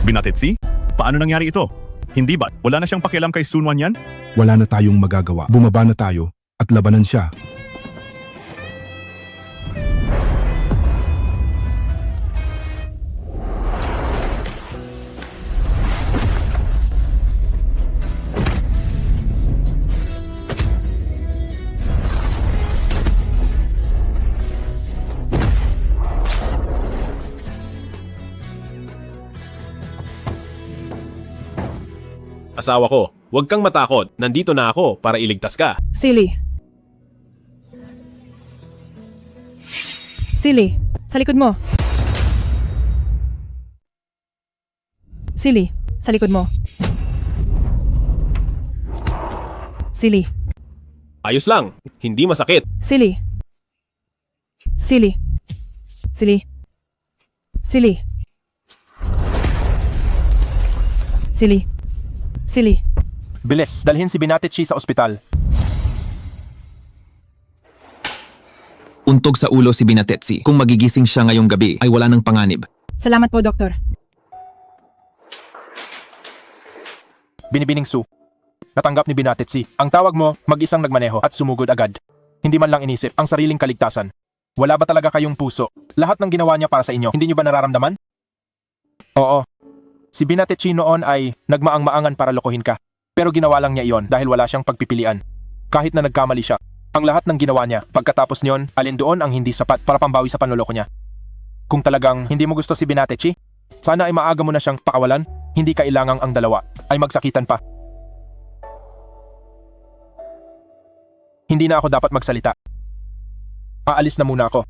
Binatitsi? Paano nangyari ito? Hindi ba? Wala na siyang pakialam kay Sunwan yan? Wala na tayong magagawa. Bumaba na tayo at labanan siya. Asawa ko, huwag kang matakot. Nandito na ako para iligtas ka. Silly. Silly. Sa likod mo. Silly. Sa likod mo. Silly. Ayos lang. Hindi masakit. Silly. Silly. Silly. Silly. Silly. Silly. Bilis, dalhin si Binatitsi sa ospital. Untog sa ulo si Binatetsi. Kung magigising siya ngayong gabi ay wala ng panganib. Salamat po, Doktor. Binibining Su. Natanggap ni Binatitsi. Ang tawag mo, mag-isang nagmaneho at sumugod agad. Hindi man lang inisip ang sariling kaligtasan. Wala ba talaga kayong puso? Lahat ng ginawa niya para sa inyo, hindi niyo ba nararamdaman? Oo. Si Binatitsi noon ay nagmaang-maangan para lokohin ka. Pero ginawa lang niya iyon dahil wala siyang pagpipilian. Kahit na nagkamali siya, ang lahat ng ginawa niya, pagkatapos niyon, alin doon ang hindi sapat para pambawi sa panloloko niya. Kung talagang hindi mo gusto si Binatitsi, sana ay maaga mo na siyang pakawalan, hindi kailangang ang dalawa ay magsakitan pa. Hindi na ako dapat magsalita. Aalis na muna ako.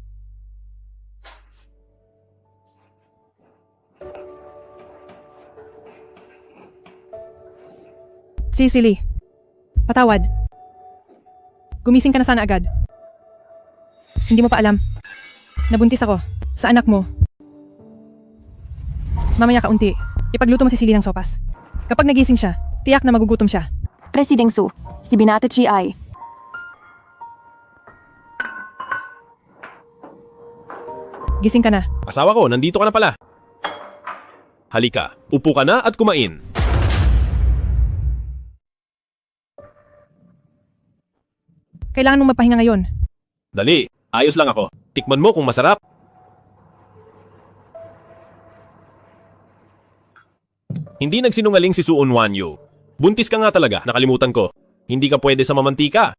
Cicely. Patawad. Gumising ka na sana agad. Hindi mo pa alam. Nabuntis ako. Sa anak mo. Mamaya kaunti. Ipagluto mo si Cicely ng sopas. Kapag nagising siya, tiyak na magugutom siya. Presiding Su, si Binatitsi ay... Gising ka na. Asawa ko, nandito ka na pala. Halika, upo ka na at kumain. Kailangan mong magpahinga ngayon. Dali, ayos lang ako. Tikman mo kung masarap. Hindi nagsinungaling si Suon Wanyu. Buntis ka nga talaga, nakalimutan ko. Hindi ka pwede sa mamantika.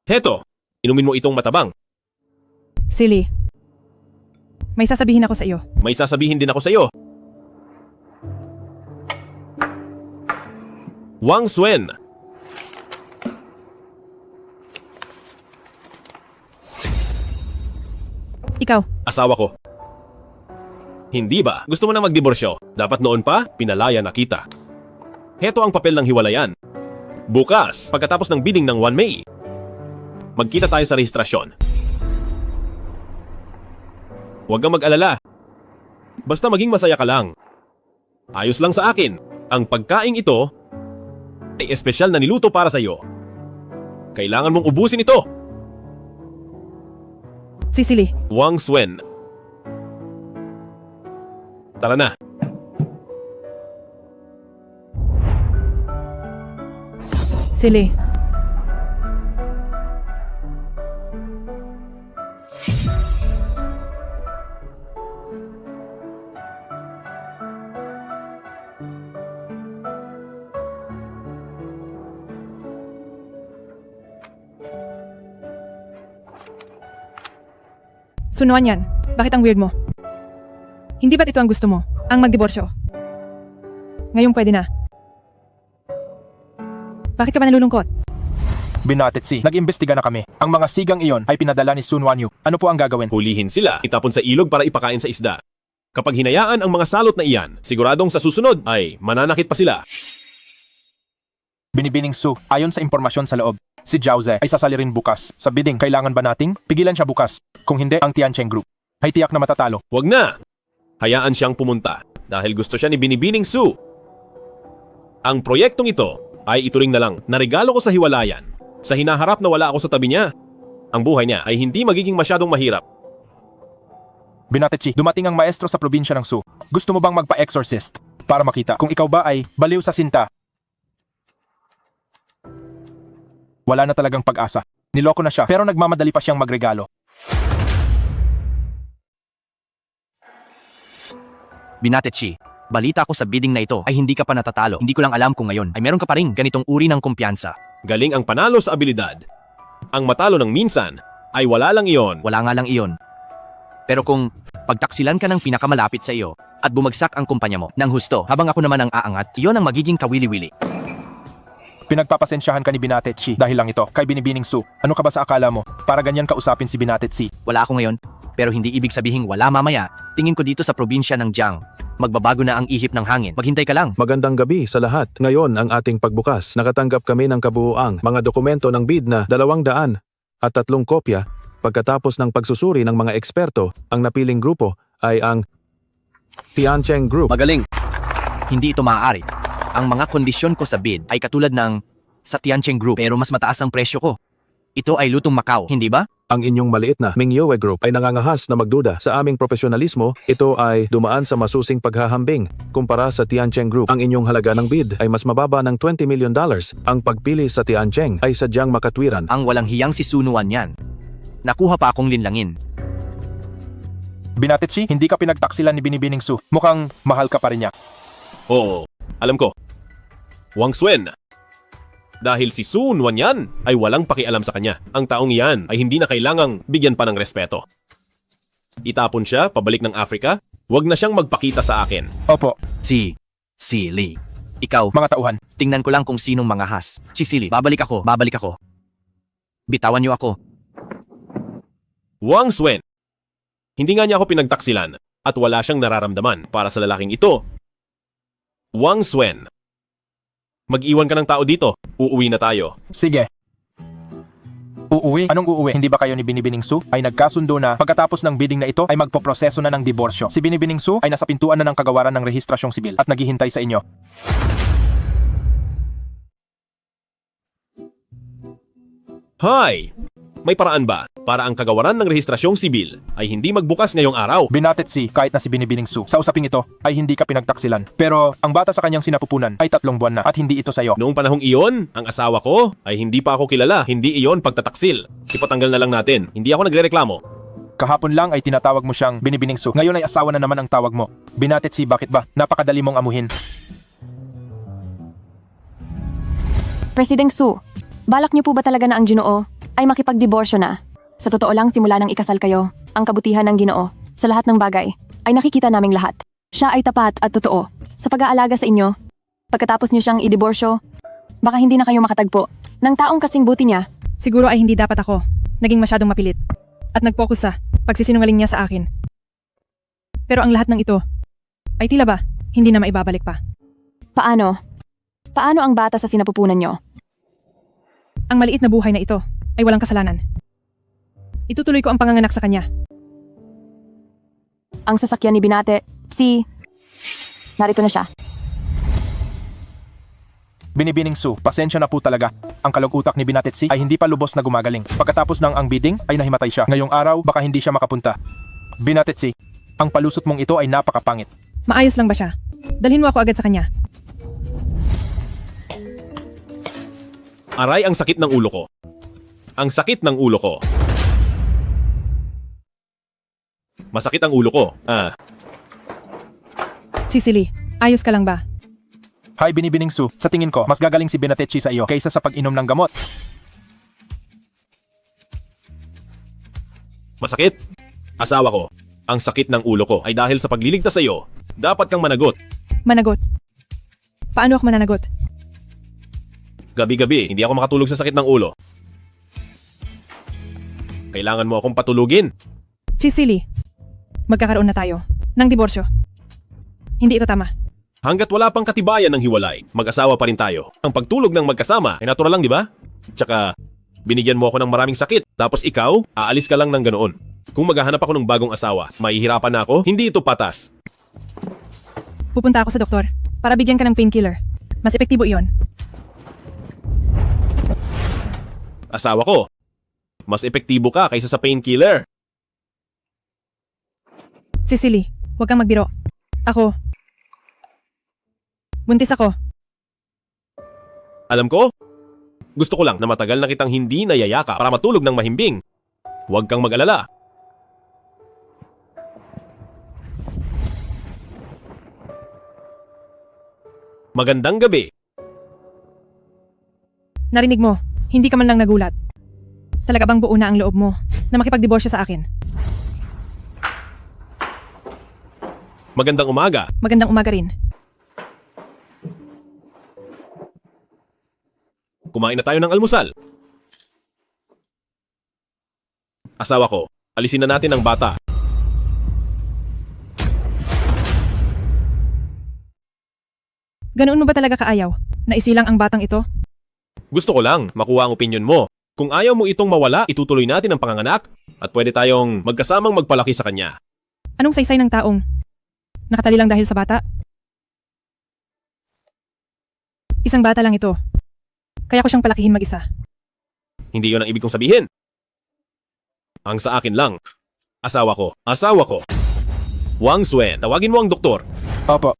Heto, inumin mo itong matabang. Silly. May sasabihin ako sa iyo. May sasabihin din ako sa iyo. Wang Suen. Ikaw. Asawa ko. Hindi ba? Gusto mo na magdiborsyo? Dapat noon pa, pinalaya na kita. Heto ang papel ng hiwalayan. Bukas, pagkatapos ng bidding ng 1 May, magkita tayo sa rehistrasyon. Huwag kang mag-alala. Basta maging masaya ka lang. Ayos lang sa akin. Ang pagkaing ito ay espesyal na niluto para sa iyo. Kailangan mong ubusin ito. Sicily, Wang Suen. Tara na. Sili. Sunuan yan. Bakit ang weird mo? Hindi ba't ito ang gusto mo? Ang magdiborsyo? Ngayong pwede na. Bakit ka ba nalulungkot? Binatit si, nag-imbestiga na kami. Ang mga sigang iyon ay pinadala ni Sun Wanyu. Ano po ang gagawin? Hulihin sila, itapon sa ilog para ipakain sa isda. Kapag hinayaan ang mga salot na iyan, siguradong sa susunod ay mananakit pa sila. Binibining Su, ayon sa impormasyon sa loob, si Jiaoze ay sasali rin bukas. Sa bidding, kailangan ba nating pigilan siya bukas? Kung hindi, ang Tiancheng Group ay tiyak na matatalo. Wag na! Hayaan siyang pumunta dahil gusto siya ni Binibining Su. Ang proyektong ito ay ituring na lang na regalo ko sa hiwalayan. Sa hinaharap na wala ako sa tabi niya, ang buhay niya ay hindi magiging masyadong mahirap. Binatechi, dumating ang maestro sa probinsya ng Su. Gusto mo bang magpa-exorcist para makita kung ikaw ba ay baliw sa sinta? Wala na talagang pag-asa. Niloko na siya pero nagmamadali pa siyang magregalo. Binatechi, balita ko sa bidding na ito ay hindi ka pa natatalo. Hindi ko lang alam kung ngayon ay meron ka pa rin ganitong uri ng kumpiyansa. Galing ang panalo sa abilidad. Ang matalo ng minsan ay wala lang iyon. Wala nga lang iyon. Pero kung pagtaksilan ka ng pinakamalapit sa iyo at bumagsak ang kumpanya mo ng husto habang ako naman ang aangat, iyon ang magiging kawili-wili. Pinagpapasensyahan ka ni Binatechi dahil lang ito kay Binibining Su. Ano ka ba sa akala mo para ganyan kausapin si Binatechi? Wala ako ngayon, pero hindi ibig sabihing wala mamaya. Tingin ko dito sa probinsya ng Jiang. Magbabago na ang ihip ng hangin. Maghintay ka lang. Magandang gabi sa lahat. Ngayon ang ating pagbukas. Nakatanggap kami ng kabuuang mga dokumento ng bid na 200 at 3 kopya. Pagkatapos ng pagsusuri ng mga eksperto, ang napiling grupo ay ang Tiancheng Group. Magaling. Hindi ito maaari. Ang mga kondisyon ko sa bid ay katulad ng sa Tiancheng Group pero mas mataas ang presyo ko. Ito ay lutong Macau, hindi ba? Ang inyong maliit na Mingyoe Group ay nangangahas na magduda sa aming profesionalismo. Ito ay dumaan sa masusing paghahambing. Kumpara sa Tiancheng Group, ang inyong halaga ng bid ay mas mababa ng $20 million. Ang pagpili sa Tiancheng ay sadyang makatwiran. Ang walang hiyang si Sunuan yan. Nakuha pa akong linlangin. Binatechi, hindi ka pinagtaksilan ni Binibining Su. Mukhang mahal ka pa rin niya. Oo, alam ko. Wang Suen. Dahil si Sun Wanyan ay walang pakialam sa kanya. Ang taong iyan ay hindi na kailangang bigyan pa ng respeto. Itapon siya pabalik ng Africa, wag na siyang magpakita sa akin. Opo. Si Lee. Ikaw, mga tauhan. Tingnan ko lang kung sinong mangahas. Si Lee, babalik ako. Bitawan niyo ako. Wang Suen. Hindi nga niya ako pinagtaksilan at wala siyang nararamdaman para sa lalaking ito. Wang Suen. Mag-iwan ka ng tao dito. Uuwi na tayo. Sige. Uuwi? Anong uuwi? Hindi ba kayo ni Binibining Su ay nagkasundo na pagkatapos ng bidding na ito ay magpoproseso na ng diborsyo? Si Binibining Su ay nasa pintuan na ng kagawaran ng rehistrasyong sibil at naghihintay sa inyo. Hi! May paraan ba para ang kagawaran ng rehistrasyong sibil ay hindi magbukas ngayong araw? Binatechi, kahit na si Binibining Su, sa usaping ito ay hindi ka pinagtaksilan. Pero ang bata sa kanyang sinapupunan ay 3 buwan na at hindi ito sayo. Noong panahong iyon, ang asawa ko ay hindi pa ako kilala. Hindi iyon pagtataksil. Ipatanggal na lang natin. Hindi ako nagrereklamo. Kahapon lang ay tinatawag mo siyang Binibining Su. Ngayon ay asawa na naman ang tawag mo. Binatechi, bakit ba? Napakadali mong amuhin. President Su, balak niyo po ba talaga na ang Ginoo ay makipagdiborsyo na? Sa totoo lang, simula nang ikasal kayo, ang kabutihan ng Ginoo sa lahat ng bagay ay nakikita naming lahat. Siya ay tapat at totoo sa pag-aalaga sa inyo. Pagkatapos niyo siyang idiborsyo, baka hindi na kayo makatagpo ng taong kasing buti niya. Siguro ay hindi dapat ako naging masyadong mapilit at nag-focus sa pagsisinungaling niya sa akin. Pero ang lahat ng ito ay tila ba hindi na maibabalik pa. Paano? Paano ang bata sa sinapupunan niyo? Ang maliit na buhay na ito ay walang kasalanan. Itutuloy ko ang panganganak sa kanya. Ang sasakyan ni Binate Narito na siya. Binibining Sue, pasensya na po talaga. Ang kalog-utak ni Binatit C ay hindi pa lubos na gumagaling. Pagkatapos ng ang bidding ay nahimatay siya. Ngayong araw, baka hindi siya makapunta. Binatit C, ang palusot mong ito ay napakapangit. Maayos lang ba siya? Dalhin mo ako agad sa kanya. Aray, ang sakit ng ulo ko. Ang sakit ng ulo ko. Masakit ang ulo ko. Cecily, ayos ka lang ba? Hi Binibining Sue, sa tingin ko, mas gagaling si Binatit C sa iyo kaysa sa pag-inom ng gamot. Masakit? Asawa ko, ang sakit ng ulo ko ay dahil sa pagliligtas sa iyo. Dapat kang managot. Managot? Paano ako mananagot? Gabi-gabi, hindi ako makatulog sa sakit ng ulo. Kailangan mo akong patulugin. Cecily, magkakaroon na tayo ng diborsyo. Hindi ito tama. Hanggat wala pang katibayan ng hiwalay, mag-asawa pa rin tayo. Ang pagtulog ng magkasama ay natural lang, di ba? Tsaka, binigyan mo ako ng maraming sakit, tapos ikaw, aalis ka lang ng ganoon. Kung maghahanap ako ng bagong asawa, mahihirapan na ako, hindi ito patas. Pupunta ako sa doktor para bigyan ka ng painkiller. Mas epektibo iyon. Asawa ko, mas epektibo ka kaysa sa painkiller. Cecily, huwag kang magbiro. Buntis ako. Alam ko, gusto ko lang na matagal na kitang hindi nayayaka para matulog ng mahimbing. Huwag kang mag-alala. Magandang gabi. Narinig mo, hindi ka man lang nagulat. Talaga bang buo na ang loob mo na makipagdiborsyo sa akin? Magandang umaga. Magandang umaga rin. Kumain na tayo ng almusal. Asawa ko, alisin na natin ang bata. Ganoon mo ba talaga kaayaw na isilang ang batang ito? Gusto ko lang makuha ang opinyon mo. Kung ayaw mo itong mawala, itutuloy natin ang panganganak at pwede tayong magkasamang magpalaki sa kanya. Anong saysay ng taong nakatali lang dahil sa bata? Isang bata lang ito. Kaya ko siyang palakihin mag-isa. Hindi yon ang ibig kong sabihin. Ang sa akin lang. Asawa ko. Wang Suen, tawagin mo ang doktor. Opo.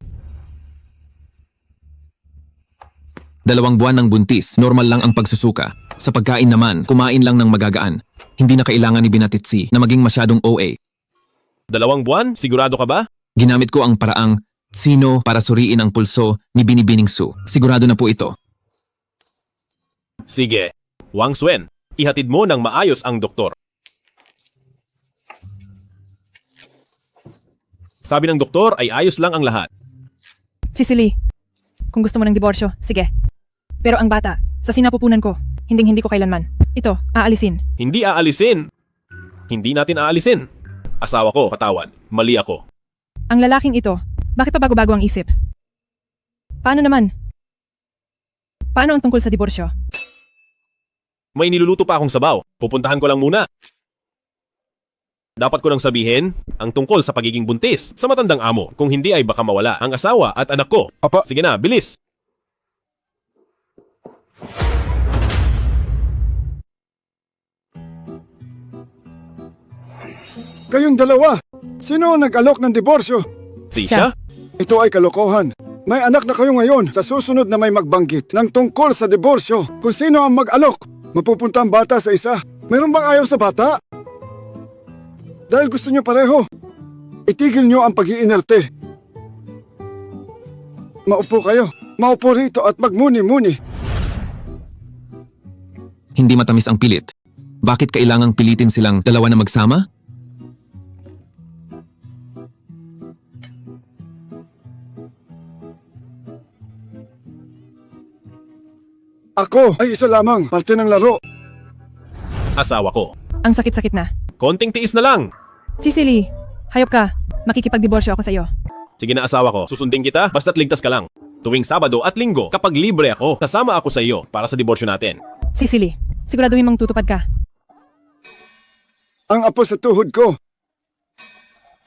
2 buwan ng buntis, normal lang ang pagsusuka. Sa pagkain naman, kumain lang ng magagaan. Hindi na kailangan ni Binatit C na maging masyadong OA. 2 buwan? Sigurado ka ba? Ginamit ko ang paraang sino para suriin ang pulso ni Binibining Sue. Sigurado na po ito. Sige. Wang Suen, ihatid mo ng maayos ang doktor. Sabi ng doktor ay ayos lang ang lahat. Cecily, kung gusto mo ng diborsyo, sige. Pero ang bata, sa sinapupunan ko, hindi ko kailanman. Ito, aalisin. Hindi aalisin. Hindi natin aalisin. Asawa ko, patawad. Mali ako. Ang lalaking ito, bakit pa bago-bago ang isip? Paano naman? Paano ang tungkol sa diborsyo? May niluluto pa akong sabaw. Pupuntahan ko lang muna. Dapat ko nang sabihin ang tungkol sa pagiging buntis sa matandang amo. Kung hindi ay baka mawala ang asawa at anak ko. Opo. Sige na, bilis. Kayong dalawa, sino ang nag-alok ng diborsyo? Siya? Ito ay kalokohan. May anak na kayo ngayon. Sa susunod na may magbanggit ng tungkol sa diborsyo, kung sino ang mag-alok, mapupunta ang bata sa isa. Mayroon bang ayaw sa bata? Dahil gusto nyo pareho, itigil nyo ang pag-iinerte. Maupo kayo. Maupo rito at magmuni-muni. Hindi matamis ang pilit. Bakit kailangang pilitin silang dalawa na magsama? Ako ay isa lamang, parte ng laro. Asawa ko. Ang sakit-sakit na. Konting tiis na lang. Cecily, hayop ka. Makikipagdiborsyo ako sa iyo. Sige na asawa ko, susundin kita basta't ligtas ka lang. Tuwing Sabado at Linggo, kapag libre ako, kasama ako sa iyo para sa diborsyo natin. Cecily, siguraduhin mong tutupad ka. Ang apo sa tuhod ko.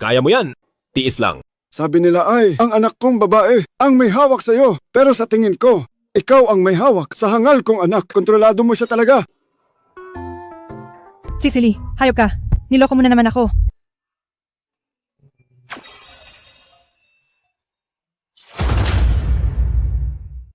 Kaya mo yan. Tiis lang. Sabi nila ay, ang anak kong babae ang may hawak sa'yo. Pero sa tingin ko, ikaw ang may hawak sa hangal kong anak. Kontrolado mo siya talaga. Cicely, hayop ka. Niloko mo na naman ako.